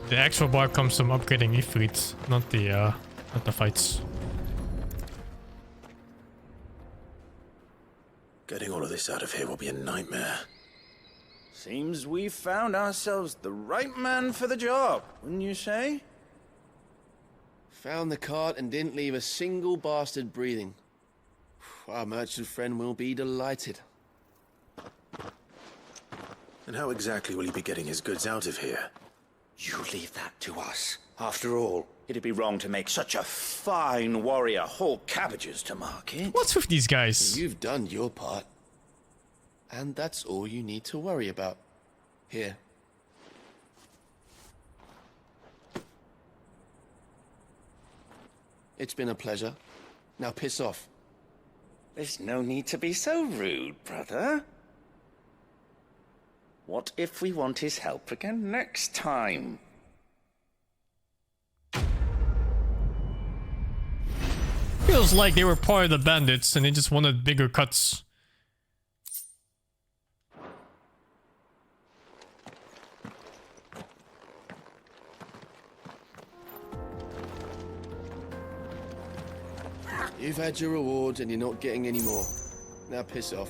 The actual bar comes from upgrading Ifrit, not the fights. Getting all of this out of here will be a nightmare. Seems we've found ourselves the right man for the job, wouldn't you say? Found the cart and didn't leave a single bastard breathing. Our merchant friend will be delighted. And how exactly will he be getting his goods out of here? You leave that to us. After all, it'd be wrong to make such a fine warrior haul cabbages to market. What's with these guys? You've done your part. And that's all you need to worry about. Here. It's been a pleasure. Now piss off. There's no need to be so rude, brother. What if we want his help again next time? Feels like they were part of the bandits and they just wanted bigger cuts. You've had your rewards and you're not getting any more. Now piss off.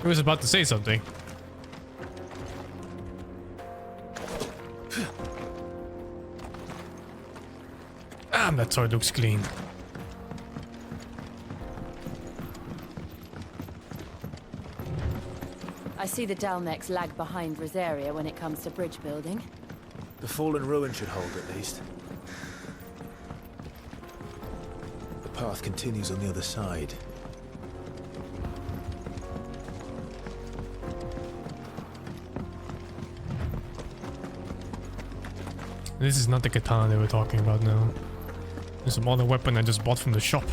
He was about to say something. That sword looks clean. I see the Dalmex lag behind Rosaria when it comes to bridge building. The fallen ruin should hold at least. The path continues on the other side. This is not the katana they were talking about now. It's a modern weapon I just bought from the shop.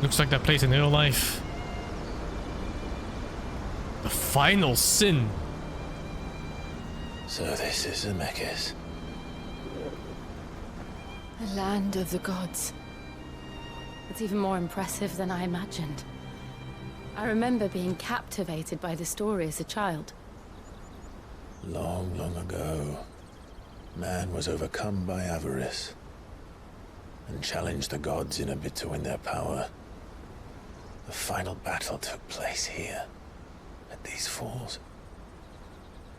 Looks like that place in real life. The final sin. So this is Zemeckis. The land of the gods. It's even more impressive than I imagined. I remember being captivated by the story as a child. Long, long ago, man was overcome by avarice and challenged the gods in a bid to win their power. The final battle took place here, at these falls.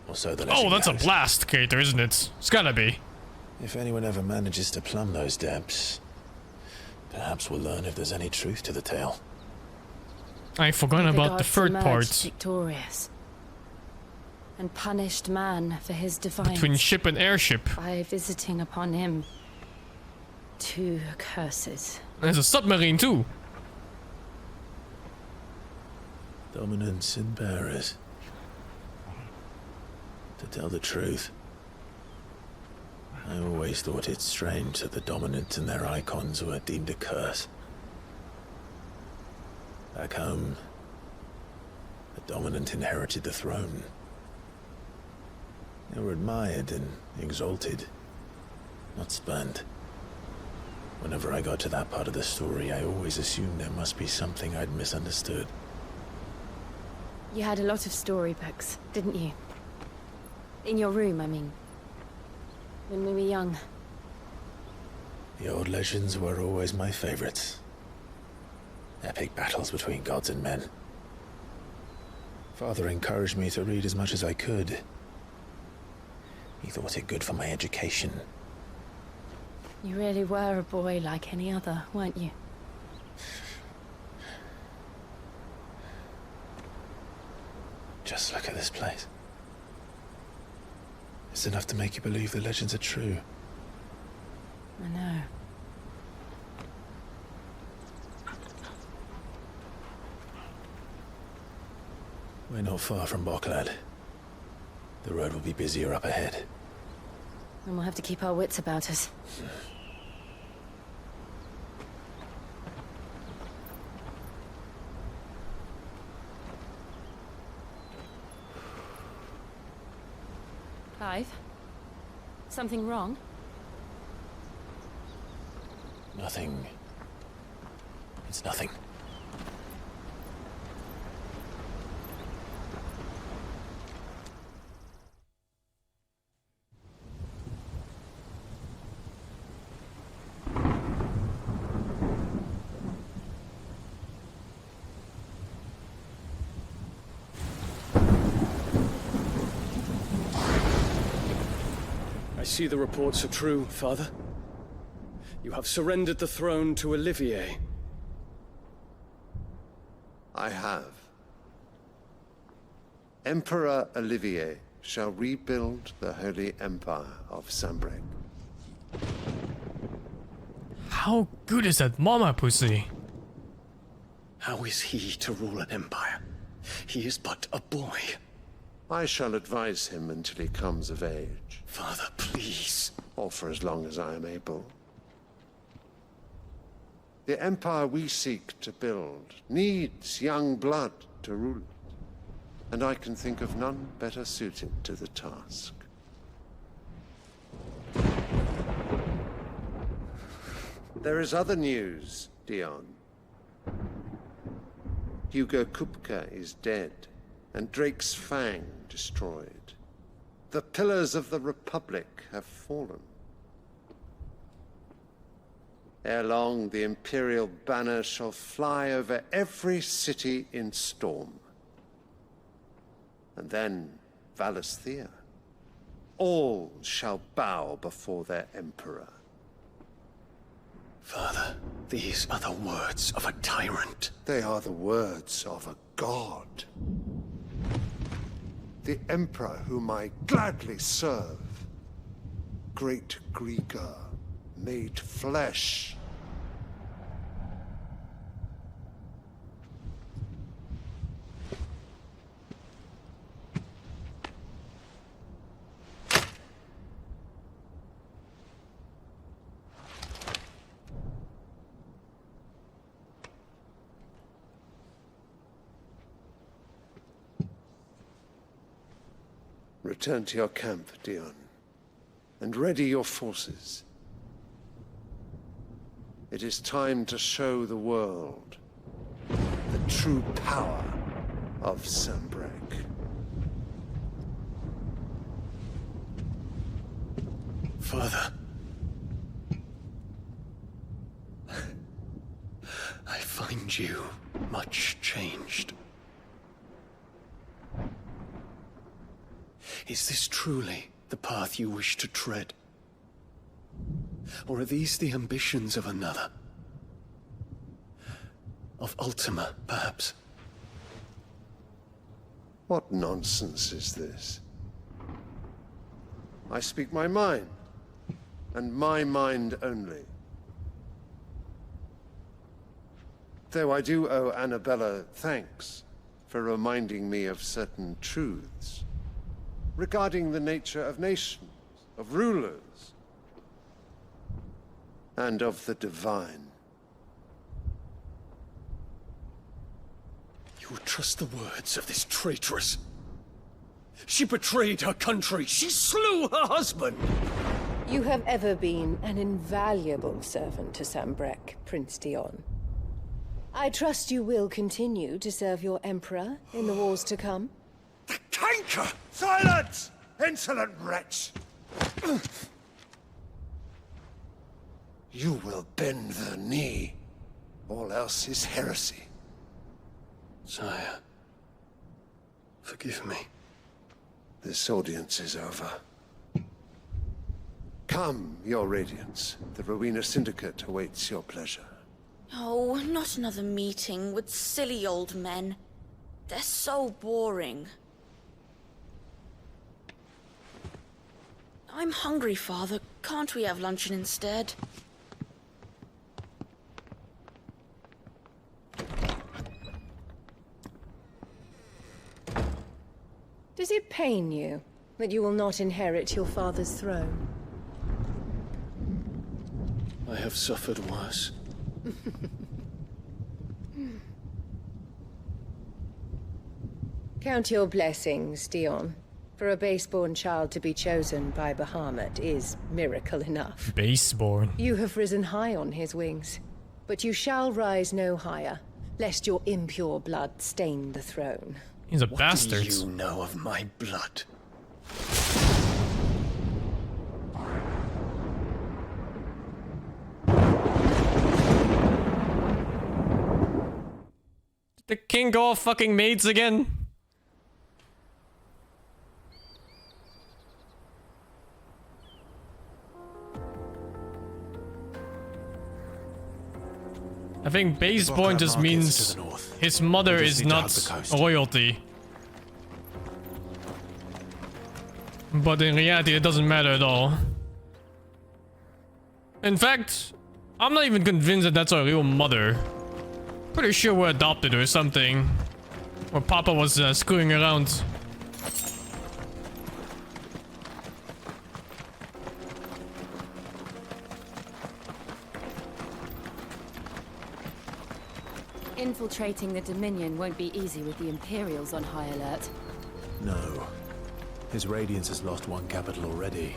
Or so the legend Oh, that's a goes. blast, Cater, isn't it? It's gotta be. If anyone ever manages to plumb those depths, perhaps we'll learn if there's any truth to the tale. I forgot about the gods third emerged part. victorious and punished man for his defiance. Between ship and airship. By visiting upon him 2 curses. There's a submarine too. Dominance and bearers. To tell the truth, I always thought it strange that the dominant and their icons were deemed a curse. Back home, the dominant inherited the throne. They were admired and exalted, not spurned. Whenever I got to that part of the story, I always assumed there must be something I'd misunderstood. You had a lot of storybooks, didn't you? In your room, I mean. When we were young. The old legends were always my favorites. Epic battles between gods and men. Father encouraged me to read as much as I could. He thought it good for my education. You really were a boy like any other, weren't you? Just look at this place. It's enough to make you believe the legends are true. I know. We're not far from Boklad. The road will be busier up ahead. And we'll have to keep our wits about us. Clive? Something wrong? Nothing. It's nothing. I see the reports are true, Father. You have surrendered the throne to Olivier. I have. Emperor Olivier shall rebuild the Holy Empire of Sambrek. How good is that mama pussy? How is he to rule an empire? He is but a boy. I shall advise him until he comes of age. Father, please. Or for as long as I am able. The empire we seek to build needs young blood to rule it, and I can think of none better suited to the task. There is other news, Dion. Hugo Kupka is dead, and Drake's Fang destroyed. The pillars of the Republic have fallen. Ere long, the Imperial banner shall fly over every city in Storm. And then, Valisthea. All shall bow before their Emperor. Father, these are the words of a tyrant. They are the words of a god. The Emperor whom I gladly serve. Great Grieger, made flesh. Return to your camp, Dion, and ready your forces. It is time to show the world the true power of Sambrek. Father. I find you much changed. Is this truly the path you wish to tread? Or are these the ambitions of another? Of Ultima, perhaps? What nonsense is this? I speak my mind, and my mind only. Though I do owe Annabella thanks for reminding me of certain truths regarding the nature of nations, of rulers, and of the divine. You would trust the words of this traitress? She betrayed her country. She slew her husband. You have ever been an invaluable servant to Sambrek, Prince Dion. I trust you will continue to serve your Emperor in the wars to come. The canker! Silence! Insolent wretch! You will bend the knee. All else is heresy. Sire, forgive me. This audience is over. Come, your Radiance. The Rowena Syndicate awaits your pleasure. Oh, not another meeting with silly old men. They're so boring. I'm hungry, Father. Can't we have luncheon instead? Does it pain you that you will not inherit your father's throne? I have suffered worse. Count your blessings, Dion. For a baseborn child to be chosen by Bahamut is miracle enough. Baseborn. You have risen high on his wings, but you shall rise no higher, lest your impure blood stain the throne. He's a bastard. What do you know of my blood? Did the king go off fucking maids again? I think baseborn just means his mother is not royalty. But in reality, it doesn't matter at all. In fact, I'm not even convinced that that's our real mother. Pretty sure we're adopted or something. Or Papa was screwing around. Infiltrating the Dominion won't be easy with the Imperials on high alert. No. His Radiance has lost one capital already.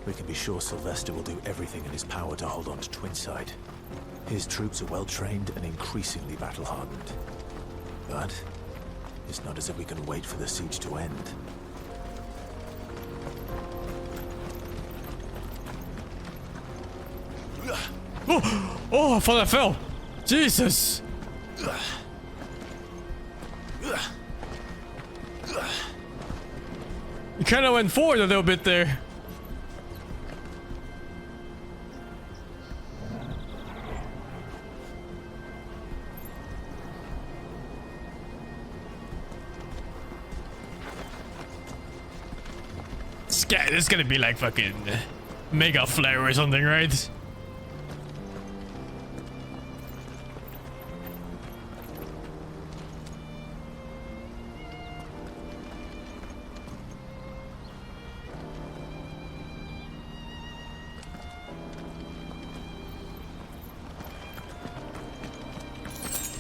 We can be sure Sylvester will do everything in his power to hold on to Twinside. His troops are well-trained and increasingly battle-hardened. But it's not as if we can wait for the siege to end. Oh, I thought I fell. Jesus. You kind of went forward a little bit there. This is gonna be like fucking Mega Flare or something, right?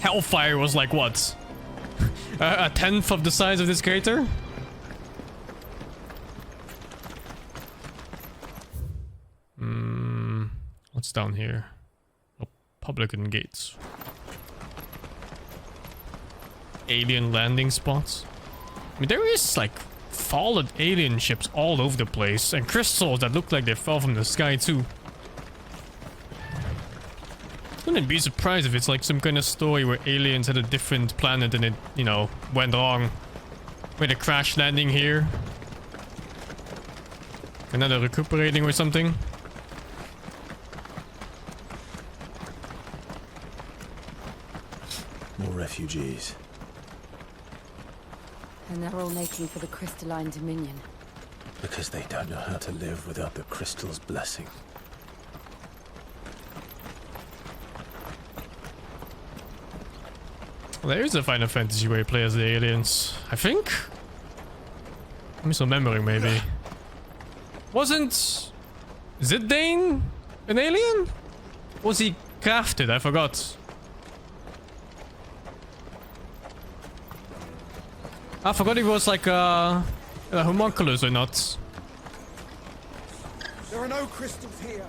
Hellfire was like what? A tenth of the size of this crater? down here? Oh, publican gates. Alien landing spots. I mean, there is like fallen alien ships all over the place, and crystals that look like they fell from the sky too. Wouldn't be surprised if it's like some kind of story where aliens had a different planet and it, you know, went wrong. With a crash landing here. And then they're recuperating or something. More refugees. And they're all making for the crystalline dominion. Because they don't know how to live without the crystal's blessing. Well, there is a Final Fantasy where you play as the aliens, I think. I'm still remembering, maybe. Wasn't Zidane an alien? Was he crafted? I forgot. I forgot he was like a homunculus or not. There are no crystals here.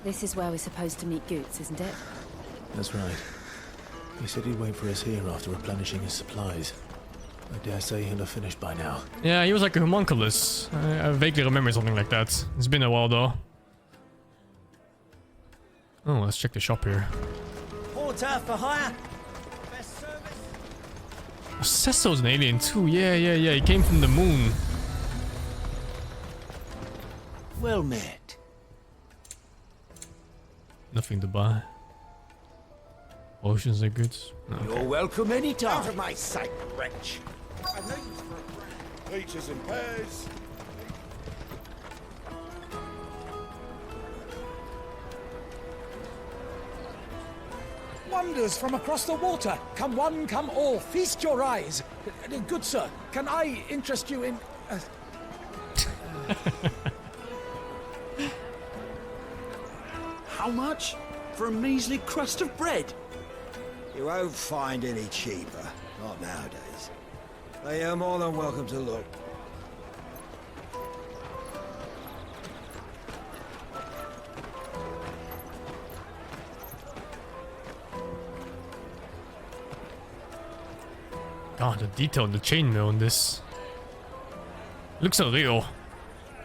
This is where we're supposed to meet Goots, isn't it? That's right. He said he'd wait for us here after replenishing his supplies. I dare say he'll have finished by now. Yeah, he was like a homunculus. I vaguely remember something like that. It's been a while though. Oh, let's check the shop here. Porter for hire. Oh, Cecil's an alien too. Yeah. He came from the moon. Well met. Nothing to buy. Potions are good. Okay. You're welcome anytime. Out of my sight, wretch. Peaches and pears. Wonders from across the water. Come one, come all. Feast your eyes. Good sir, can I interest you in... How much? For a measly crust of bread? You won't find any cheaper. Not nowadays. But you're more than welcome to look. God, the detail on the chainmail in this looks so real.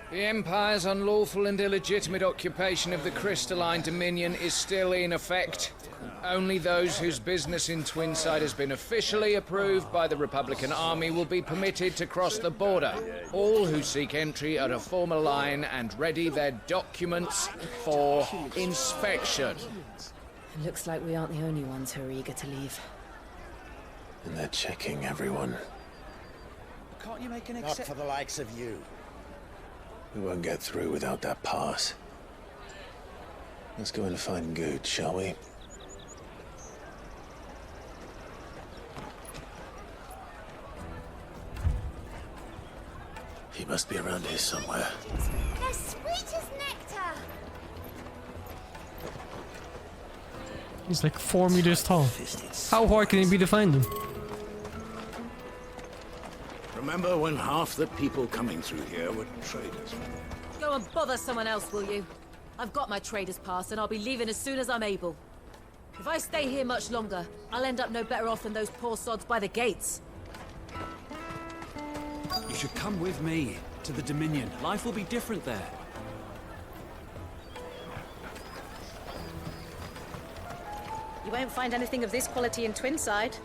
The Empire's unlawful and illegitimate occupation of the crystalline dominion is still in effect. Only those whose business in Twinside has been officially approved by the Republican Army will be permitted to cross the border. All who seek entry are to form a line and ready their documents for inspection. It looks like we aren't the only ones who are eager to leave. And they're checking everyone. Can't you make an Not for the likes of you. We won't get through without that pass. Let's go in and find Good, shall we? He must be around here somewhere. They're sweet as nectar. He's like 4 meters tall. How hard can it be to find him? Remember when half the people coming through here were traders? Go and bother someone else, will you? I've got my trader's pass and I'll be leaving as soon as I'm able. If I stay here much longer, I'll end up no better off than those poor sods by the gates. You should come with me to the Dominion. Life will be different there. You won't find anything of this quality in Twinside.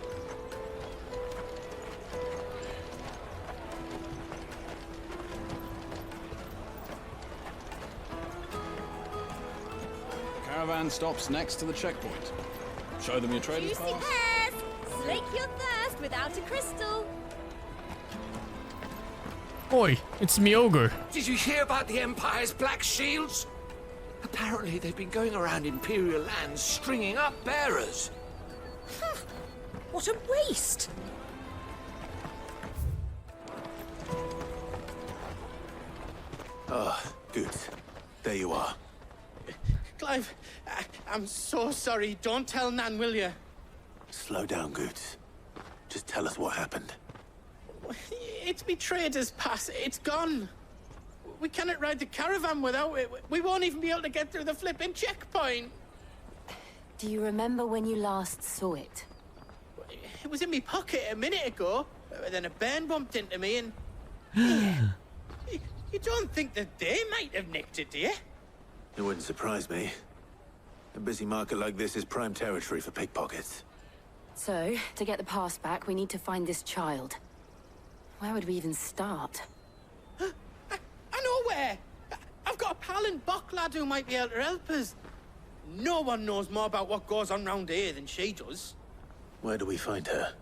The caravan stops next to the checkpoint. Show them your trader's Juicy pass. pears. Slake your thirst without a crystal. Oi, it's me, Ogre. Did you hear about the Empire's Black Shields? Apparently they've been going around Imperial lands stringing up bearers. What a waste! Ah, Good. There you are. Clive, I'm so sorry. Don't tell Nan, will you? Slow down, Good. Just tell us what happened. It's me trader's pass. It's gone. We cannot ride the caravan without it. We won't even be able to get through the flipping checkpoint. Do you remember when you last saw it? It was in my pocket a minute ago. Then a bairn bumped into me and... You don't think that they might have nicked it, do you? It wouldn't surprise me. A busy market like this is prime territory for pickpockets. So, to get the pass back, we need to find this child. Where would we even start? I know where! I've got a pal in Bock lad who might be able to help us. No one knows more about what goes on round here than she does. Where do we find her?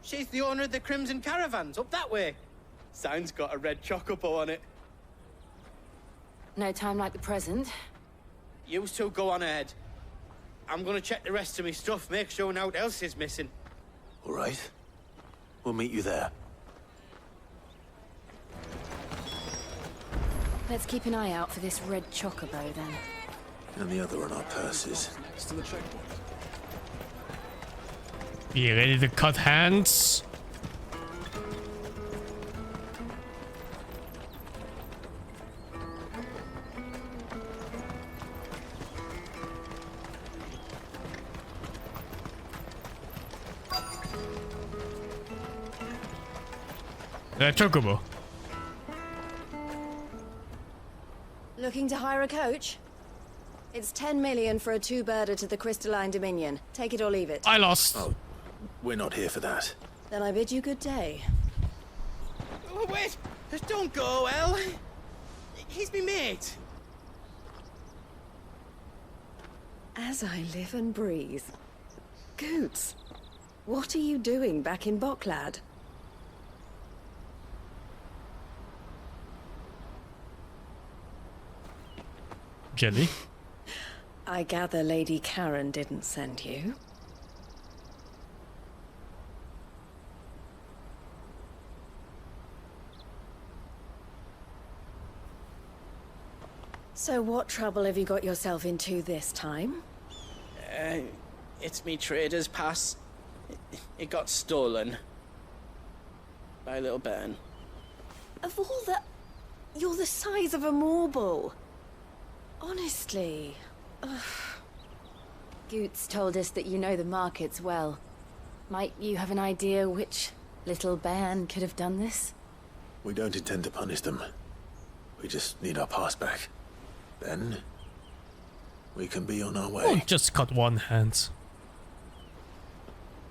She's the owner of the Crimson Caravans, up that way. Sign's got a red chocobo on it. No time like the present. You two go on ahead. I'm gonna check the rest of my stuff, make sure naught else is missing. All right. We'll meet you there. Let's keep an eye out for this red chocobo, then. And the other on our purses. To the checkpoint. Be ready to cut hands. Chocobo. Looking to hire a coach? It's 10 million for a two-birder to the Crystalline Dominion. Take it or leave it. I lost. Oh, we're not here for that. Then I bid you good day. Oh, wait! Don't go, El. He's me mate. As I live and breathe. Goots, what are you doing back in Bock, lad? Jelly. I gather Lady Karen didn't send you. So what trouble have you got yourself into this time? It's me trader's pass. It got stolen. By a little bairn. Of all the... You're the size of a marble. Honestly. Ugh. Goots told us that you know the markets well. Might you have an idea which little bairn could have done this? We don't intend to punish them. We just need our pass back. Then we can be on our way. Oh, just cut one hand.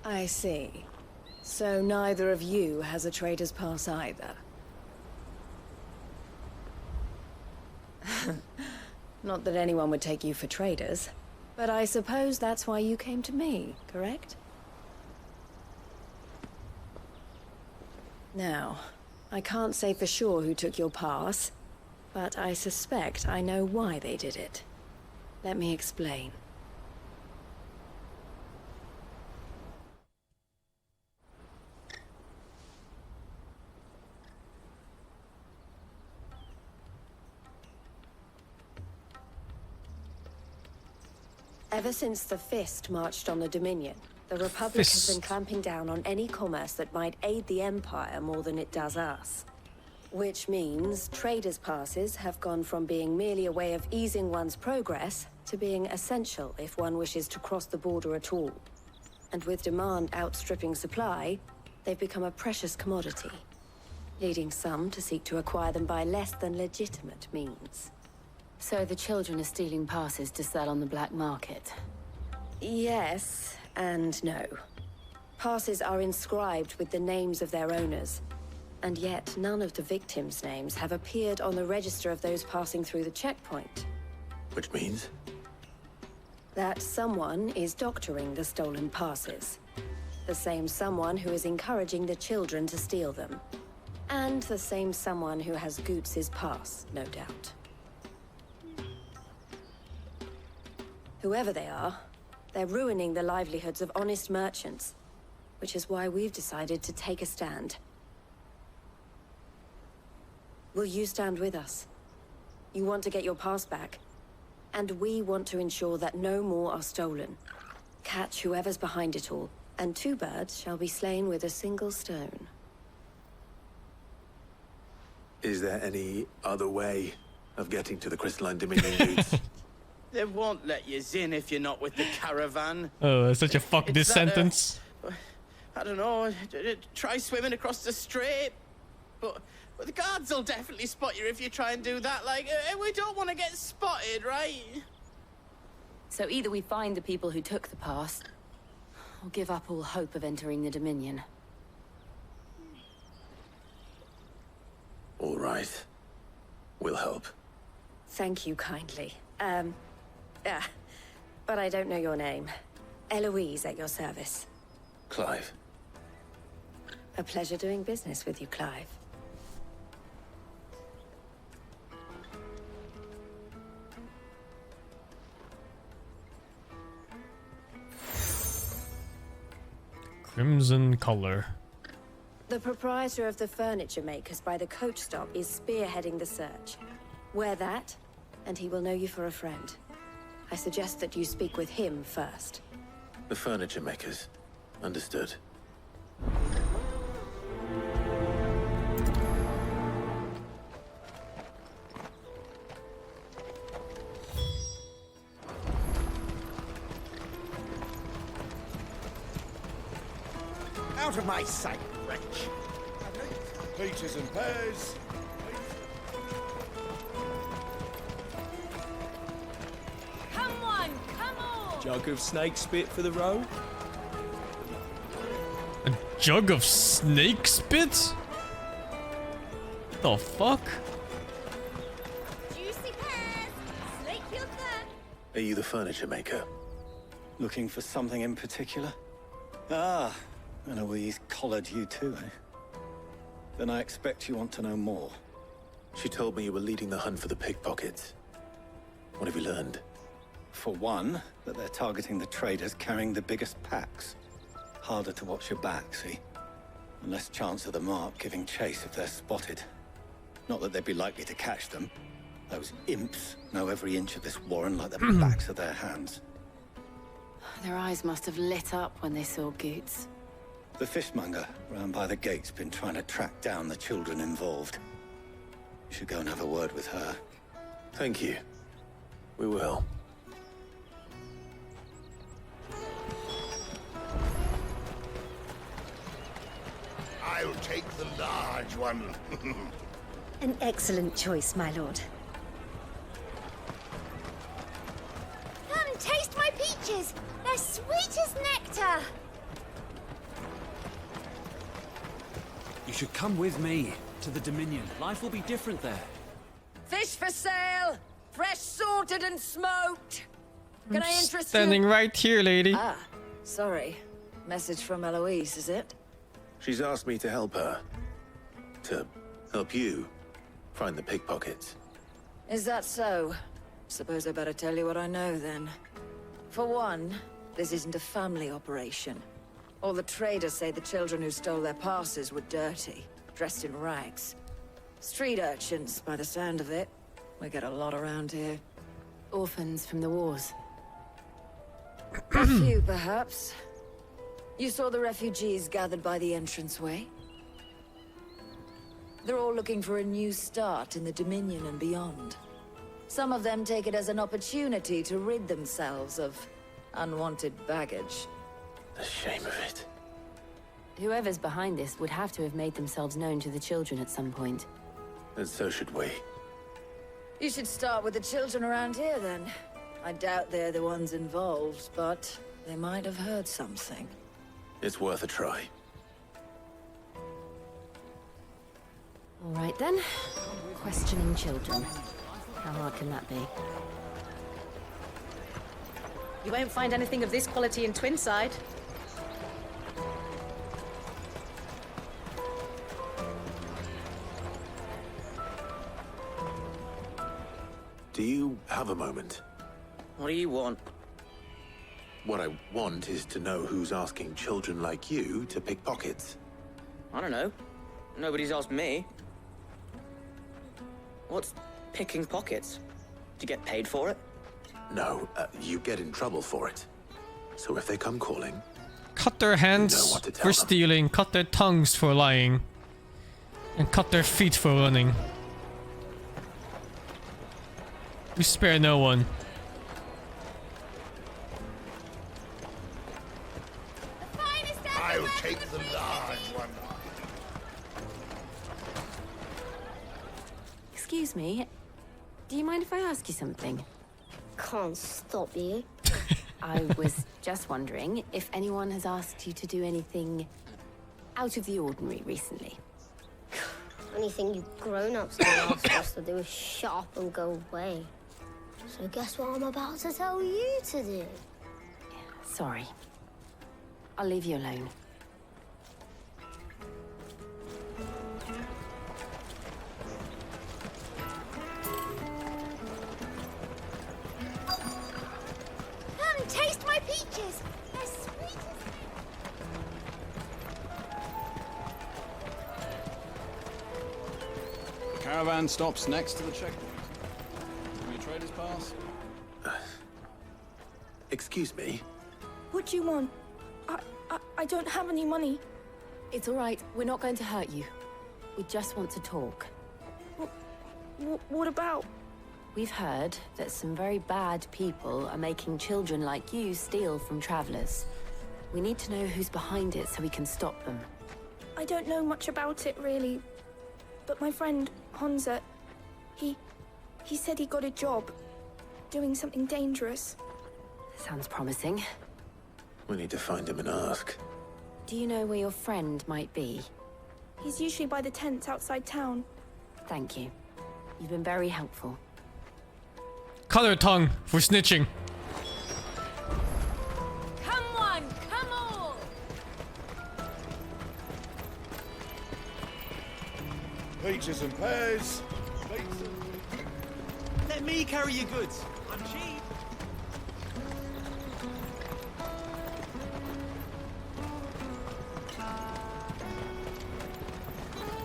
I see. So neither of you has a trader's pass either. Not that anyone would take you for traders, but I suppose that's why you came to me, correct? Now, I can't say for sure who took your pass, but I suspect I know why they did it. Let me explain. Ever since the Fist marched on the Dominion, the Republic has been clamping down on any commerce that might aid the Empire more than it does us. Which means traders' passes have gone from being merely a way of easing one's progress to being essential if one wishes to cross the border at all. And with demand outstripping supply, they've become a precious commodity, leading some to seek to acquire them by less than legitimate means. So the children are stealing passes to sell on the black market? Yes and no. Passes are inscribed with the names of their owners, and yet none of the victims' names have appeared on the register of those passing through the checkpoint. Which means? That someone is doctoring the stolen passes. The same someone who is encouraging the children to steal them. And the same someone who has Goots' pass, no doubt. Whoever they are, they're ruining the livelihoods of honest merchants, which is why we've decided to take a stand. Will you stand with us? You want to get your pass back, and we want to ensure that no more are stolen. Catch whoever's behind it all, and two birds shall be slain with a single stone. Is there any other way of getting to the Crystalline Dominion Goods? They won't let you in if you're not with the caravan. Oh, such a fuck this sentence. I don't know. Try swimming across the strait. But the guards will definitely spot you if you try and do that. Like, we don't want to get spotted, right? So either we find the people who took the pass, or give up all hope of entering the Dominion. All right. We'll help. Thank you kindly. But I don't know your name. Eloise at your service. Clive. A pleasure doing business with you, Clive. Crimson color. The proprietor of the furniture makers by the coach stop is spearheading the search. Wear that, and he will know you for a friend. I suggest that you speak with him first. The furniture makers. Understood. Out of my sight, wretch! Peaches and pears. Come on! Jug of snake spit for the road? A jug of snake spit? The fuck? Juicy pears! Snake your third! Are you the furniture maker? Looking for something in particular? Ah, Eloise collared you too, eh? Then I expect you want to know more. She told me you were leading the hunt for the pickpockets. What have you learned? For one, that they're targeting the traders carrying the biggest packs. Harder to watch your back, see? And less chance of the mark giving chase if they're spotted. Not that they'd be likely to catch them. Those imps know every inch of this warren like the backs of their hands. Their eyes must have lit up when they saw Goots. The fishmonger round by the gate's been trying to track down the children involved. You should go and have a word with her. Thank you. We will. I'll take the large one. An excellent choice, my lord. Come, taste my peaches! They're sweet as nectar! You should come with me to the Dominion. Life will be different there. Fish for sale! Fresh sorted and smoked! Can I interest you? Standing right here, lady. Ah, sorry. Message from Eloise, is it? She's asked me to help her. To help you find the pickpockets. Is that so? Suppose I better tell you what I know then. For one, this isn't a family operation. All the traders say the children who stole their passes were dirty, dressed in rags. Street urchins, by the sound of it. We get a lot around here. Orphans from the wars. A few, perhaps. You saw the refugees gathered by the entranceway? They're all looking for a new start in the Dominion and beyond. Some of them take it as an opportunity to rid themselves of unwanted baggage. The shame of it. Whoever's behind this would have to have made themselves known to the children at some point. And so should we. You should start with the children around here, then. I doubt they're the ones involved, but they might have heard something. It's worth a try. All right, then. Questioning children. How hard can that be? You won't find anything of this quality in Twinside. Do you have a moment? What do you want? What I want is to know who's asking children like you to pick pockets. I don't know. Nobody's asked me. What's picking pockets? Do you get paid for it? No, you get in trouble for it. So if they come calling... Cut their hands for stealing, cut their tongues for lying. And cut their feet for running. We spare no one. I'll take the large one. Excuse me. Do you mind if I ask you something? Can't stop you. I was just wondering if anyone has asked you to do anything out of the ordinary recently. Anything you grown-ups have asked us to do is shut up and go away. So guess what I'm about to tell you to do? Sorry. I'll leave you alone. Come, taste my peaches. They're sweet as... The caravan stops next to the checkpoint. Any traders pass? Excuse me? What do you want? I don't have any money. It's all right. We're not going to hurt you. We just want to talk. What about? We've heard that some very bad people are making children like you steal from travelers. We need to know who's behind it so we can stop them. I don't know much about it, really. But my friend, Honza, he said he got a job. Doing something dangerous. Sounds promising. We need to find him and ask. Do you know where your friend might be? He's usually by the tents outside town. Thank you. You've been very helpful. Cut her tongue for snitching. Come on, come all! Peaches and pears. Let me carry your goods. I'm cheap.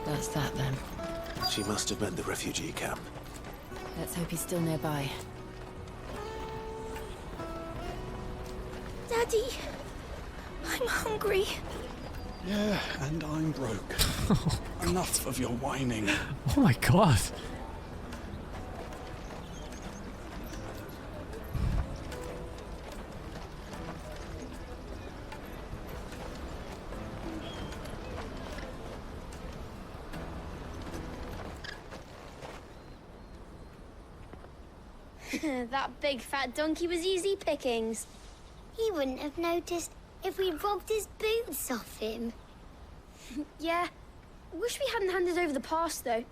That's that then. She must have meant the refugee camp. Let's hope he's still nearby. Daddy, I'm hungry. Yeah, and I'm broke. Enough of your whining. Oh my god. That big fat donkey was easy pickings. He wouldn't have noticed if we robbed his boots off him. Yeah. Wish we hadn't handed over the pass, though.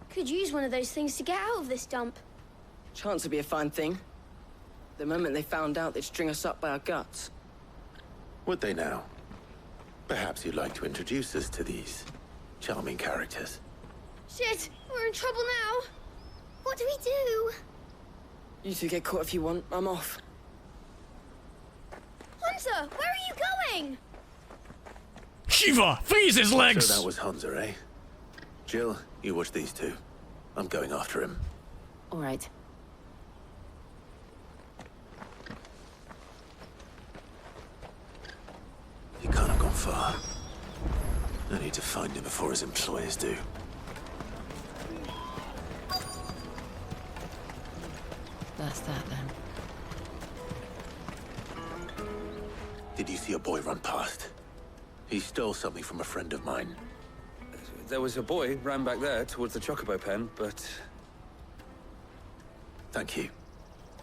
Could use one of those things to get out of this dump. Chance would be a fine thing. The moment they found out, they'd string us up by our guts. Would they now? Perhaps you'd like to introduce us to these charming characters. Shit, we're in trouble now. What do we do? You two get caught if you want. I'm off. Hunter, where are you going? Shiva, freeze his legs! So that was Hunter, eh? Jill, you watch these two. I'm going after him. All right. He can't have gone far. I need to find him before his employers do. That's that then. Did you see a boy run past? He stole something from a friend of mine. There was a boy ran back there towards the chocobo pen, but... Thank you.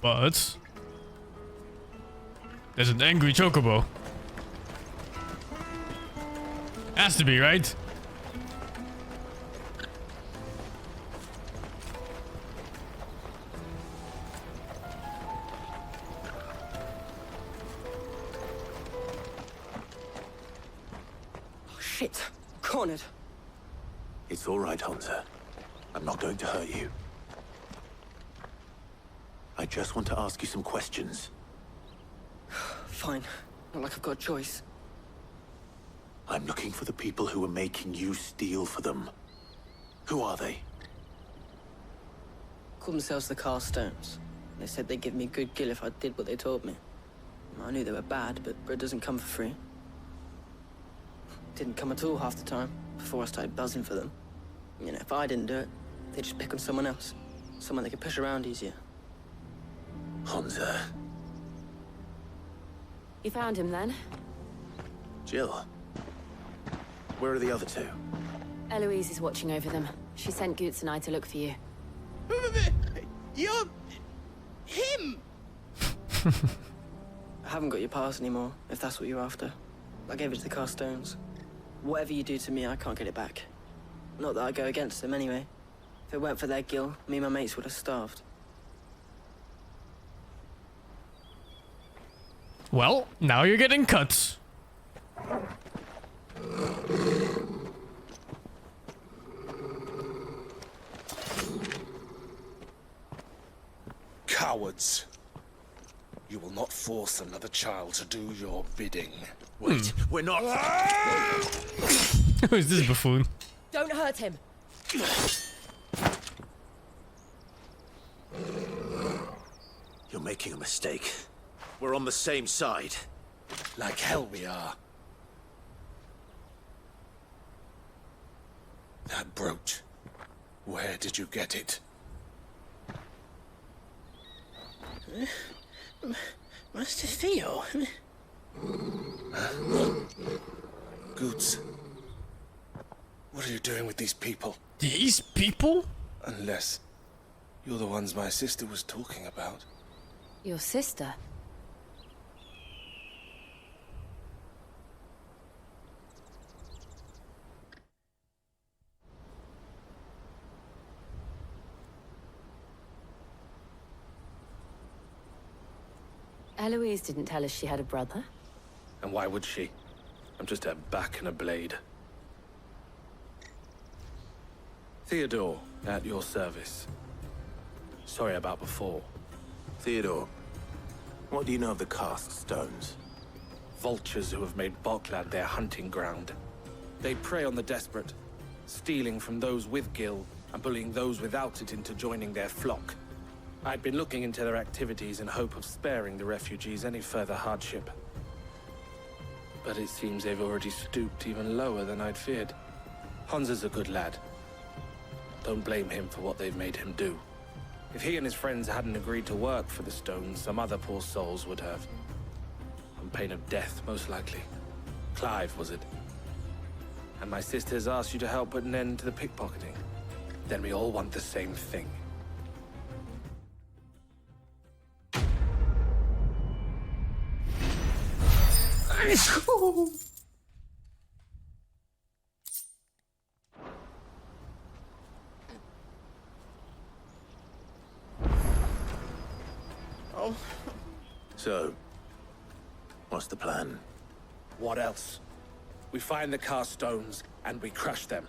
But... there's an angry chocobo. Has to be, right? Oh, shit. Cornered. It's all right, Hunter. I'm not going to hurt you. I just want to ask you some questions. Fine. Not like I've got a choice. I'm looking for the people who are making you steal for them. Who are they? Call themselves the Carstones. They said they'd give me good gill if I did what they told me. I knew they were bad, but bread doesn't come for free. Didn't come at all half the time, before I started buzzing for them. You know, if I didn't do it, they'd just pick on someone else. Someone they could push around easier. Hansa. You found him then? Jill. Where are the other two? Eloise is watching over them. She sent Goots and I to look for you. You're... him! I haven't got your pass anymore, if that's what you're after. I gave it to the Carstones. Whatever you do to me, I can't get it back. Not that I go against them anyway. If it weren't for their guild, me and my mates would have starved. Well, now you're getting cut. Cowards. You will not force another child to do your bidding. Wait, we're not... Who is this buffoon? Don't hurt him. You're making a mistake. We're on the same side. Like hell we are. That brooch. Where did you get it? Master Theo. Goots. What are you doing with these people? These people? Unless you're the ones my sister was talking about. Your sister? Eloise didn't tell us she had a brother. And why would she? I'm just her back and a blade. Theodore, at your service. Sorry about before. Theodore, what do you know of the cast stones? Vultures who have made Boklad their hunting ground. They prey on the desperate, stealing from those with gil and bullying those without it into joining their flock. I'd been looking into their activities in hope of sparing the refugees any further hardship. But it seems they've already stooped even lower than I'd feared. Hansa's a good lad. Don't blame him for what they've made him do. If he and his friends hadn't agreed to work for the stones, some other poor souls would have. On pain of death, most likely. Clive, was it? And my sisters asked you to help put an end to the pickpocketing. Then we all want the same thing. Oh. So, what's the plan? What else? We find the cast stones and we crush them.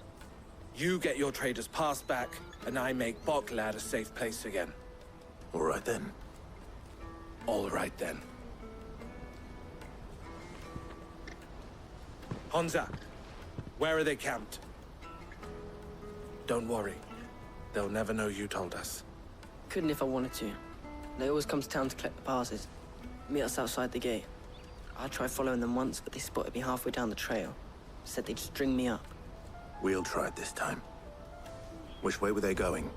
You get your traders passed back, and I make Boklad a safe place again. All right then. All right then. Hansa, where are they camped? Don't worry. They'll never know you told us. Couldn't if I wanted to. They always come to town to collect the passes. Meet us outside the gate. I tried following them once, but they spotted me halfway down the trail. Said they'd string me up. We'll try it this time. Which way were they going?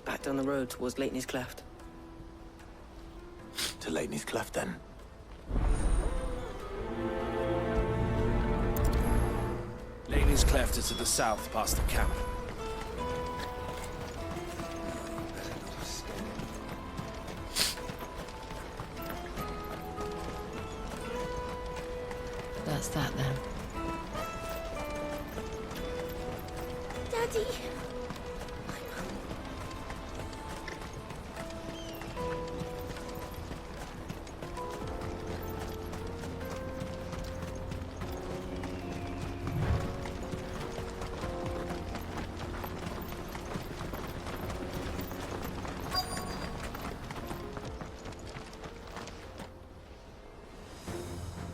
Back down the road towards Lateney's Cleft. To Lateney's Cleft, then. Lateney's Cleft is to the south, past the camp. That's that then. Daddy!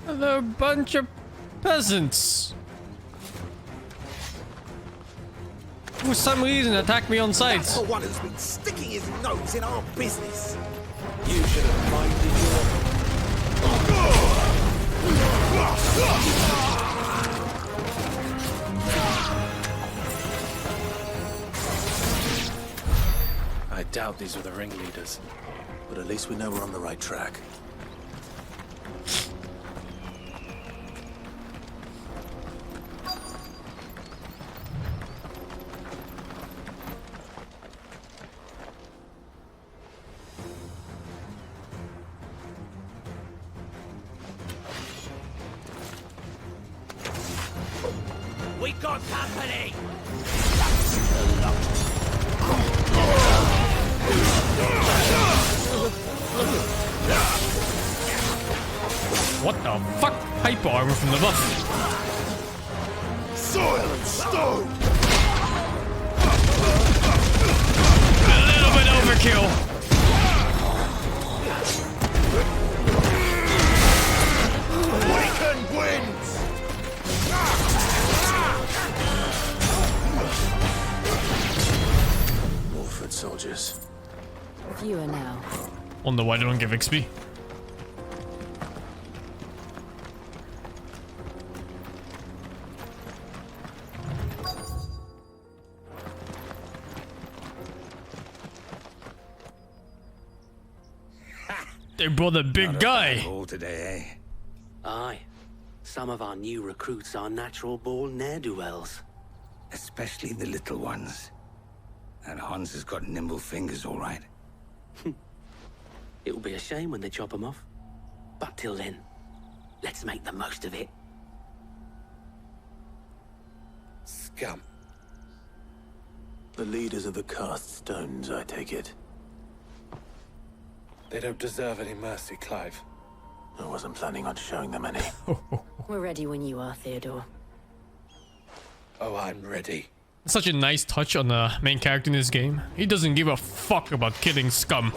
They're a bunch of peasants. For some reason attacked me on sight. That's the one who's been sticking his nose in our business. You should have minded your... doubt these were the ringleaders. But at least we know we're on the right track. We got company! What the fuck? Hyper armor from the buff. Soil and stone! A little bit overkill. Weakened winds! More foot soldiers. Fewer now. Wonder why they don't give XP. They brought a big guy. All today, eh? Aye. Some of our new recruits are natural-born ne'er-do-wells. Especially the little ones. And Hans has got nimble fingers, all right. It'll be a shame when they chop them off. But till then, let's make the most of it. Scum. The leaders of the cast stones, I take it. They don't deserve any mercy, Clive. I wasn't planning on showing them any. We're ready when you are, Theodore. Oh, I'm ready. Such a nice touch on the main character in this game. He doesn't give a fuck about killing scum.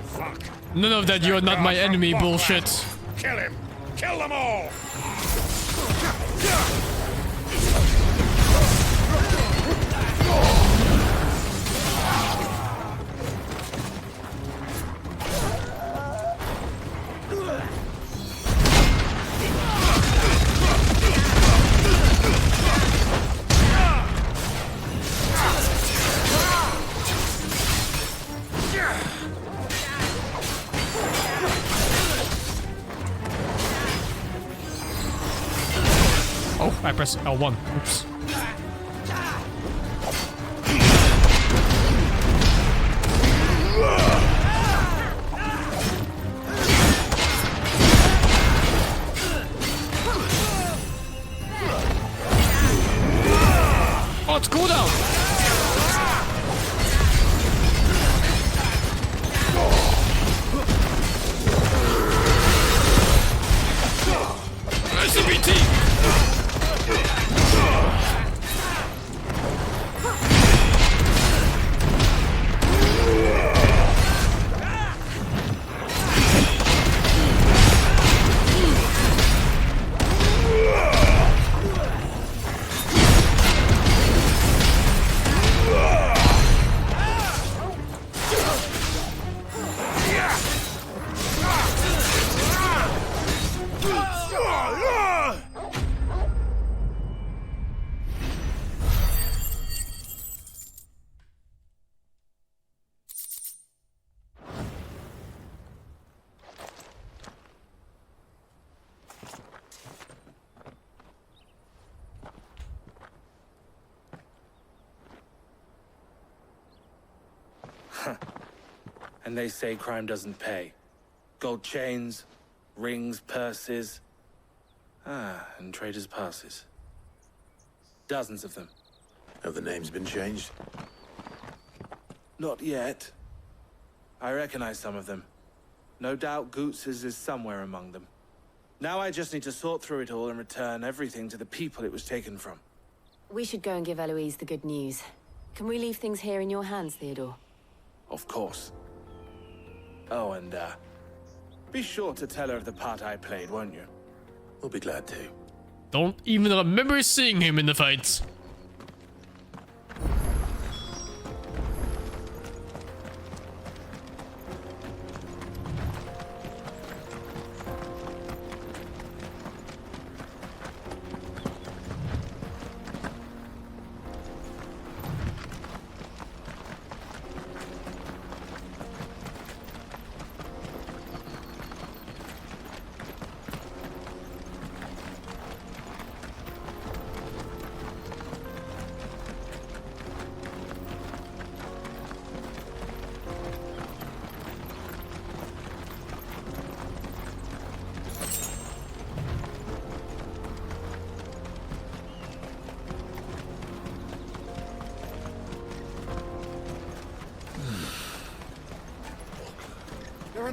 Fuck. None of that "you're not my enemy" bullshit. Kill him! Kill them all! Oh, I pressed L1. Oops. Oh, it's cooldown. SCBT. And they say crime doesn't pay. Gold chains, rings, purses. And traders' passes. Dozens of them. Have the names been changed? Not yet. I recognize some of them. No doubt Goots's is somewhere among them. Now I just need to sort through it all and return everything to the people it was taken from. We should go and give Eloise the good news. Can we leave things here in your hands, Theodore? Of course. Oh, and, be sure to tell her of the part I played, won't you? We'll be glad to. Don't even remember seeing him in the fights.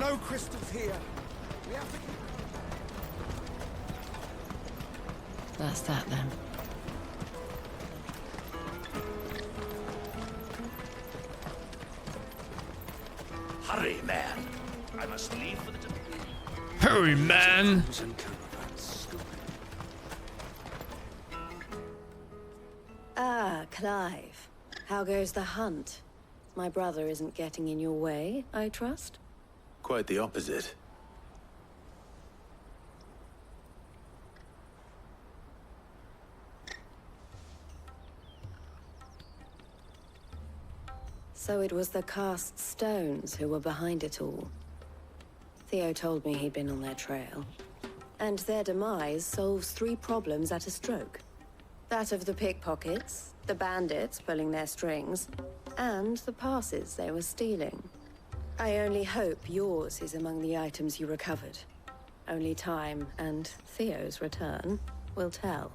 are no crystals here. We have to keep... That's that then. Hurry, man. I must leave for the... Hurry, man. Ah, Clive. How goes the hunt? My brother isn't getting in your way, I trust? Quite the opposite. So it was the cast stones who were behind it all. Theo told me he'd been on their trail. And their demise solves 3 problems at a stroke. That of the pickpockets, the bandits pulling their strings, and the passes they were stealing. I only hope yours is among the items you recovered. Only time and Theo's return will tell.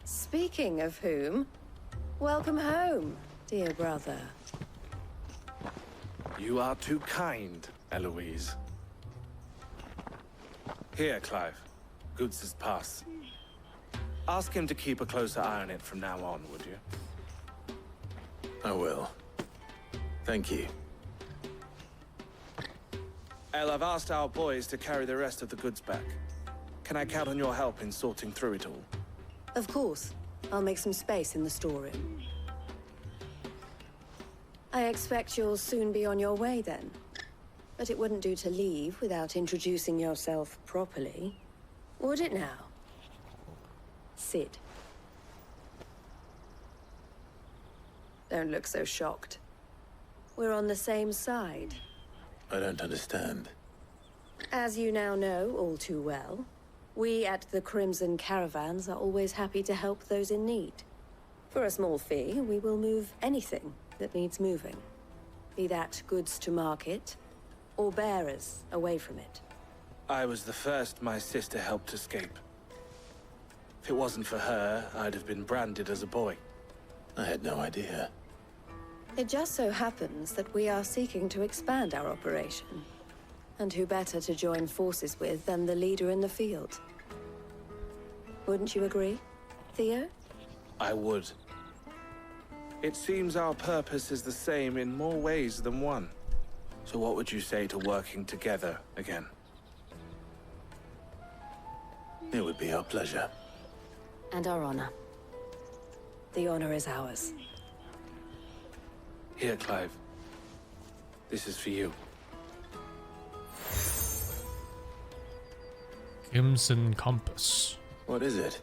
Speaking of whom, welcome home, dear brother. You are too kind, Eloise. Here, Clive. Goods' pass. Ask him to keep a closer eye on it from now on, would you? I will. Thank you. El, I've asked our boys to carry the rest of the goods back. Can I count on your help in sorting through it all? Of course. I'll make some space in the storeroom. I expect you'll soon be on your way then. But it wouldn't do to leave without introducing yourself properly. Would it now? Sid. Don't look so shocked. We're on the same side. I don't understand. As you now know all too well, we at the Crimson Caravans are always happy to help those in need. For a small fee, we will move anything that needs moving. Be that goods to market, or bearers away from it. I was the first my sister helped escape. If it wasn't for her, I'd have been branded as a boy. I had no idea. It just so happens that we are seeking to expand our operation. And who better to join forces with than the leader in the field? Wouldn't you agree, Theo? I would. It seems our purpose is the same in more ways than one. So what would you say to working together again? It would be our pleasure. And our honor. The honor is ours. Here, Clive. This is for you. Crimson Compass. What is it?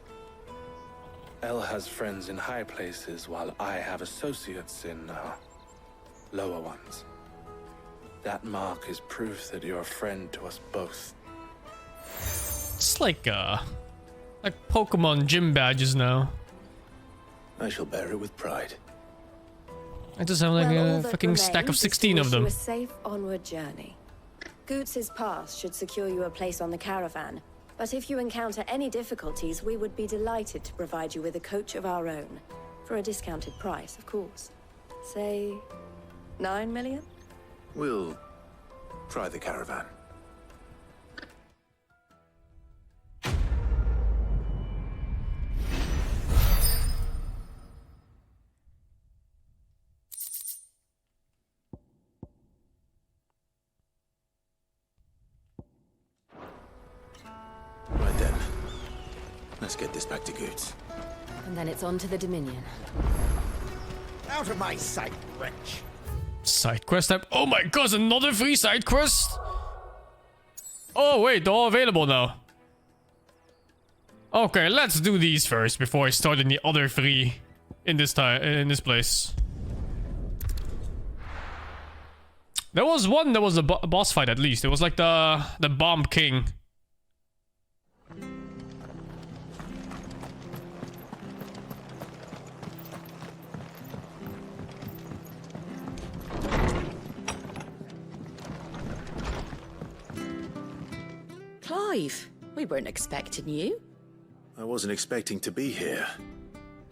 El has friends in high places, while I have associates in, lower ones. That mark is proof that you're a friend to us both. It's like Pokemon gym badges now. I shall bear it with pride. I just have like a fucking stack of 16 of them. A safe onward journey. Goots' pass should secure you a place on the caravan. But if you encounter any difficulties, we would be delighted to provide you with a coach of our own. For a discounted price, of course. Say, 9 million? We'll try the caravan. Right then. Let's get this back to Goots. And then it's on to the Dominion. Out of my sight, wretch. Side quest type. Oh my god, another free side quest? Oh wait, they're all available now. Okay, let's do these first before I start in the other three in this place. There was one that was a boss fight at least. It was like the Bomb King. Clive, we weren't expecting you. I wasn't expecting to be here,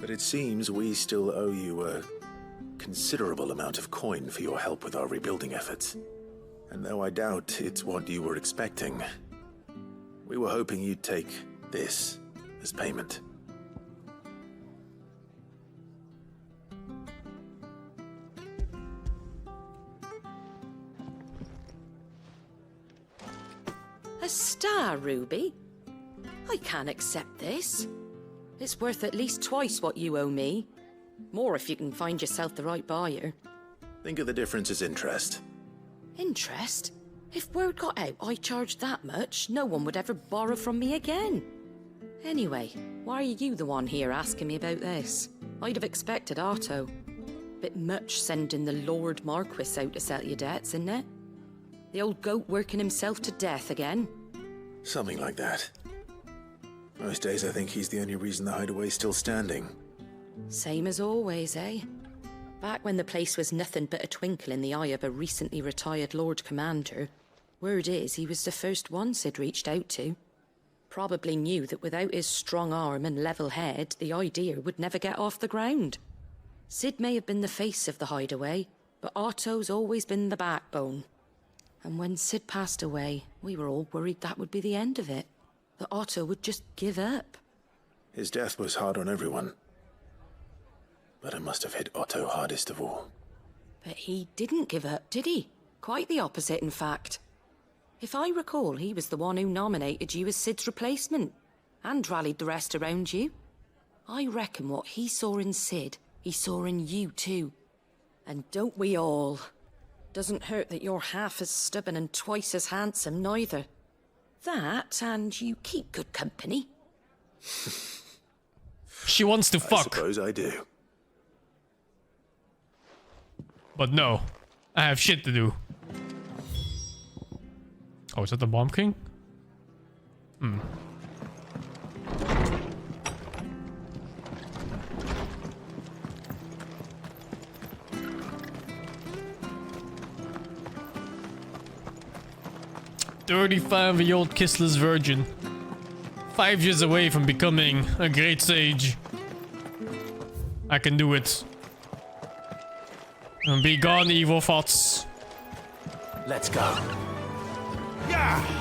but it seems we still owe you a considerable amount of coin for your help with our rebuilding efforts. And though I doubt it's what you were expecting, we were hoping you'd take this as payment. A star ruby? I can't accept this. It's worth at least twice what you owe me. More if you can find yourself the right buyer. Think of the difference as interest. Interest? If word got out I charged that much, no one would ever borrow from me again. Anyway, why are you the one here asking me about this? I'd have expected Otto. Bit much sending the Lord Marquis out to settle your debts, isn't it? The old goat working himself to death again? Something like that. Most days I think he's the only reason the hideaway's still standing. Same as always, eh? Back when the place was nothing but a twinkle in the eye of a recently retired Lord Commander, word is he was the first one Sid reached out to. Probably knew that without his strong arm and level head, the idea would never get off the ground. Sid may have been the face of the hideaway, but Otto's always been the backbone. And when Sid passed away, we were all worried that would be the end of it. That Otto would just give up. His death was hard on everyone. But it must have hit Otto hardest of all. But he didn't give up, did he? Quite the opposite, in fact. If I recall, he was the one who nominated you as Sid's replacement, and rallied the rest around you. I reckon what he saw in Sid, he saw in you too. And don't we all? Doesn't hurt that you're half as stubborn and twice as handsome, neither. That, and you keep good company. She wants to fuck. I suppose I do. But no, I have shit to do. Oh, is that the Bomb King? Hmm. "35-year-old kissless virgin. 5 years away from becoming a great sage. I can do it. And be gone, evil thoughts." Let's go. Yeah!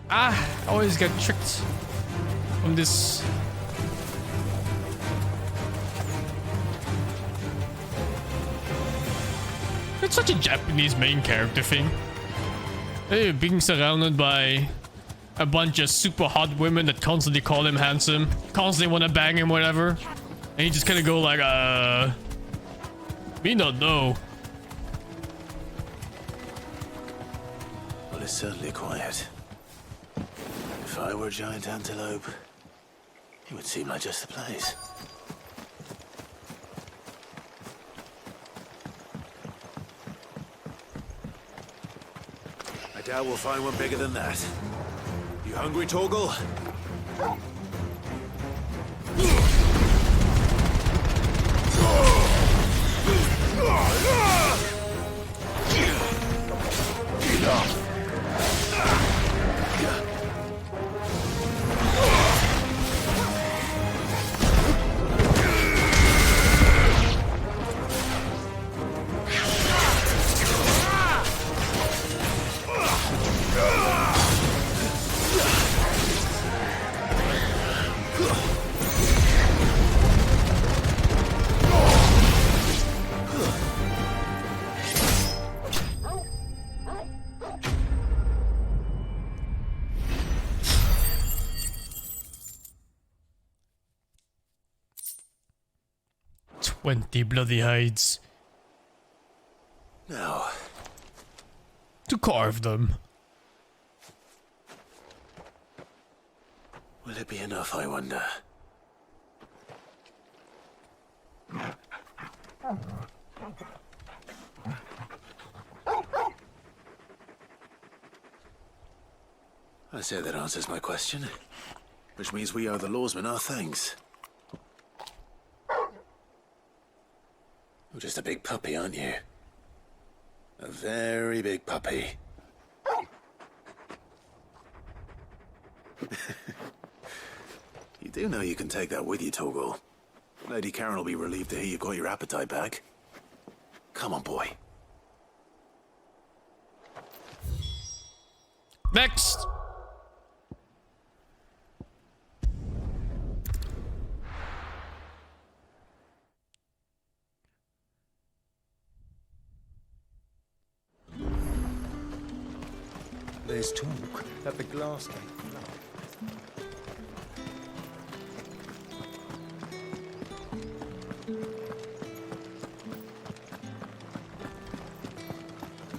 I always get tricked on this. It's such a Japanese main character thing. Hey, being surrounded by a bunch of super hot women that constantly call him handsome, constantly want to bang him, whatever. And he just kind of go like, me not know. Well, it's certainly quiet. If I were a giant antelope, it would seem like just the place. I doubt we'll find one bigger than that. You hungry, Torgal? "20 bloody hides. Now, to carve them." will it be enough, I wonder? I say that answers my question. Which means we owe the lawsmen our thanks. You're just a big puppy, aren't you? A very big puppy. You do know you can take that with you, Torgal. Lady Karen will be relieved to hear you've got your appetite back. Come on, boy. Next! There's talk that the glass gate.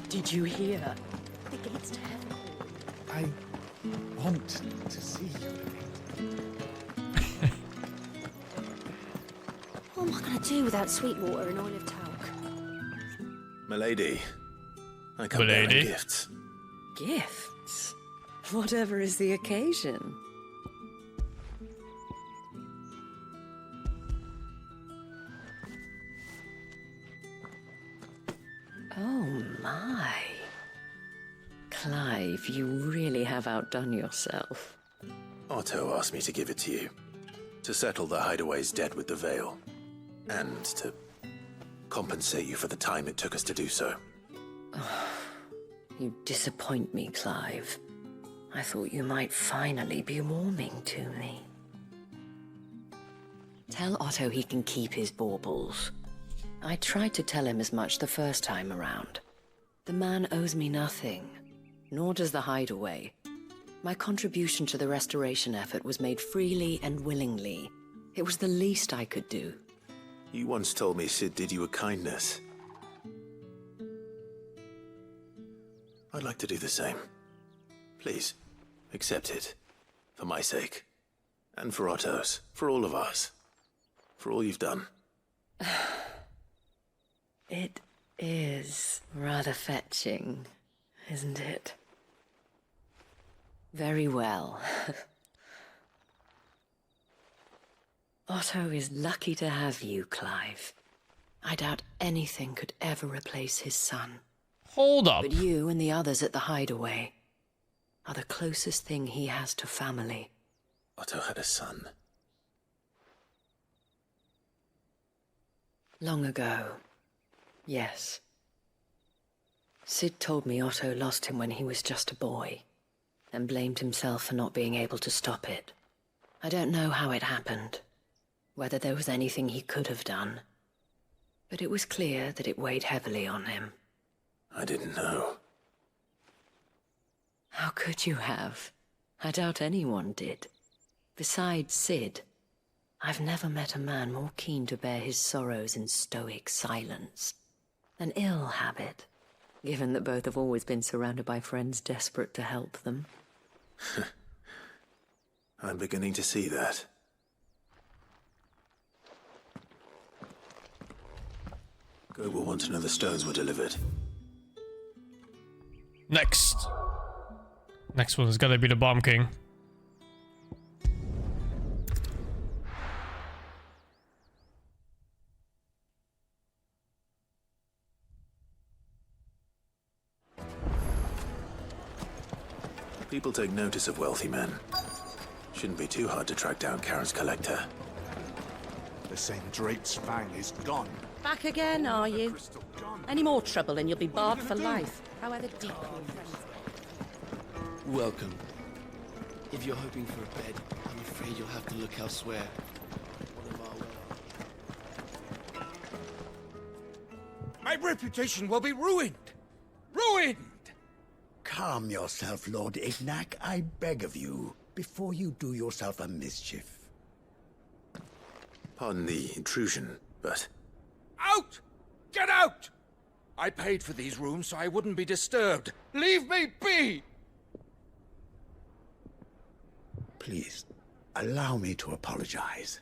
Did you hear? The gates to heaven. I want to see you. What am I going to do without sweet water and olive talc? Milady, I come bearing Milady? gifts. Gifts? Whatever is the occasion. Oh my. Clive, you really have outdone yourself. Otto asked me to give it to you. To settle the hideaway's debt with the Veil. And to compensate you for the time it took us to do so. You disappoint me, Clive. I thought you might finally be warming to me. Tell Otto he can keep his baubles. I tried to tell him as much the first time around. The man owes me nothing, nor does the hideaway. My contribution to the restoration effort was made freely and willingly. It was the least I could do. You once told me Sid did you a kindness. I'd like to do the same. Please, accept it. For my sake. And for Otto's. For all of us. For all you've done. It is rather fetching, isn't it? Very well. Otto is lucky to have you, Clive. I doubt anything could ever replace his son. Hold up. But you and the others at the hideaway are the closest thing he has to family. Otto had a son. Long ago, yes. Sid told me Otto lost him when he was just a boy, and blamed himself for not being able to stop it. I don't know how it happened, whether there was anything he could have done, but it was clear that it weighed heavily on him. I didn't know. How could you have? I doubt anyone did. Besides Sid, I've never met a man more keen to bear his sorrows in stoic silence. An ill habit, given that both have always been surrounded by friends desperate to help them. I'm beginning to see that. Gob will want to know the stones were delivered. Next. Next one is gotta be the Bomb King. People take notice of wealthy men. Shouldn't be too hard to track down Karen's collector. The same Drake's fang is gone. Back again, are you? Any more trouble and you'll be barred for life, however deep your friends. Welcome. If you're hoping for a bed, I'm afraid you'll have to look elsewhere. My reputation will be ruined! Ruined! Calm yourself, Lord Ignac, I beg of you, before you do yourself a mischief. Pardon the intrusion, but... Out! Get out! I paid for these rooms so I wouldn't be disturbed. Leave me be! Please, allow me to apologize.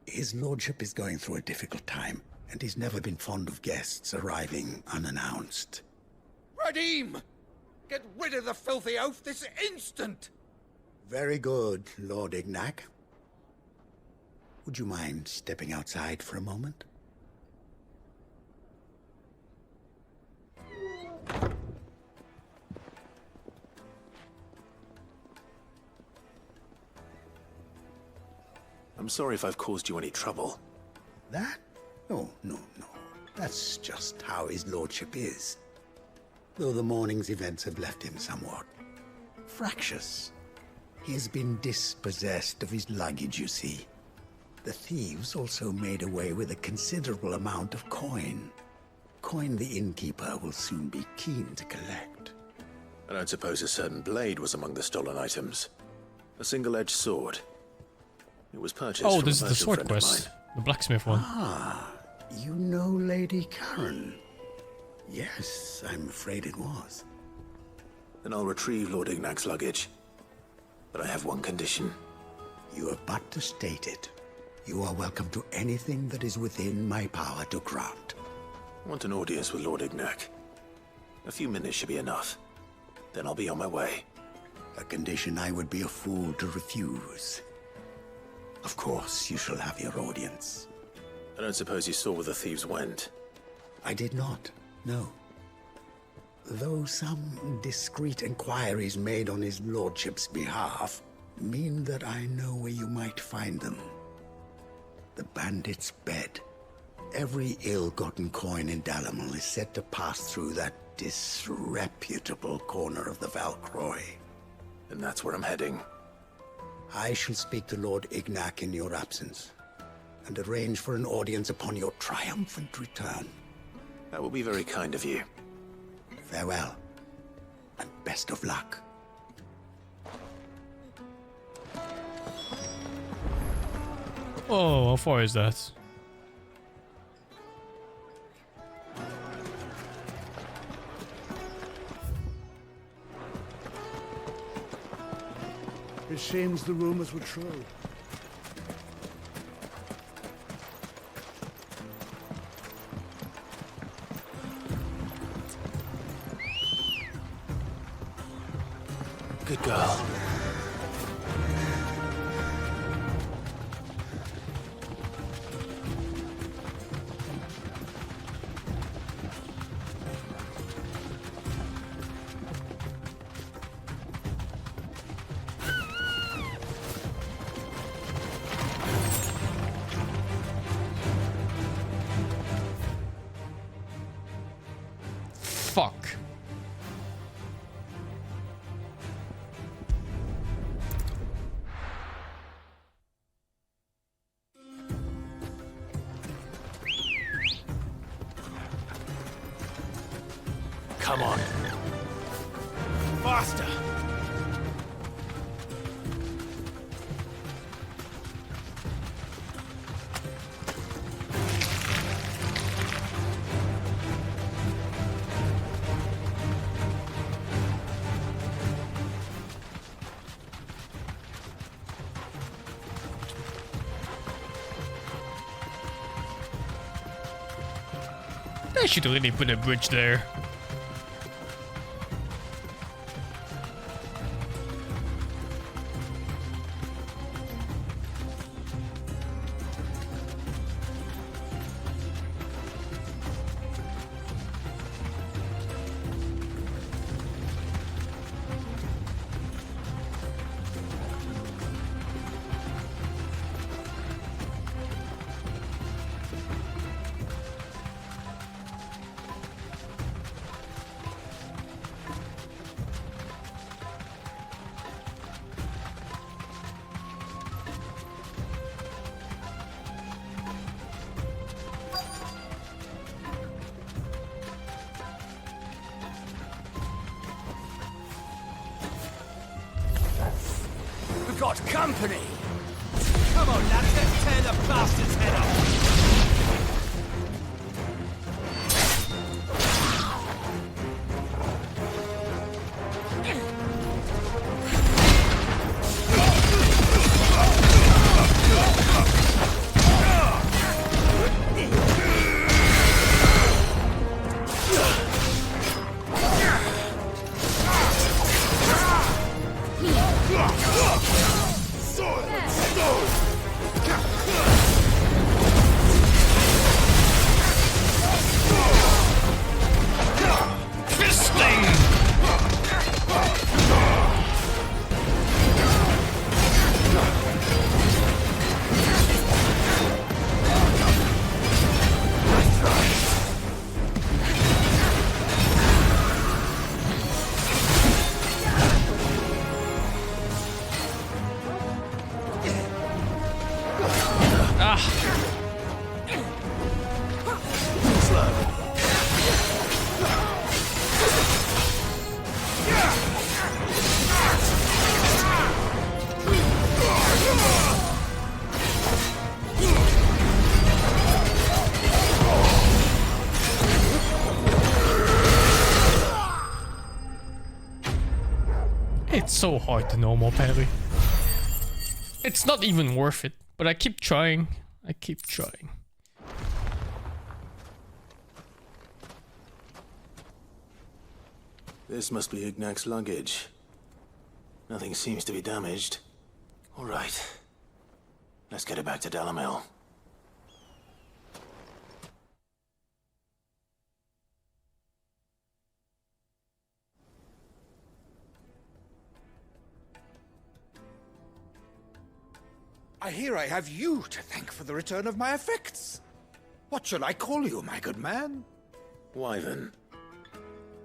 His lordship is going through a difficult time, and he's never been fond of guests arriving unannounced. Radim! Get rid of the filthy oaf this instant! Very good, Lord Ignac. Would you mind stepping outside for a moment? I'm sorry if I've caused you any trouble. That? Oh, no. That's just how his lordship is. Though the morning's events have left him somewhat fractious. He has been dispossessed of his luggage, you see. The thieves also made away with a considerable amount of coin. Coin the innkeeper will soon be keen to collect. I don't suppose a certain blade was among the stolen items. A single-edged sword. It was purchased from this is a the merchant sword friend of quest. mine. The blacksmith one. Ah, you know Lady Karen? Yes, I'm afraid it was. Then I'll retrieve Lord Ignac's luggage. But I have one condition. You have but to state it. You are welcome to anything that is within my power to grant. I want an audience with Lord Ignac. A few minutes should be enough. Then I'll be on my way. A condition I would be a fool to refuse. Of course, you shall have your audience. I don't suppose you saw where the thieves went? I did not, no. Though some discreet inquiries made on his lordship's behalf mean that I know where you might find them. The bandit's bed. Every ill-gotten coin in Dalamil is said to pass through that disreputable corner of the Valcroy. And that's where I'm heading. I shall speak to Lord Ignac in your absence, and arrange for an audience upon your triumphant return. That will be very kind of you. Farewell, and best of luck. Oh, how far is that? It seems the rumors were true. Good girl. Fuck. Come on. Faster! They should really put a bridge there. We've got company! Come on, lads, let's tear the bastard's head off! It's so hard to know more, Perry. It's not even worth it, but I keep trying. I keep trying. This must be Ignac's luggage. Nothing seems to be damaged. All right. Let's get it back to Dalamel. I hear I have you to thank for the return of my effects. What shall I call you, my good man? Wyvern.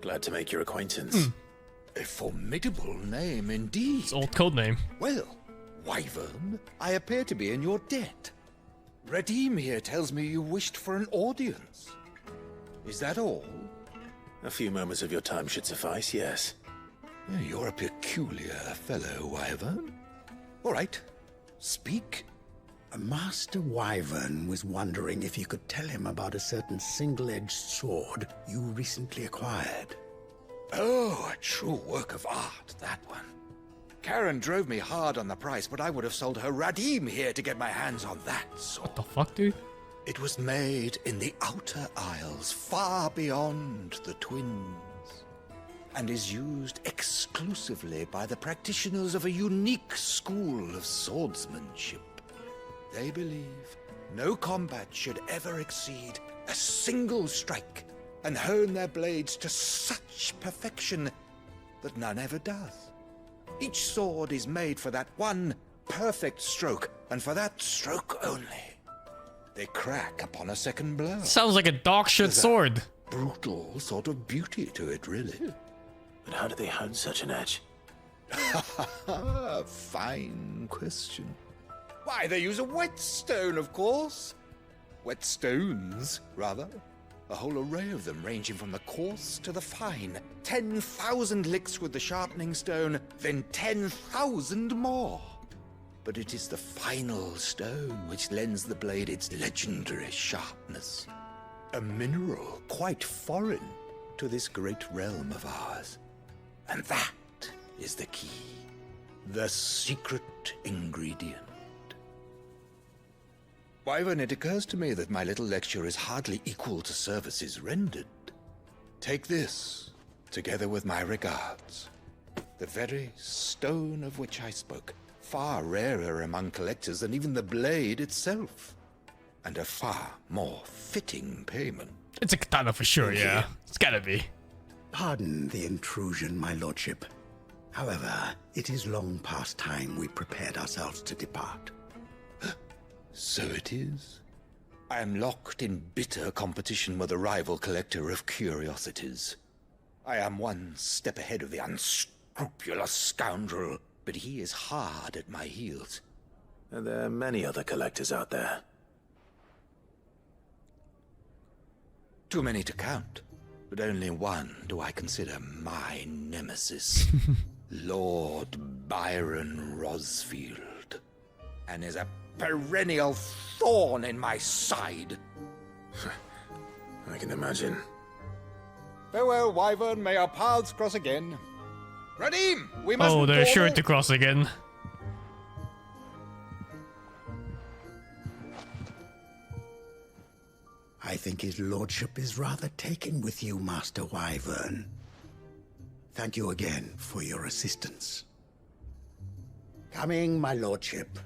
Glad to make your acquaintance. A formidable name indeed. It's old code name. Well, Wyvern, I appear to be in your debt. Radim here tells me you wished for an audience. Is that all? A few moments of your time should suffice, yes. You're a peculiar fellow, Wyvern. All right, speak. Master Wyvern was wondering if you could tell him about a certain single-edged sword you recently acquired. Oh, a true work of art, that one. Karen drove me hard on the price, but I would have sold her Radim here to get my hands on that sword. What the fuck, dude? It was made in the Outer Isles, far beyond the Twins, and is used exclusively by the practitioners of a unique school of swordsmanship. They believe no combat should ever exceed a single strike, and hone their blades to such perfection that none ever does. Each sword is made for that one perfect stroke, and for that stroke only. They crack upon a second blow. Sounds like a dog shit sword. Brutal sort of beauty to it, really. But how do they hone such an edge? Fine question. Why, they use a whetstone, of course. Whetstones, rather. A whole array of them, ranging from the coarse to the fine. 10,000 licks with the sharpening stone, then 10,000 more. But it is the final stone which lends the blade its legendary sharpness. A mineral quite foreign to this great realm of ours. And that is the key. The secret ingredient. Wyvern, it occurs to me that my little lecture is hardly equal to services rendered. Take this, together with my regards. The very stone of which I spoke, far rarer among collectors than even the blade itself. And a far more fitting payment. It's a katana for sure, yeah. It's gotta be. Pardon the intrusion, my lordship. However, it is long past time we prepared ourselves to depart. So it is. I am locked in bitter competition with a rival collector of curiosities. I am one step ahead of the unscrupulous scoundrel, but he is hard at my heels. Are there many other collectors out there? Too many to count, but only one do I consider my nemesis. Lord Byron Rosfield. And is a perennial thorn in my side. I can imagine. Farewell, Wyvern. May our paths cross again. Radim, we must. Oh, they're sure to cross again. I think his lordship is rather taken with you, Master Wyvern. Thank you again for your assistance. Coming, my lordship.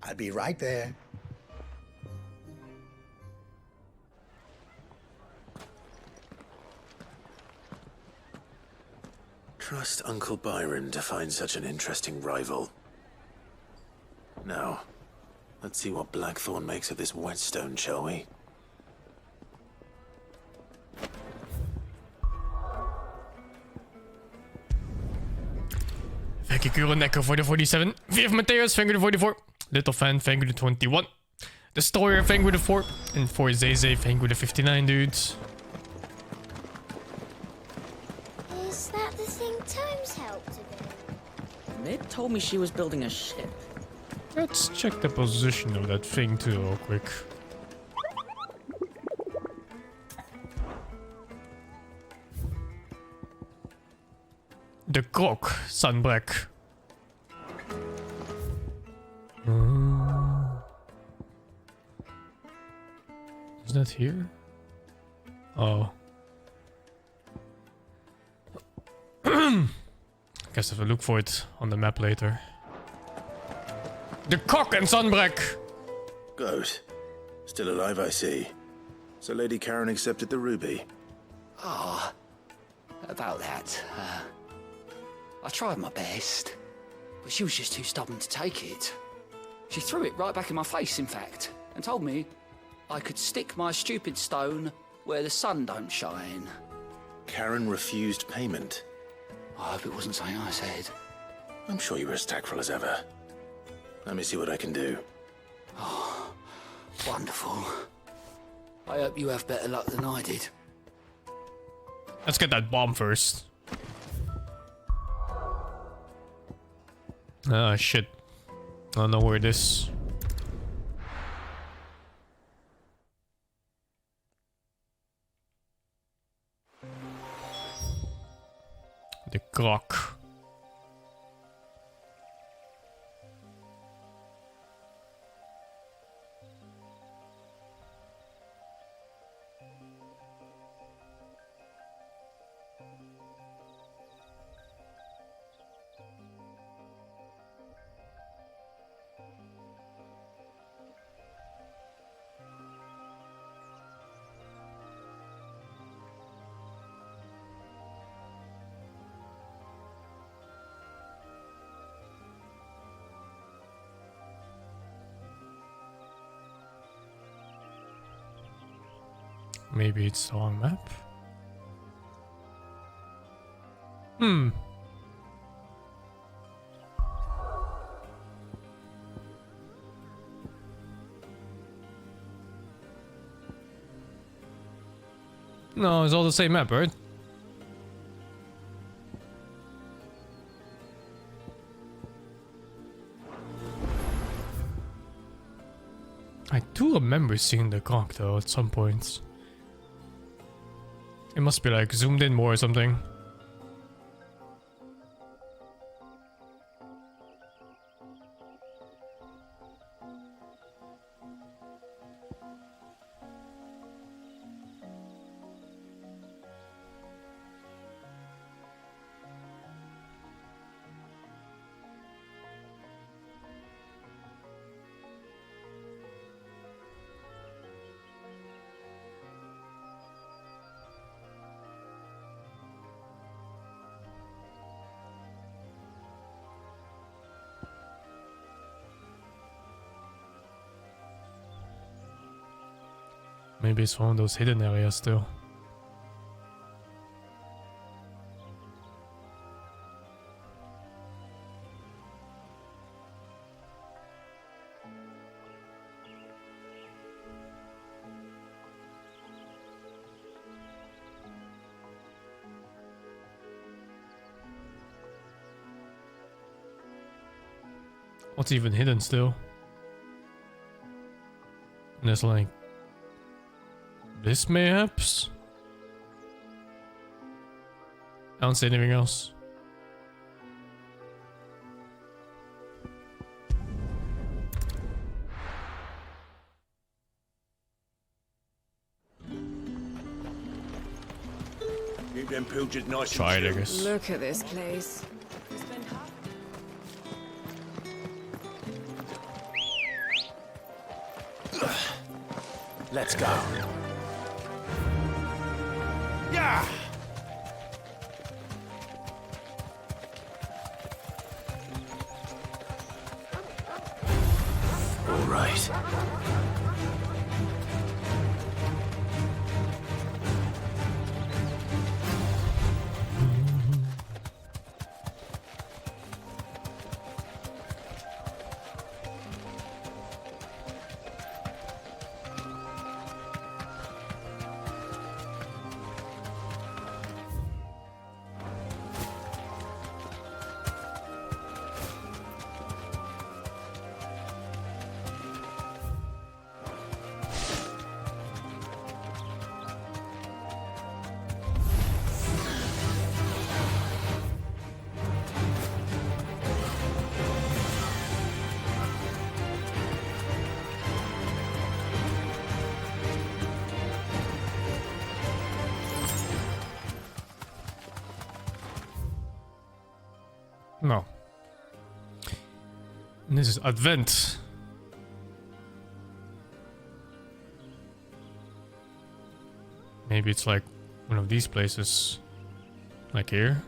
I'll be right there. Trust Uncle Byron to find such an interesting rival. Now, let's see what Blackthorn makes of this whetstone, shall we? Thank you, Kuronecker, for the 47. Viv Mateus, thank you, the 44. Little Fan, thank you, the 21. The Stoyer, thank you, the 4. And for Zeze, thank you, the 59, dudes. Is that the thing Tomes helped to do? Mid told me she was building a ship. Let's check the position of that thing too, real quick. The clock, Sunbreak. Is that here? Oh. Guess I have to look for it on the map later. The cock and Sunbreak! Good. Still alive, I see. So Lady Karen accepted the ruby. Ah, about that. I tried my best, but she was just too stubborn to take it. She threw it right back in my face, in fact, and told me I could stick my stupid stone where the sun don't shine. Karen refused payment. I hope it wasn't something I said. I'm sure you were as tactful as ever. Let me see what I can do. Oh, wonderful. I hope you have better luck than I did. Let's get that bomb first. Ah, shit. I don't know where it is. The clock. Maybe it's the wrong map? No, it's all the same map, right? I do remember seeing the clock though at some points. It must be like zoomed in more or something. Maybe it's one of those hidden areas still. What's even hidden still? And there's like this mayhaps? I don't see anything else. Keep them pilchers nice Try it, I and guess. Look at this place. Let's go. Yeah. All right. No. And this is Advent. Maybe it's like one of these places. Like here?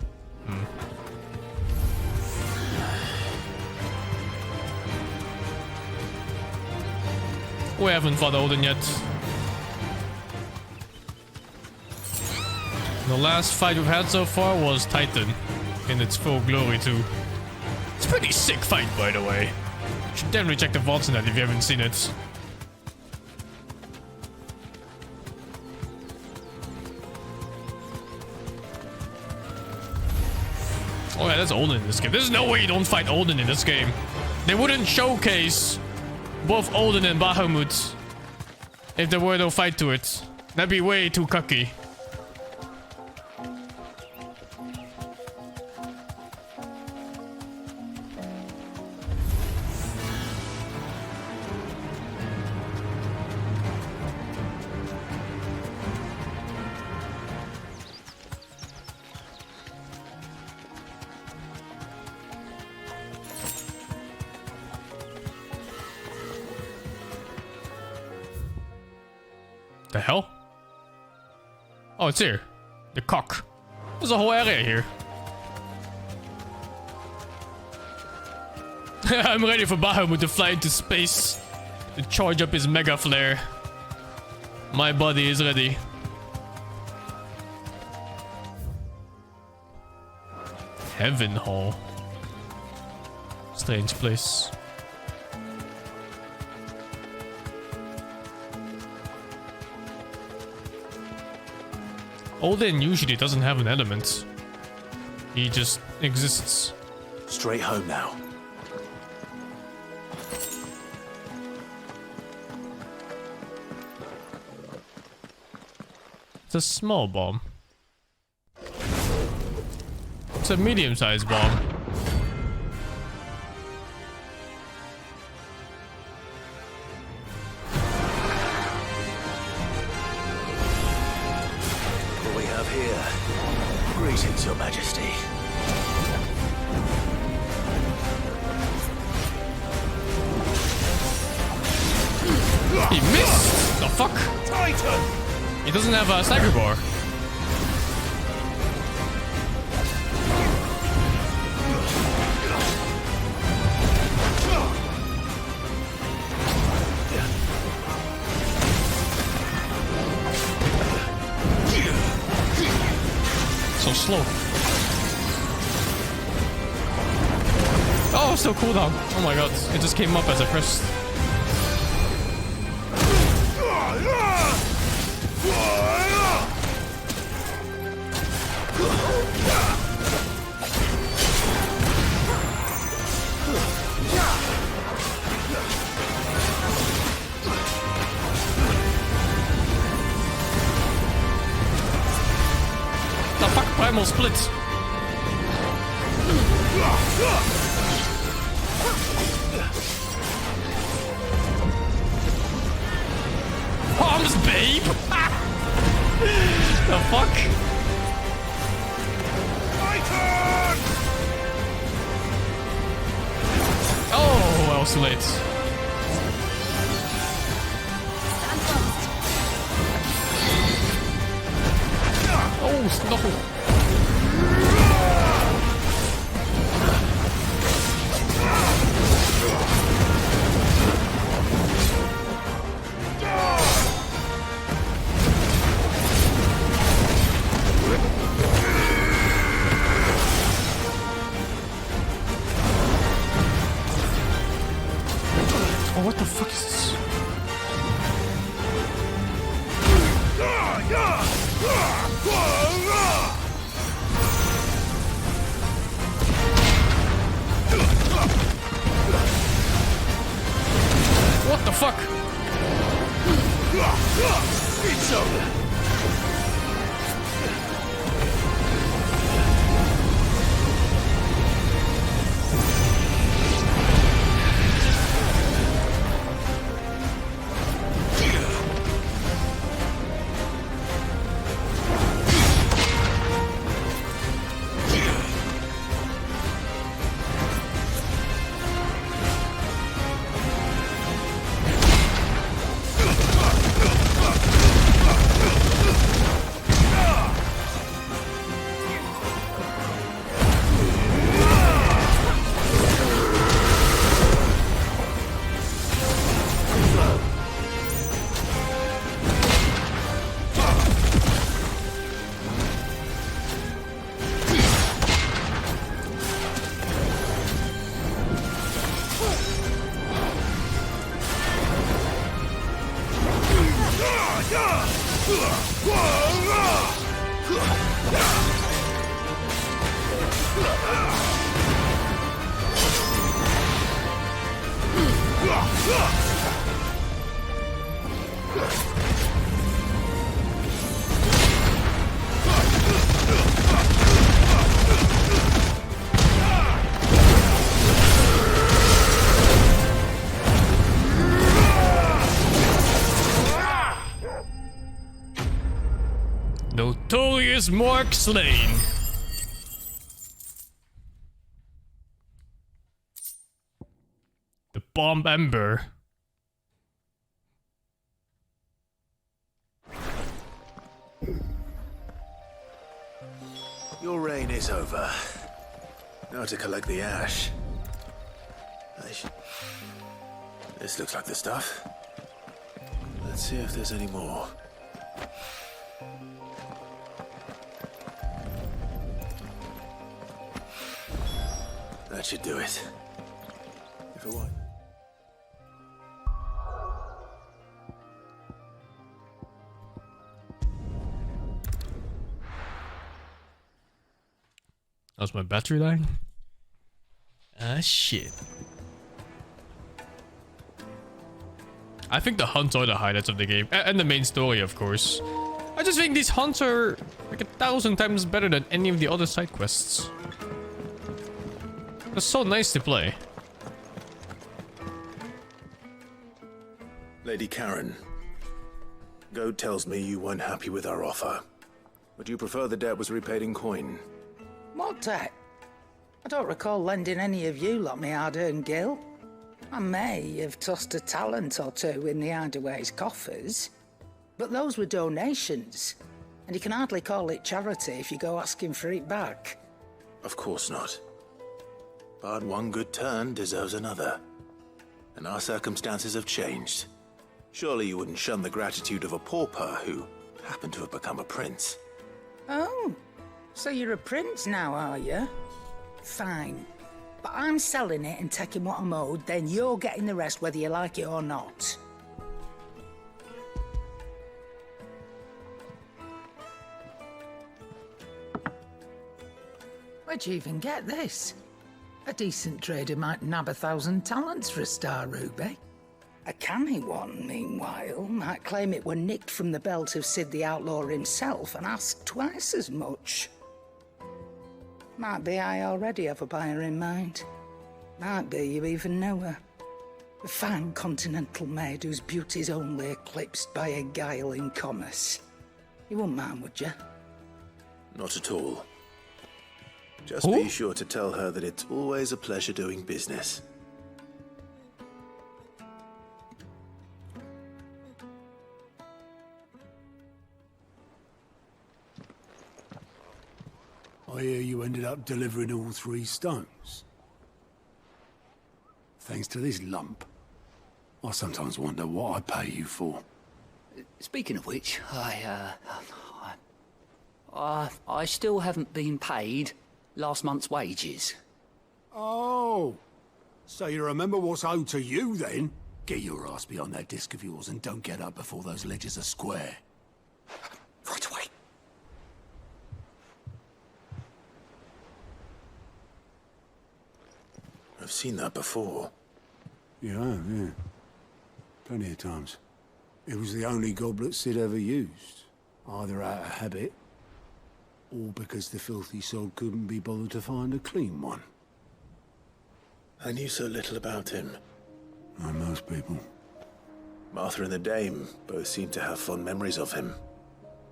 We haven't fought Odin yet. The last fight we've had so far was Titan. In its full glory too. It's a pretty sick fight, by the way. You should definitely check the VODs on that if you haven't seen it. Oh yeah, that's Odin in this game. There's no way you don't fight Odin in this game. They wouldn't showcase both Odin and Bahamut if there were no fight to it. That'd be way too cocky. The hell? Oh, it's here. The cock. There's a whole area here. I'm ready for Bahamut to fly into space. To charge up his mega flare. My body is ready. Heaven Hall. Strange place. Odin usually doesn't have an element. He just exists. Straight home now. It's a small bomb. It's a medium-sized bomb. Greetings, Your Majesty. He missed! The fuck? Titan! He doesn't have a stagger bar. So slow. Oh, still cooldown. Oh my god, it just came up as I pressed. The fuck, primal split. Arms, babe. The fuck? Oh, I was too late. Oh, no. Oh, what the fuck is this? What the fuck? It's over. Notorious Mark slain. The bomb ember. Your reign is over. Now to collect the ash. This looks like the stuff. Let's see if there's any more. That should do it. If it won't. How's my battery line? Ah, shit. I think the hunts are the highlights of the game. And the main story, of course. I just think these hunts are like 1,000 times better than any of the other side quests. It's so nice to play. Lady Karen, Goat tells me you weren't happy with our offer. Would you prefer the debt was repaid in coin? What debt? I don't recall lending any of you lot me hard-earned gil. I may have tossed a talent or two in the hideaway's coffers, but those were donations, and you can hardly call it charity if you go asking for it back. Of course not. But one good turn deserves another. And our circumstances have changed. Surely you wouldn't shun the gratitude of a pauper who happened to have become a prince. Oh, so you're a prince now, are you? Fine. But I'm selling it and taking what I'm owed, then you're getting the rest whether you like it or not. Where'd you even get this? A decent trader might nab 1,000 talents for a star ruby. A canny one, meanwhile, might claim it were nicked from the belt of Sid the Outlaw himself and ask twice as much. Might be I already have a buyer in mind. Might be you even know her. A fine continental maid whose beauty's only eclipsed by a guile in commerce. You wouldn't mind, would you? Not at all. Just be sure to tell her that it's always a pleasure doing business. I hear you ended up delivering all 3 stones. Thanks to this lump. I sometimes wonder what I pay you for. Speaking of which, I still haven't been paid last month's wages. Oh, so you remember what's owed to you then? Get your ass behind that disc of yours and don't get up before those ledgers are square. Right away. I've seen that before. Yeah. Plenty of times. It was the only goblet Sid ever used. Either out of habit, or because the filthy soul couldn't be bothered to find a clean one. I knew so little about him. Like most people. Martha and the Dame both seem to have fond memories of him.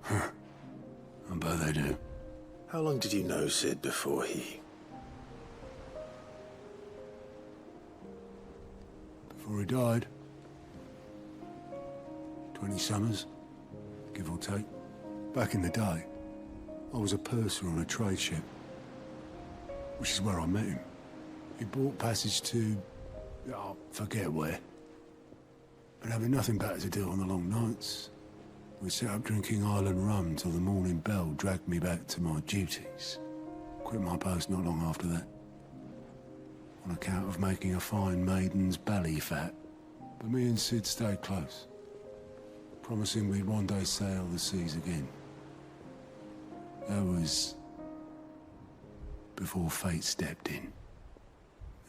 Huh. I bet they do. How long did you know Sid before he... Before he died. 20 summers, give or take. Back in the day, I was a purser on a trade ship, which is where I met him. He bought passage to... forget where. But having nothing better to do on the long nights, we sat up drinking island rum till the morning bell dragged me back to my duties. Quit my post not long after that. On account of making a fine maiden's belly fat. But me and Sid stayed close, promising we'd one day sail the seas again. That was before fate stepped in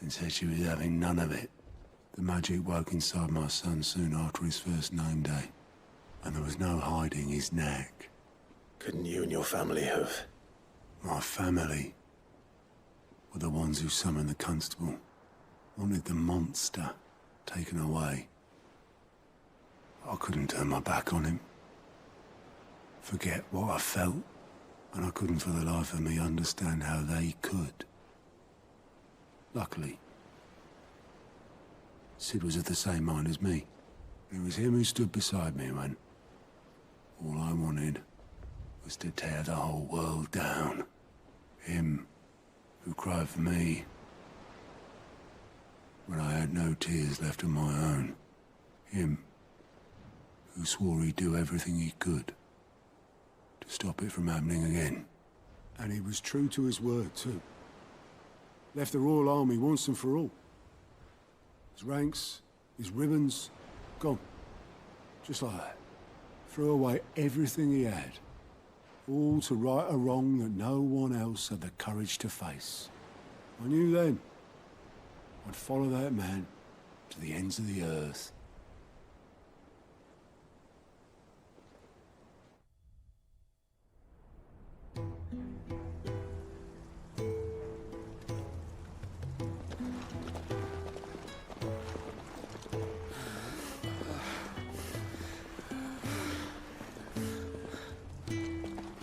and said she was having none of it. The magic woke inside my son soon after his first name day, and there was no hiding his knack. Couldn't you and your family have? My family were the ones who summoned the constable, wanted the monster taken away. I couldn't turn my back on him, forget what I felt, and I couldn't for the life of me understand how they could. Luckily, Sid was of the same mind as me. It was him who stood beside me when all I wanted was to tear the whole world down. Him who cried for me when I had no tears left of my own. Him who swore he'd do everything he could to stop it from happening again. And he was true to his word, too. Left the Royal Army once and for all. His ranks, his ribbons, gone. Just like that. Threw away everything he had. All to right a wrong that no one else had the courage to face. I knew then I'd follow that man to the ends of the earth.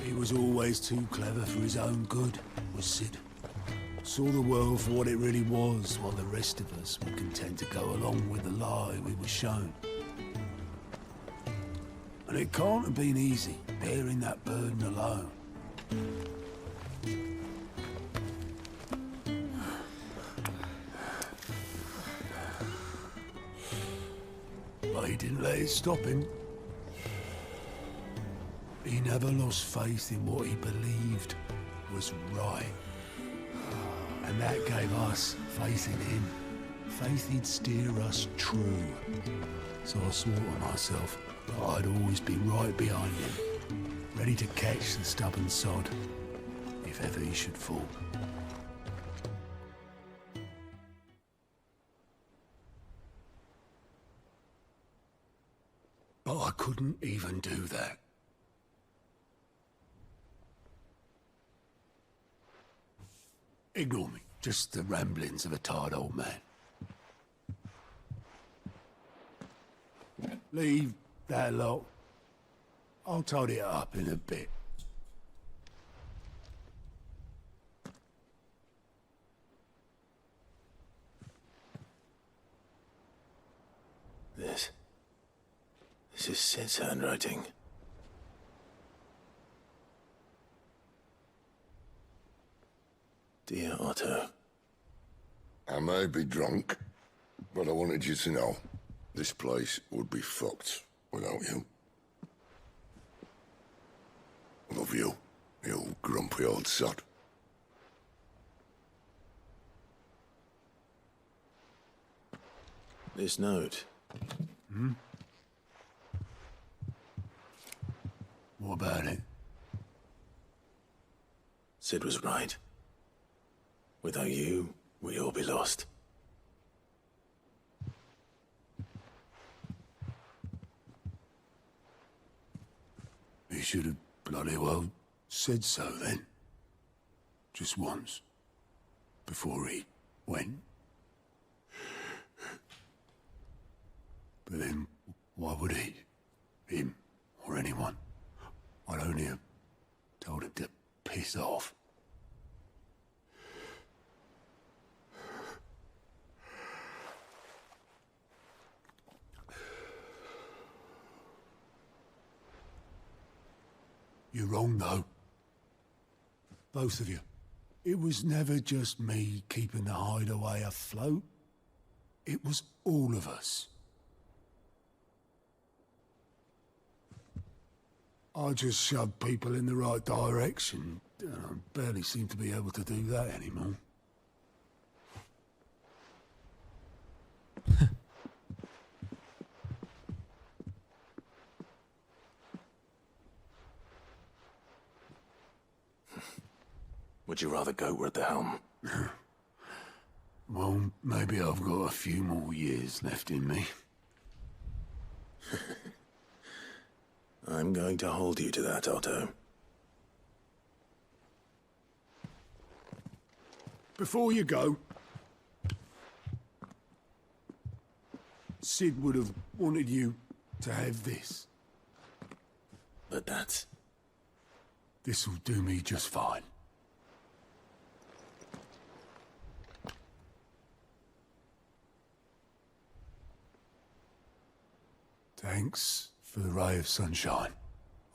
He was always too clever for his own good, was Sid. Saw the world for what it really was, while the rest of us were content to go along with the lie we were shown. And it can't have been easy, bearing that burden alone. But he didn't let it stop him. He never lost faith in what he believed was right. And that gave us faith in him. Faith he'd steer us true. So I swore to myself that I'd always be right behind him, ready to catch the stubborn sod, if ever he should fall. But I couldn't even do that. Ignore me. Just the ramblings of a tired old man. Leave that lot. I'll tidy it up in a bit. This is Sid's handwriting. Dear Otto. I may be drunk, but I wanted you to know this place would be fucked without you. Love you, you grumpy old sod. This note. Hmm? What about it? Sid was right. Without you, we'd all be lost. He should have bloody well said so then. Just once. Before he went. But then, why would he? Him, or anyone? I'd only have told him to piss off. You're wrong, though. Both of you. It was never just me keeping the hideaway afloat. It was all of us. I just shoved people in the right direction, and I barely seem to be able to do that anymore. Would you rather goat were at the helm? Well, maybe I've got a few more years left in me. I'm going to hold you to that, Otto. Before you go, Sid would have wanted you to have this. But that's... This'll do me just fine. Thanks for the ray of sunshine.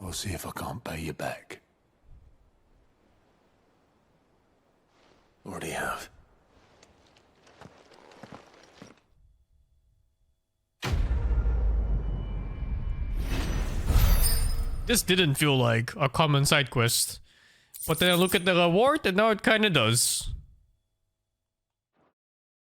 I'll see if I can't pay you back. Already have. This didn't feel like a common side quest. But then I look at the reward and now it kinda does.